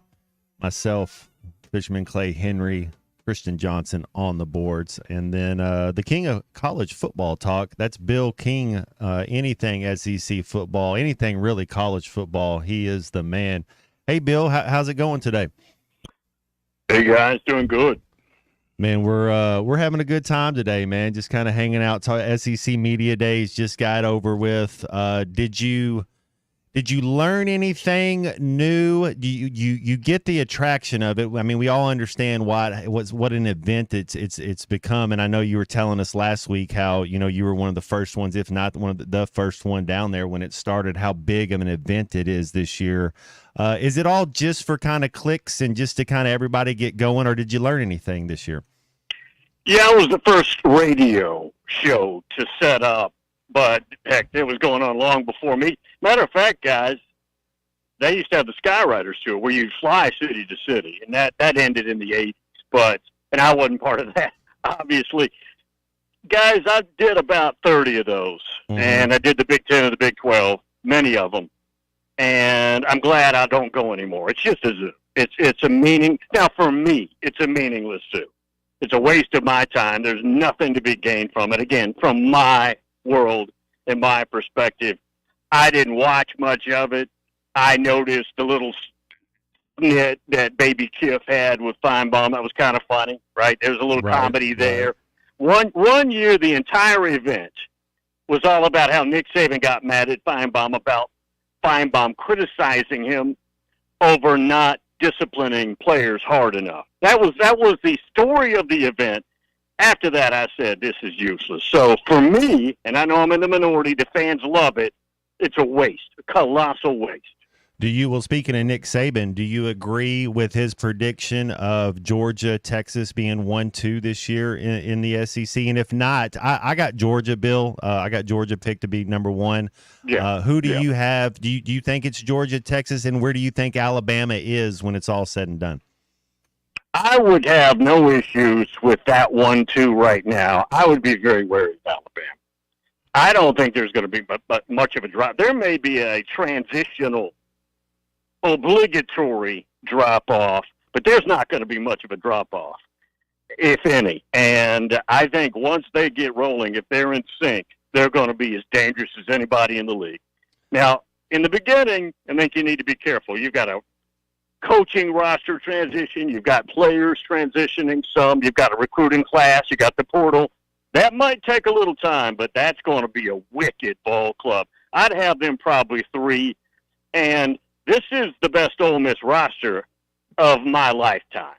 Myself, Fisherman Clay Henry, Christian Johnson on the boards, and then the king of college football talk. That's Bill King. Anything SEC football, anything really college football, he is the man. Hey, Bill, how's it going today? Hey guys, doing good. Man, we're having a good time today, man. Just kind of hanging out. SEC Media Days just got over with. Did you learn anything new? You get the attraction of it. I mean, we all understand what an event it's become. And I know you were telling us last week how you were one of the first ones, if not one of the first one down there when it started. How big of an event it is this year. Is it all just for kind of clicks and just to kind of everybody get going, or did you learn anything this year? Yeah, it was the first radio show to set up, but heck, it was going on long before me. Matter of fact, guys, they used to have the Skyriders tour where you fly city to city, and that ended in the 80s. And I wasn't part of that, obviously. Guys, I did about 30 of those, and I did the Big 10 and the Big 12, many of them. And I'm glad I don't go anymore. It's just a zoo. It's a meaning. Now, for me, it's a meaningless zoo. It's a waste of my time. There's nothing to be gained from it. Again, from my world and my perspective, I didn't watch much of it. I noticed the little snit that Baby Kiff had with Feinbaum. That was kind of funny, right? There was a little comedy there. One year, the entire event was all about how Nick Saban got mad at Feinbaum about Feinbaum criticizing him over not disciplining players hard enough. That was the story of the event. After that, I said, this is useless. So for me, and I know I'm in the minority, the fans love it, it's a waste, a colossal waste. Speaking of Nick Saban, do you agree with his prediction of Georgia, Texas being 1-2 this year in the SEC? And if not, I got Georgia, Bill. I got Georgia picked to be number one. Yeah. Who do you have? Do you think it's Georgia, Texas, and where do you think Alabama is when it's all said and done? I would have no issues with that 1-2 right now. I would be very wary of Alabama. I don't think there's going to be much of a drop. There may be a transitional, obligatory drop-off, but there's not going to be much of a drop-off, if any. And I think once they get rolling, if they're in sync, they're going to be as dangerous as anybody in the league. Now, in the beginning, I think you need to be careful. You've got a coaching roster transition. You've got players transitioning some. You've got a recruiting class. You got the portal. That might take a little time, but that's going to be a wicked ball club. I'd have them probably 3, and this is the best Ole Miss roster of my lifetime.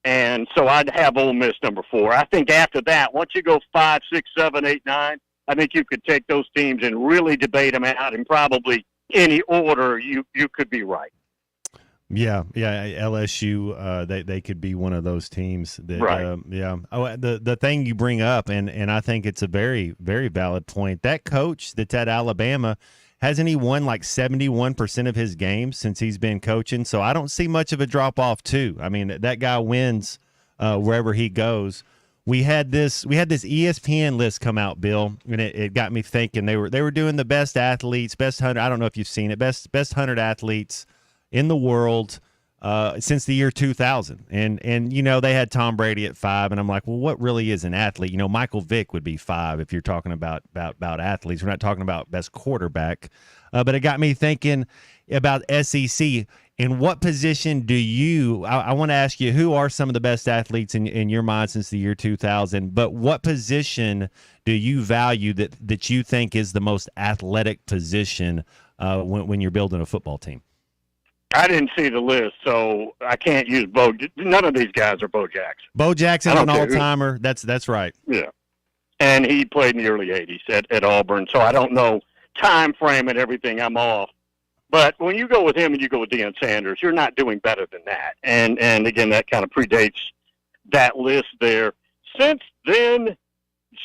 And so I'd have Ole Miss number 4. I think after that, once you go 5, 6, 7, 8, 9, I think you could take those teams and really debate them out in probably any order you could be right. Yeah, LSU, they could be one of those teams. That, right. The thing you bring up, and I think it's a very, very valid point. That coach that's at Alabama, hasn't he won like 71% of his games since he's been coaching? So I don't see much of a drop-off, too. I mean, that guy wins wherever he goes. We had this ESPN list come out, Bill, and it got me thinking. They were doing the best athletes, best 100. I don't know if you've seen it, best 100 athletes in the world. since the year 2000. And you know, they had Tom Brady at 5, and I'm like, well, what really is an athlete? You know, Michael Vick would be 5 if you're talking about athletes. We're not talking about best quarterback. But it got me thinking about SEC. In what position do you, I want to ask you, who are some of the best athletes in your mind since the year 2000, but what position do you value that you think is the most athletic position when you're building a football team? I didn't see the list, so I can't use Bo. None of these guys are Bo Jackson. Bo Jackson's an all-timer. That's right. Yeah, and he played in the early '80s at Auburn, so I don't know time frame and everything. I'm off. But when you go with him and you go with Deion Sanders, you're not doing better than that. And again, that kind of predates that list there. Since then,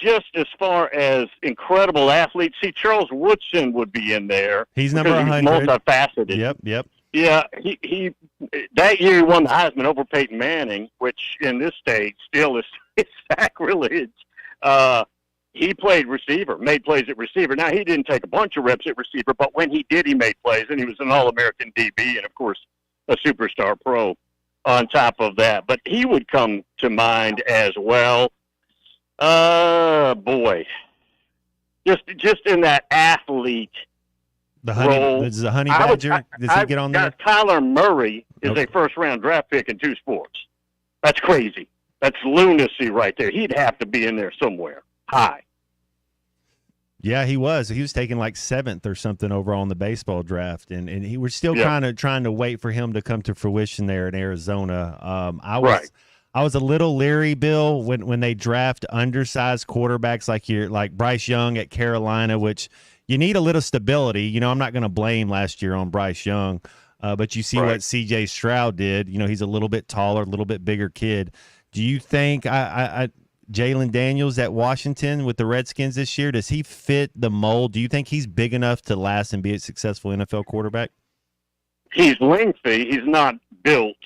just as far as incredible athletes, see, Charles Woodson would be in there. He's number 100. He's multifaceted. Yep. Yeah, he that year he won the Heisman over Peyton Manning, which in this state still is sacrilege. He played receiver, made plays at receiver. Now, he didn't take a bunch of reps at receiver, but when he did, he made plays, and he was an All-American DB and, of course, a superstar pro on top of that. But he would come to mind as well. Boy. Just in that athlete role. Is the Honey Badger? Does he get on there? Kyler Murray is a first-round draft pick in 2 sports. That's crazy. That's lunacy right there. He'd have to be in there somewhere high. Yeah, he was. He was taken like 7th or something overall in the baseball draft, and he was still kind of trying to wait for him to come to fruition there in Arizona. I was a little leery, Bill, when they draft undersized quarterbacks like Bryce Young at Carolina, which you need a little stability. You know, I'm not going to blame last year on Bryce Young, but you see what C.J. Stroud did. You know, he's a little bit taller, a little bit bigger kid. Do you think Jalen Daniels at Washington with the Redskins this year, does he fit the mold? Do you think he's big enough to last and be a successful NFL quarterback? He's lengthy. He's not built.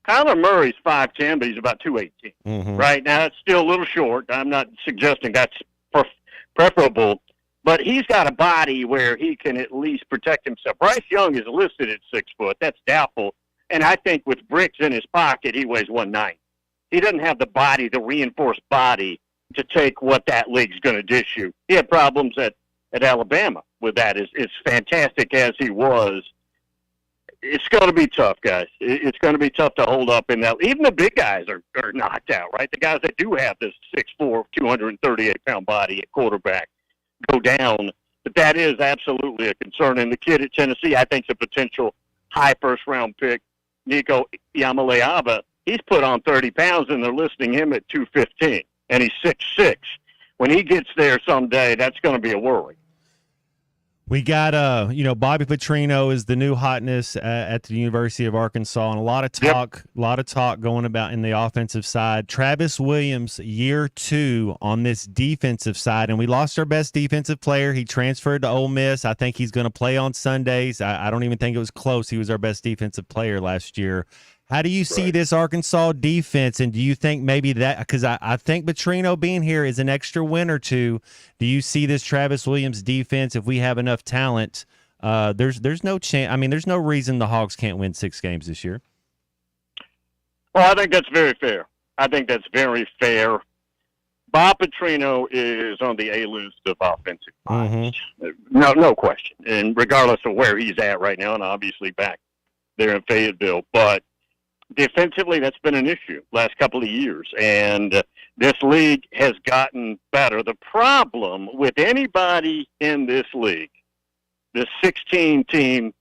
Kyler Murray's 5'10", but he's about 218. Mm-hmm. Right now, it's still a little short. I'm not suggesting that's preferable, but he's got a body where he can at least protect himself. Bryce Young is listed at 6 foot. That's doubtful. And I think with bricks in his pocket, he weighs 190. He doesn't have the body, the reinforced body, to take what that league's going to dish you. He had problems at Alabama with that. As fantastic as he was, it's going to be tough, guys. It's going to be tough to hold up in that. Even the big guys are knocked out, right? The guys that do have this 6'4", 238-pound body at quarterback go down. But that is absolutely a concern. And the kid at Tennessee, I think, is a potential high first-round pick, Nico Iamaleava. He's put on 30 pounds, and they're listing him at 215, and he's 6'6". When he gets there someday, that's going to be a worry. We got, Bobby Petrino is the new hotness at the University of Arkansas, and a lot of talk going about in the offensive side. Travis Williams, year 2 on this defensive side, and we lost our best defensive player. He transferred to Ole Miss. I think he's going to play on Sundays. I don't even think it was close. He was our best defensive player last year. How do you see this Arkansas defense, and do you think maybe that – because I think Petrino being here is an extra win or two. Do you see this Travis Williams defense, if we have enough talent, there's no chance – I mean, there's no reason the Hogs can't win 6 games this year. Well, I think that's very fair. Bob Petrino is on the A-list of offensive minds. Mm-hmm. No question. And regardless of where he's at right now, and obviously back there in Fayetteville. But defensively, that's been an issue last couple of years, and this league has gotten better. The problem with anybody in this league, this 16-team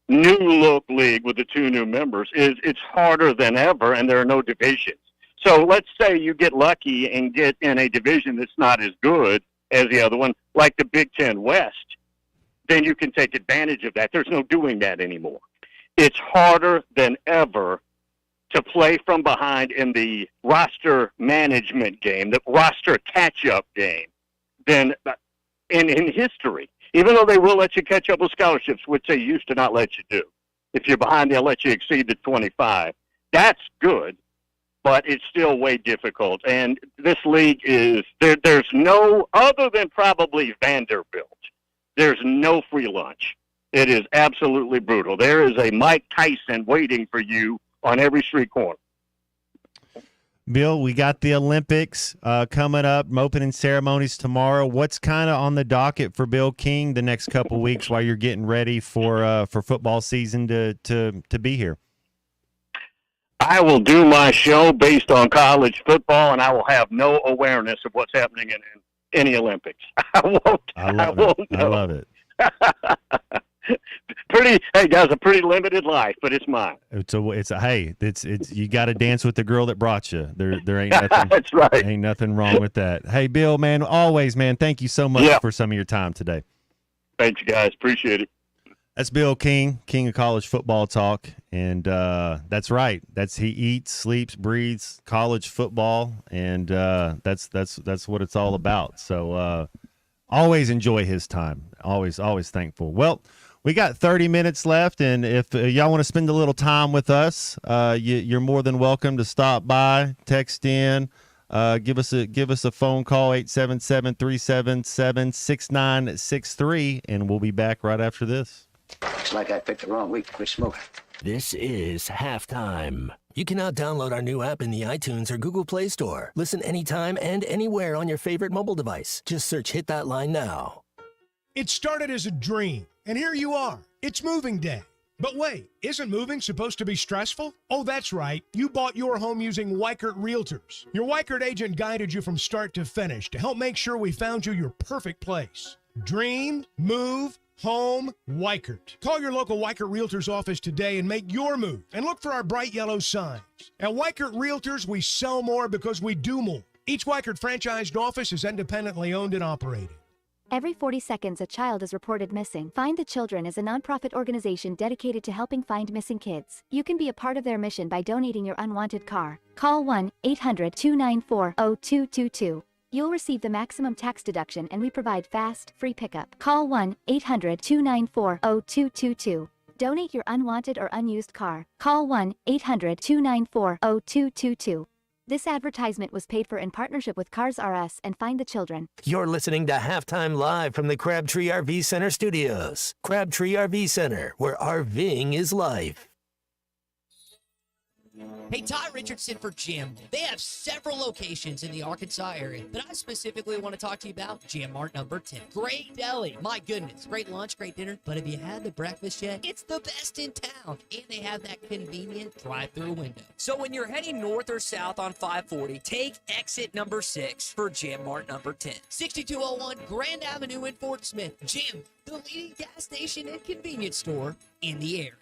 new-look league with the 2 new members, is it's harder than ever, and there are no divisions. So let's say you get lucky and get in a division that's not as good as the other one, like the Big Ten West, then you can take advantage of that. There's no doing that anymore. It's harder than ever to play from behind in the roster management game, the roster catch-up game, than in history. Even though they will let you catch up with scholarships, which they used to not let you do. If you're behind, they'll let you exceed the 25. That's good, but it's still way difficult. And this league is there's no, other than probably Vanderbilt, there's no free lunch It is absolutely brutal. There is a Mike Tyson waiting for you on every street corner. Bill, we got the Olympics coming up, opening ceremonies tomorrow. What's kind of on the docket for Bill King the next couple weeks while you're getting ready for football season to be here? I will do my show based on college football, and I will have no awareness of what's happening in any Olympics. I won't. I love it. Hey guys, a pretty limited life, but it's mine. It's you got to dance with the girl that brought you. There ain't nothing. That's right. Ain't nothing wrong with that. Hey, Bill, man, always, man. Thank you so much for some of your time today. Thanks, guys. Appreciate it. That's Bill King, King of College Football Talk, and that's right. He eats, sleeps, breathes college football, and that's what it's all about. So always enjoy his time. Always thankful. Well, we got 30 minutes left, and if y'all want to spend a little time with us, you're more than welcome to stop by, text in, give us a phone call, 877-377-6963, and we'll be back right after this. Looks like I picked the wrong week to quit smoking. This is Halftime. You can now download our new app in the iTunes or Google Play Store. Listen anytime and anywhere on your favorite mobile device. Just search Hit That Line now. It started as a dream, and here you are. It's moving day. But wait, isn't moving supposed to be stressful? Oh, that's right. You bought your home using Weichert Realtors. Your Weichert agent guided you from start to finish to help make sure we found you your perfect place. Dream, move, home, Weichert. Call your local Weichert Realtors office today and make your move. And look for our bright yellow signs. At Weichert Realtors, we sell more because we do more. Each Weichert franchised office is independently owned and operated. Every 40 seconds, a child is reported missing. Find the Children is a nonprofit organization dedicated to helping find missing kids. You can be a part of their mission by donating your unwanted car. Call 1-800-294-0222. You'll receive the maximum tax deduction, and we provide fast, free pickup. Call 1-800-294-0222. Donate your unwanted or unused car. Call 1-800-294-0222. This advertisement was paid for in partnership with Cars R Us and Find the Children. You're listening to Halftime Live from the Crabtree RV Center studios. Crabtree RV Center, where RVing is life. Hey, Ty Richardson for Jim. They have several locations in the Arkansas area, but I specifically want to talk to you about Jim Mart number 10. Great deli. My goodness. Great lunch, great dinner. But have you had the breakfast yet? It's the best in town. And they have that convenient drive-through window. So when you're heading north or south on 540, take exit number 6 for Jim Mart number 10. 6201 Grand Avenue in Fort Smith. Jim, the leading gas station and convenience store in the area.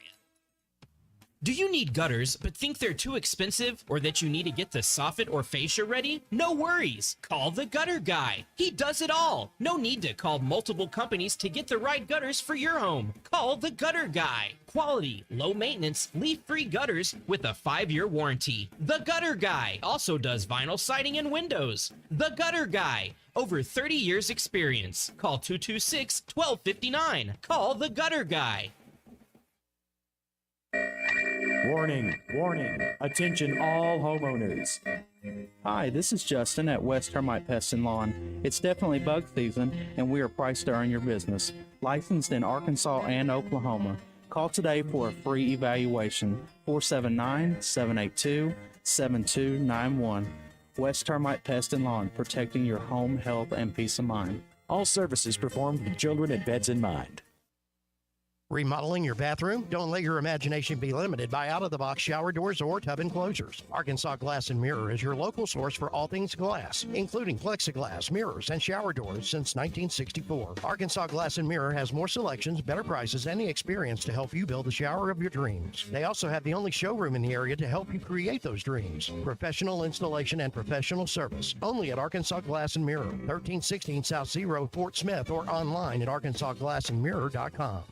Do you need gutters but think they're too expensive, or that you need to get the soffit or fascia ready? No worries. Call the Gutter Guy. He does it all. No need to call multiple companies to get the right gutters for your home. Call the Gutter Guy. Quality, low maintenance, leak-free gutters with a 5-year warranty. The Gutter Guy also does vinyl siding and windows. The Gutter Guy. Over 30 years experience. Call 226-1259. Call the Gutter Guy. Warning, warning, attention all homeowners. Hi, this is Justin at West Termite Pest and Lawn. It's definitely bug season, and we are priced to earn your business. Licensed in Arkansas and Oklahoma. Call today for a free evaluation, 479-782-7291. West Termite Pest and Lawn, protecting your home, health, and peace of mind. All services performed with children and pets in mind. Remodeling your bathroom? Don't let your imagination be limited by out-of-the-box shower doors or tub enclosures. Arkansas Glass and Mirror is your local source for all things glass, including plexiglass, mirrors, and shower doors since 1964. Arkansas Glass and Mirror has more selections, better prices, and the experience to help you build the shower of your dreams. They also have the only showroom in the area to help you create those dreams. Professional installation and professional service. Only at Arkansas Glass and Mirror, 1316 South Z Road, Fort Smith, or online at arkansasglassandmirror.com.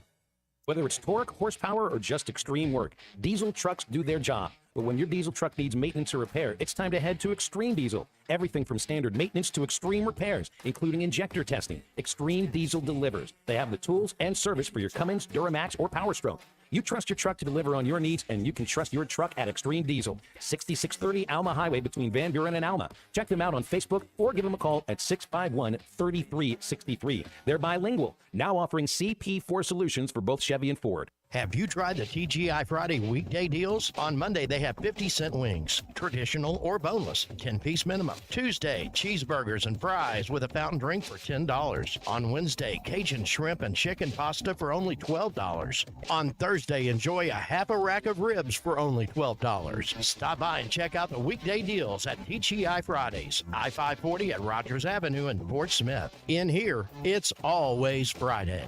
Whether it's torque, horsepower, or just extreme work, diesel trucks do their job. But when your diesel truck needs maintenance or repair, it's time to head to Extreme Diesel. Everything from standard maintenance to extreme repairs, including injector testing. Extreme Diesel delivers. They have the tools and service for your Cummins, Duramax, or Power Stroke. You trust your truck to deliver on your needs, and you can trust your truck at Extreme Diesel, 6630 Alma Highway between Van Buren and Alma. Check them out on Facebook or give them a call at 651-3363. They're bilingual, now offering CP4 solutions for both Chevy and Ford. Have you tried the TGI Friday weekday deals? On Monday, they have 50-cent wings, traditional or boneless, 10-piece minimum. Tuesday, cheeseburgers and fries with a fountain drink for $10. On Wednesday, Cajun shrimp and chicken pasta for only $12. On Thursday, enjoy a half a rack of ribs for only $12. Stop by and check out the weekday deals at TGI Fridays, I-540 at Rogers Avenue in Fort Smith. In here, it's always Friday.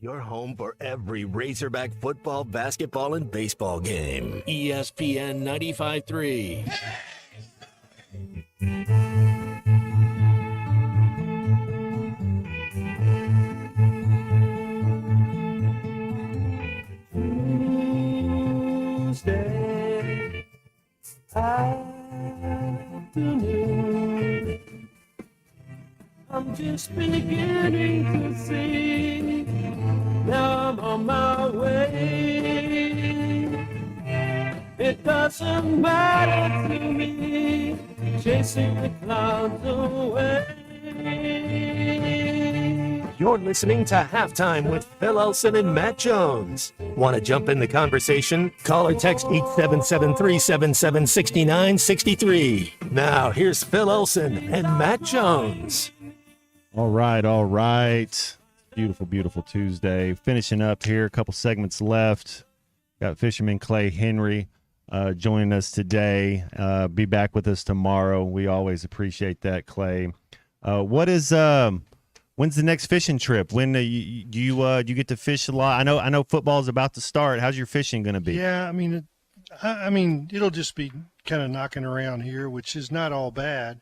Your home for every Razorback football, basketball, and baseball game. ESPN 95.3. Tuesday afternoon, I'm just beginning to see. Now I'm on my way. It doesn't matter to me, chasing the clouds away. You're listening to Halftime with Phil Elson and Matt Jones. Want to jump in the conversation? Call or text 877-377-6963. Now, here's Phil Elson and Matt Jones. All right. Beautiful, beautiful Tuesday. Finishing up here, a couple segments left. Got Fisherman Clay Henry joining us today. Be back with us tomorrow. We always appreciate that, Clay. When's the next fishing trip? When do you get to fish a lot? I know football is about to start. How's your fishing going to be? Yeah, I mean, it'll just be kind of knocking around here, which is not all bad.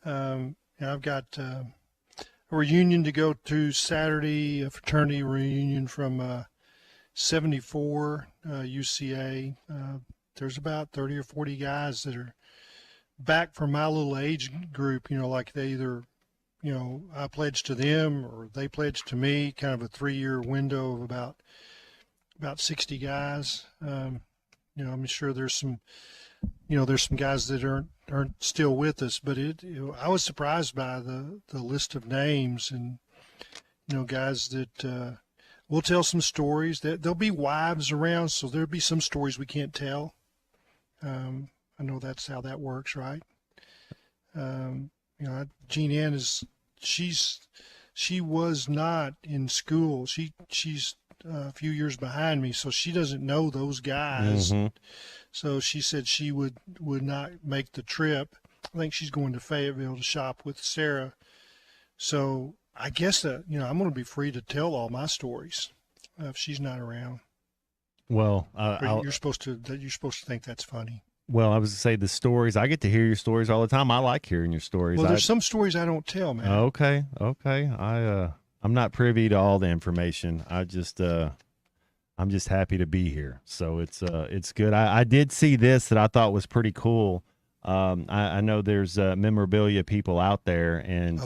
I've got a reunion to go to Saturday, a fraternity reunion from 74 UCA. There's about 30 or 40 guys that are back from my little age group, like they either, I pledged to them or they pledged to me, kind of a 3-year window of about 60 guys. I'm sure there's some guys that aren't still with us, but I was surprised by the list of names and, guys that we'll tell some stories. That there'll be wives around, so there'll be some stories we can't tell. I know that's how that works, right? Jean Ann she was not in school. She's a few years behind me, so she doesn't know those guys. Mm-hmm. So she said she would not make the trip. I think she's going to Fayetteville to shop with Sarah. So I guess that, I'm going to be free to tell all my stories if she's not around. Well, you're supposed to think that's funny. Well, I was to say the stories. I get to hear your stories all the time. I like hearing your stories. Well, there's some stories I don't tell, man. Okay. I'm not privy to all the information. I'm just happy to be here. So it's good. I did see this that I thought was pretty cool. I know there's memorabilia people out there, and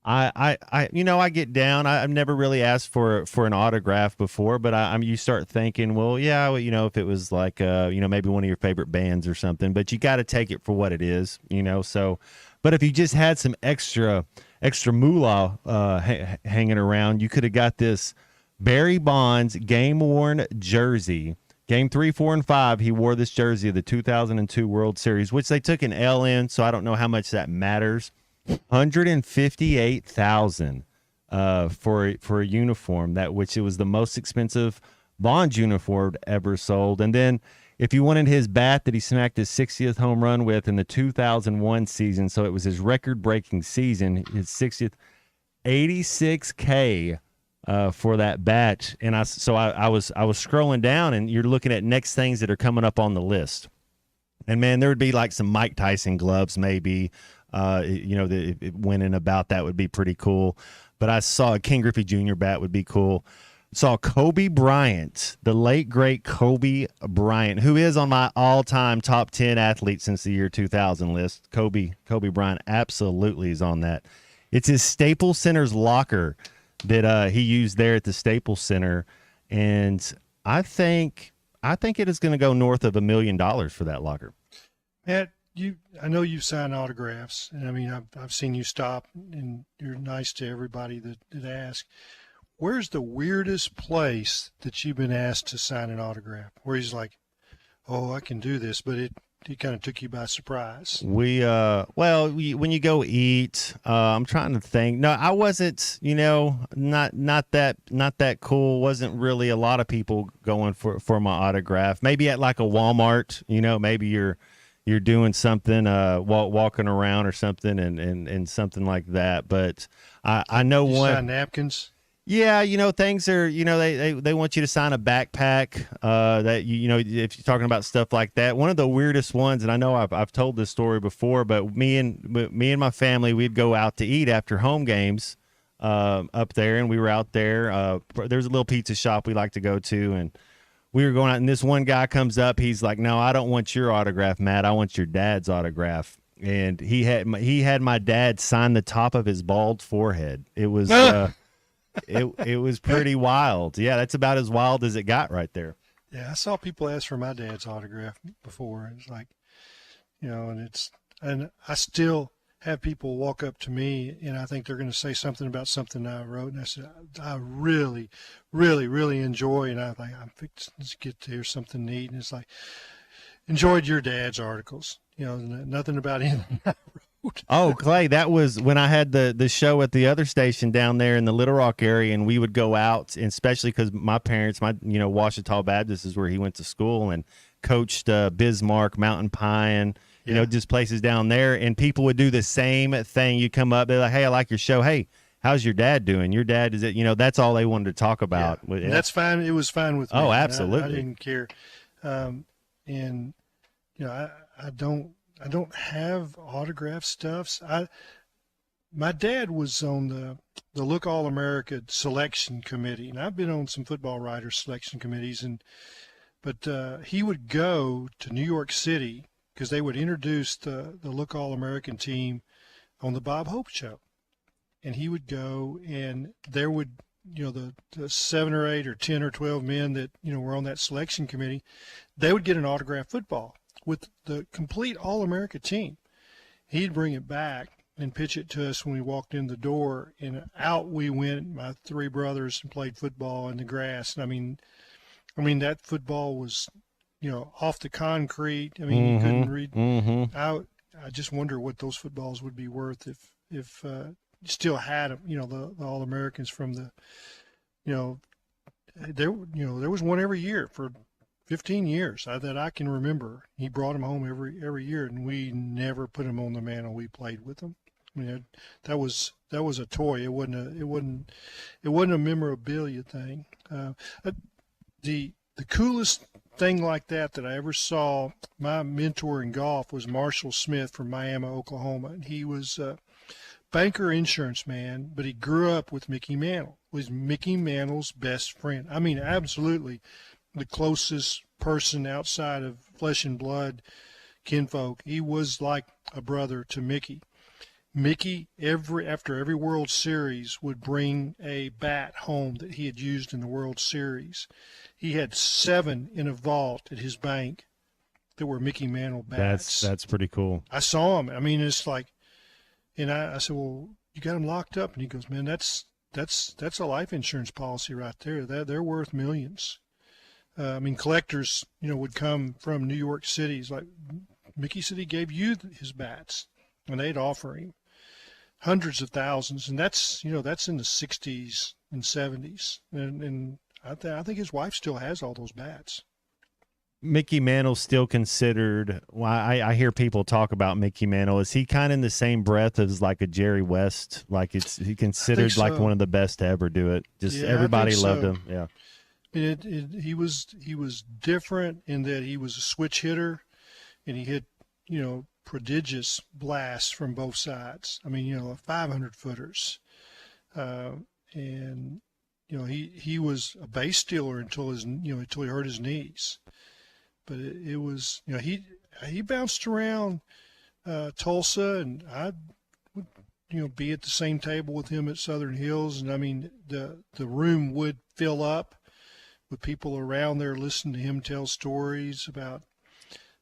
I get down. I've never really asked for an autograph before, but you start thinking, well, yeah, if it was like maybe one of your favorite bands or something, but you got to take it for what it is, So, but if you just had some extra moolah hanging around, you could have got this Barry Bonds game-worn jersey. Game 3, 4, and 5, he wore this jersey of the 2002 World Series, which they took an L in, so I don't know how much that matters. $158,000 for a uniform, which it was the most expensive Bonds uniform ever sold. And then if you wanted his bat that he smacked his 60th home run with in the 2001 season, so it was his record-breaking season, his 60th, $86K for that bat. And I was scrolling down, and you're looking at next things that are coming up on the list. And man, there would be like some Mike Tyson gloves, maybe. Winning about that would be pretty cool. But I saw a King Griffey Jr. bat would be cool. Saw Kobe Bryant, the late great Kobe Bryant, who is on my all-time top 10 athletes since the year 2000 list. Kobe Bryant absolutely is on that. It's his Staples Center's locker that he used there at the Staples Center, and I think it is going to go north of $1 million for that locker. Matt, I know you've signed autographs, and I mean, I've seen you stop, and you're nice to everybody that asks. Where's the weirdest place that you've been asked to sign an autograph? Where he's like, "Oh, I can do this," but it kind of took you by surprise. When you go eat, I'm trying to think. No, I wasn't. Not that cool. Wasn't really a lot of people going for my autograph. Maybe at like a Walmart. Maybe you're doing something, walking around or something, and something like that. But I know you one. sign napkins. Yeah, things are, they want you to sign a backpack, that, if you're talking about stuff like that. One of the weirdest ones, and I know I've told this story before, but me and my family, we'd go out to eat after home games, up there, and we were out there. There's a little pizza shop we like to go to, and we were going out, and this one guy comes up. He's like, "No, I don't want your autograph, Matt. I want your dad's autograph." And he had my dad sign the top of his bald forehead. It was, it was pretty wild. Yeah, that's about as wild as it got right there. Yeah, I saw people ask for my dad's autograph before. It's like, and I still have people walk up to me, and I think they're going to say something about something I wrote, and I said, I really, really, really enjoy, and I'm fixing to get to hear something neat, and it's like, enjoyed your dad's articles. Nothing about anything I wrote. Oh, Clay, that was when I had the show at the other station down there in the Little Rock area, and we would go out, and especially because my parents, Ouachita Baptist is where he went to school and coached Bismarck, Mountain Pine, just places down there, and people would do the same thing. You come up, they're like, "Hey, I like your show. Hey, how's your dad doing? Your dad is it?" That's all they wanted to talk about. Yeah. And that's fine. It was fine with me. Oh, absolutely. I didn't care. I don't have autograph stuffs. My dad was on the Look All America selection committee, and I've been on some football writers selection committees, but he would go to New York City because they would introduce the Look All American team on the Bob Hope show, and he would go, and there would the 7 or 8 or 10 or 12 men that were on that selection committee, they would get an autographed football with the complete All-America team. He'd bring it back and pitch it to us when we walked in the door, and out we went, my 3 brothers, and played football in the grass. And I mean that football was, off the concrete. I mean, you couldn't read. Mm-hmm. I just wonder what those footballs would be worth if you still had them, the All-Americans from the, there was one every year for 15 years that I can remember. He brought them home every year, and we never put them on the mantle. We played with them. I mean, that was a toy. It wasn't a memorabilia thing. The coolest thing like that I ever saw, my mentor in golf was Marshall Smith from Miami, Oklahoma, and he was a banker, insurance man, but he grew up with Mickey Mantle. Was Mickey Mantle's best friend. I mean, absolutely the closest person outside of flesh and blood kinfolk. He was like a brother to Mickey. Mickey, after every World Series, would bring a bat home that he had used in the World Series. He had 7 in a vault at his bank that were Mickey Mantle bats. That's pretty cool. I saw him. I mean, it's like, and I said, "Well, you got him locked up?" And he goes, "Man, that's a life insurance policy right there. They're worth millions." I mean, collectors, would come from New York City. He's like, Mickey said he gave you his bats, and they'd offer him hundreds of thousands, and that's in the 60s and 70s, and I think his wife still has all those bats. Mickey Mantle's still considered. Well, I hear people talk about Mickey Mantle. Is he kind of in the same breath as like a Jerry West? Like he considered like one of the best to ever do it. Just everybody loved him. Yeah. He was different in that he was a switch hitter, and he hit prodigious blasts from both sides. I mean 500 footers, and he was a base stealer until he hurt his knees. But it was he bounced around Tulsa, and I would be at the same table with him at Southern Hills, and I mean the room would fill up with people around there listening to him tell stories about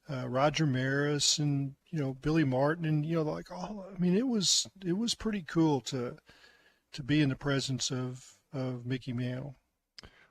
Roger Maris and, Billy Martin and, it was pretty cool to be in the presence of Mickey Mantle.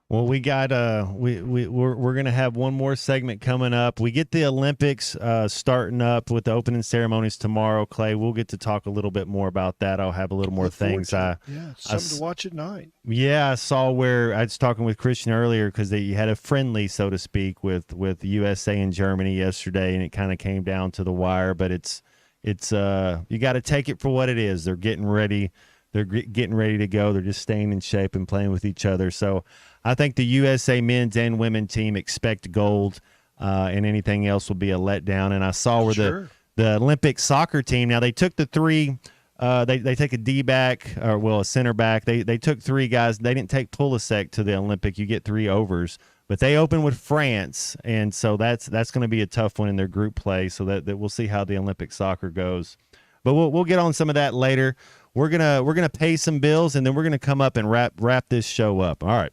Well, we got we're gonna have one more segment coming up. We get the Olympics starting up with the opening ceremonies tomorrow. Clay, we'll get to talk a little bit more about that. I'll have a little more things. Something to watch at night. Yeah, I saw where I was talking with Christian earlier because they had a friendly, so to speak, with USA and Germany yesterday, and it kind of came down to the wire. But it's you got to take it for what it is. They're getting ready. They're getting ready to go. They're just staying in shape and playing with each other. So I think the USA men's and women team expect gold, and anything else will be a letdown. And I saw where the Olympic soccer team, now they took the three, they take a D-back, a center back. They took three guys. They didn't take Pulisic to the Olympic. You get 3 overs. But they open with France, and so that's going to be a tough one in their group play, so that we'll see how the Olympic soccer goes. But we'll get on some of that later. We're gonna pay some bills, and then we're gonna come up and wrap this show up. All right.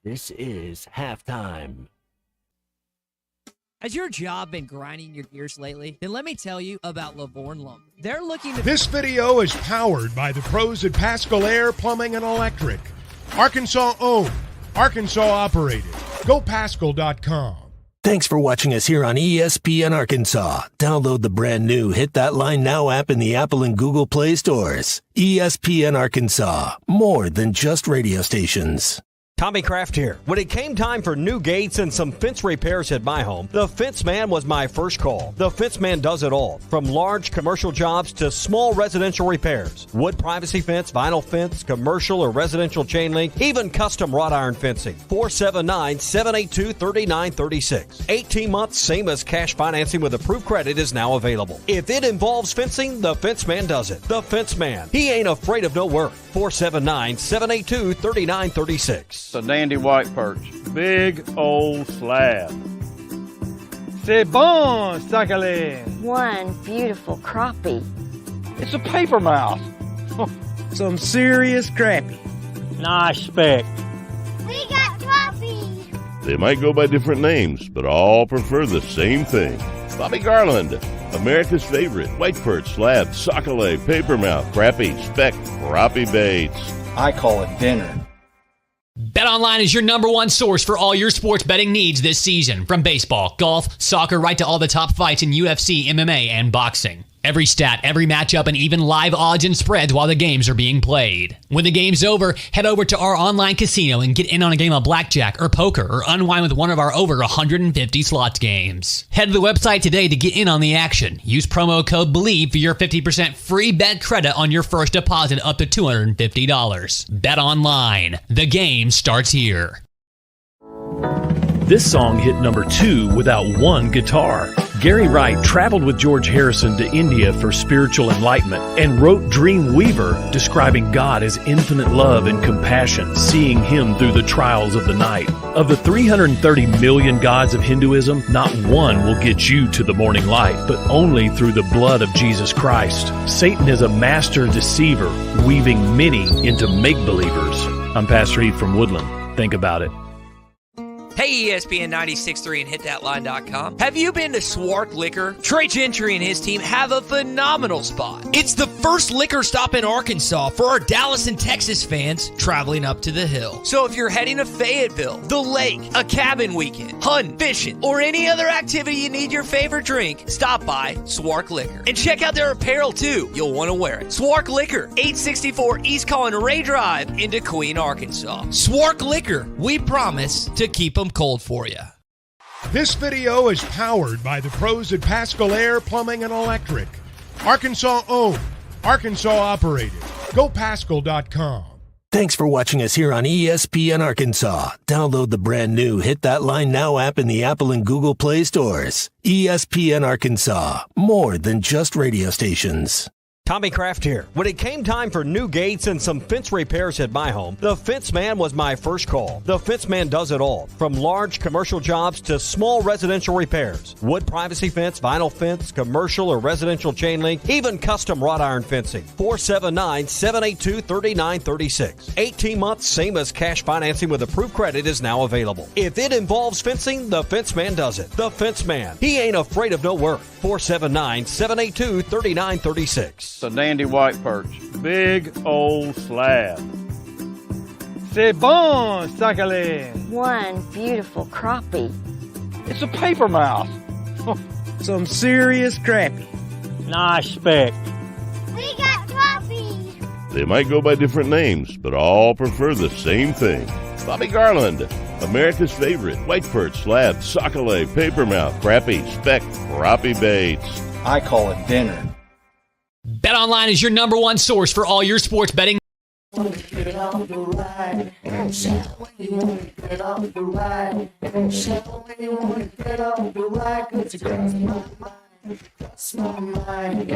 This is halftime. Has your job been grinding your gears lately? Then let me tell you about Lavorne Lumber. They're looking to... This video is powered by the pros at Pascal Air Plumbing and Electric. Arkansas owned, Arkansas operated. GoPascal.com. Thanks for watching us here on ESPN Arkansas. Download the brand new Hit That Line Now app in the Apple and Google Play stores. ESPN Arkansas, more than just radio stations. Tommy Kraft here. When it came time for new gates and some fence repairs at my home, the Fence Man was my first call. The Fence Man does it all, from large commercial jobs to small residential repairs. Wood privacy fence, vinyl fence, commercial or residential chain link, even custom wrought iron fencing. 479-782-3936. 18 months, same as cash financing with approved credit is now available. If it involves fencing, the Fence Man does it. The Fence Man. He ain't afraid of no work. 479-782-3936. A dandy white perch. Big old slab. C'est bon, Sakale. One beautiful crappie. It's a paper mouth. Some serious crappie. Nice speck. We got crappie. They might go by different names, but all prefer the same thing. Bobby Garland, America's favorite white perch, slab, Sakale, papermouth, crappie, speck, crappie baits. I call it dinner. BetOnline is your number one source for all your sports betting needs this season. From baseball, golf, soccer, right to all the top fights in UFC, MMA, and boxing. Every stat, every matchup, and even live odds and spreads while the games are being played. When the game's over, head over to our online casino and get in on a game of blackjack or poker or unwind with one of our over 150 slots games. Head to the website today to get in on the action. Use promo code BELIEVE for your 50% free bet credit on your first deposit up to $250. Bet online. The game starts here. This song hit number 2 without one guitar. Gary Wright traveled with George Harrison to India for spiritual enlightenment and wrote Dream Weaver, describing God as infinite love and compassion, seeing him through the trials of the night. Of the 330 million gods of Hinduism, not one will get you to the morning light, but only through the blood of Jesus Christ. Satan is a master deceiver, weaving many into make-believers. I'm Pastor Eve from Woodland. Think about it. Hey, ESPN 96.3 and hitthatline.com. Have you been to Swark Liquor? Trey Gentry and his team have a phenomenal spot. It's the first liquor stop in Arkansas for our Dallas and Texas fans traveling up to the hill. So if you're heading to Fayetteville, the lake, a cabin weekend, hunting, fishing, or any other activity you need your favorite drink, stop by Swark Liquor. And check out their apparel too. You'll want to wear it. Swark Liquor, 864 East Collin Ray Drive into Queen, Arkansas. Swark Liquor, we promise to keep them cold for you. This video is powered by the pros at Pascal Air Plumbing and Electric. Arkansas owned, Arkansas operated. GoPascal.com. Thanks for watching us here on ESPN Arkansas. Download the brand new Hit That Line Now app in the Apple and Google Play stores. ESPN Arkansas, more than just radio stations. Tommy Kraft here. When it came time for new gates and some fence repairs at my home, the Fence Man was my first call. The Fence Man does it all, from large commercial jobs to small residential repairs. Wood privacy fence, vinyl fence, commercial or residential chain link, even custom wrought iron fencing. 479-782-3936. 18 months, same as cash financing with approved credit is now available. If it involves fencing, the Fence Man does it. The Fence Man. He ain't afraid of no work. 479-782-3936. The dandy white perch. Big old slab. C'est bon, sacalé. One beautiful crappie. It's a paper mouse. Some serious crappie. Nice speck. We got crappie. They might go by different names, but all prefer the same thing. Bobby Garland, America's favorite white perch, slab, sockeye, papermouth, crappie, speck, crappie baits. I call it dinner. BetOnline is your number one source for all your sports betting. Get off the ride, shout when you want to get off the ride, shout when you want to get off the ride, 'cause it cross my mind,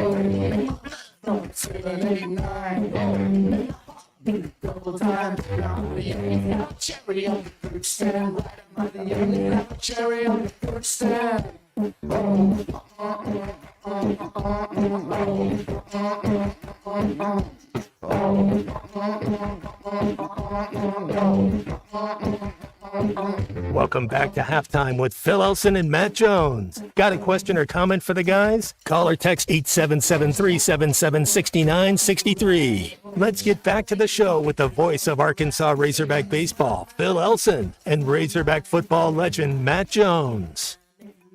don't say that ain't nine, double time, cherry on the fruit stand, right am I the only cherry on the fruit stand? Welcome back to Halftime with Phil Elson and Matt Jones. Got a question or comment for the guys? Call or text 877-377-6963. Let's get back to the show with the voice of Arkansas Razorback baseball, Phil Elson, and Razorback football legend Matt Jones.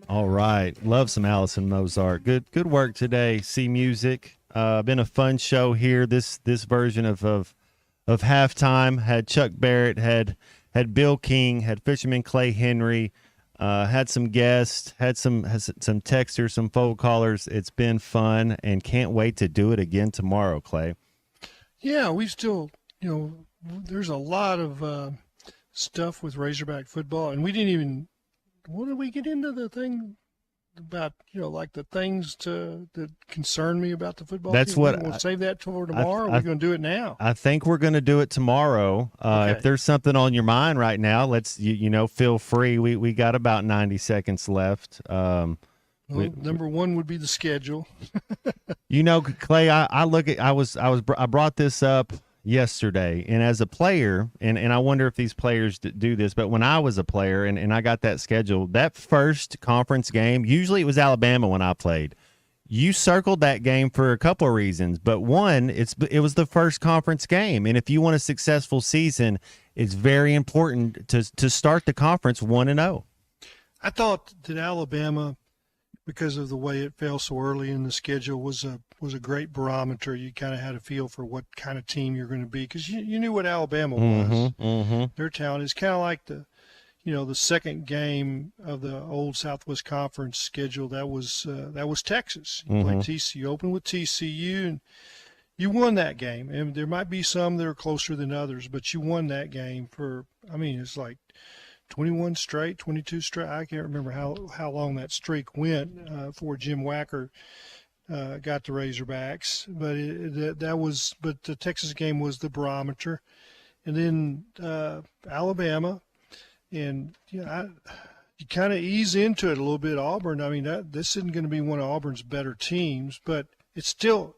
All right. Love some Allison Mozart. Good work today. C Music. Been a fun show here. This version of Halftime had Chuck Barrett, had Bill King, had Fisherman Clay Henry, had some guests, had some texters, some phone callers. It's been fun and can't wait to do it again tomorrow, Clay. Yeah, we still, there's a lot of stuff with Razorback football, and we didn't even. What did we get into the thing about, like the things that concern me about the football That's team? what We'll save that for tomorrow. We're going to do it now. I think we're going to do it tomorrow. Okay. If there's something on your mind right now, let's, feel free. We got about 90 seconds left. Number one would be the schedule. Clay, I brought this up yesterday, and as a player, and I wonder if these players do this, but when I was a player and I got that schedule, that first conference game, usually it was Alabama when I played. You circled that game for a couple of reasons, but one, it was the first conference game, and if you want a successful season, it's very important to start the conference 1-0. I thought that Alabama, because of the way it fell so early in the schedule, was a great barometer. You kind of had a feel for what kind of team you're going to be, because you knew what Alabama was. Their talent is kind of like the second game of the old Southwest Conference schedule. That was Texas. You played TCU. You opened with TCU, and you won that game. And there might be some that are closer than others, but you won that game it's like 21 straight, 22 straight. I can't remember how long that streak went before Jim Wacker got the Razorbacks, but the Texas game was the barometer, and then Alabama, and you kind of ease into it a little bit. Auburn, this isn't going to be one of Auburn's better teams, but it's still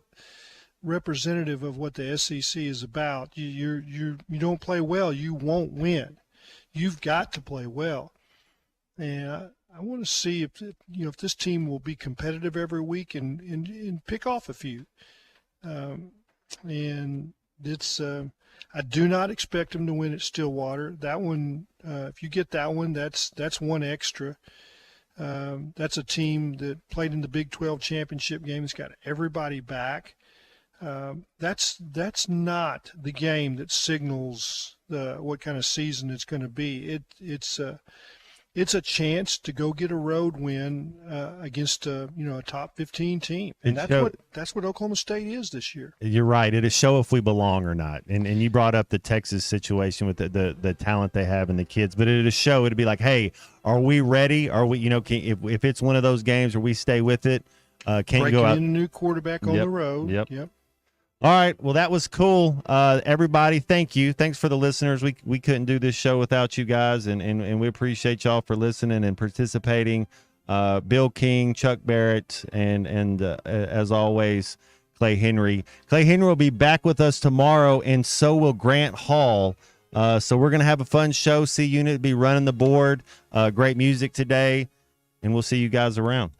representative of what the SEC is about. You don't play well, you won't win. You've got to play well, and I want to see if this team will be competitive every week and pick off a few. And it's I do not expect them to win at Stillwater. That one, if you get that one, that's one extra. That's a team that played in the Big 12 championship game. It's got everybody back. That's not the game that signals what kind of season it's going to be. It's a chance to go get a road win against a top 15 team, and that's what Oklahoma State is this year. You're right. It'll show if we belong or not. And you brought up the Texas situation with the talent they have and the kids, but it'll show. It'll be like, hey, are we ready? Are we if it's one of those games where we stay with it, Can't Breaking go out. in a new quarterback on Yep, the road. yep. Yep. All right. Well, that was cool. Everybody, thank you. Thanks for the listeners. We couldn't do this show without you guys, and we appreciate y'all for listening and participating. Bill King, Chuck Barrett, and as always, Clay Henry. Clay Henry will be back with us tomorrow, and so will Grant Hall. So we're going to have a fun show. C Unit will be running the board. Great music today, and we'll see you guys around.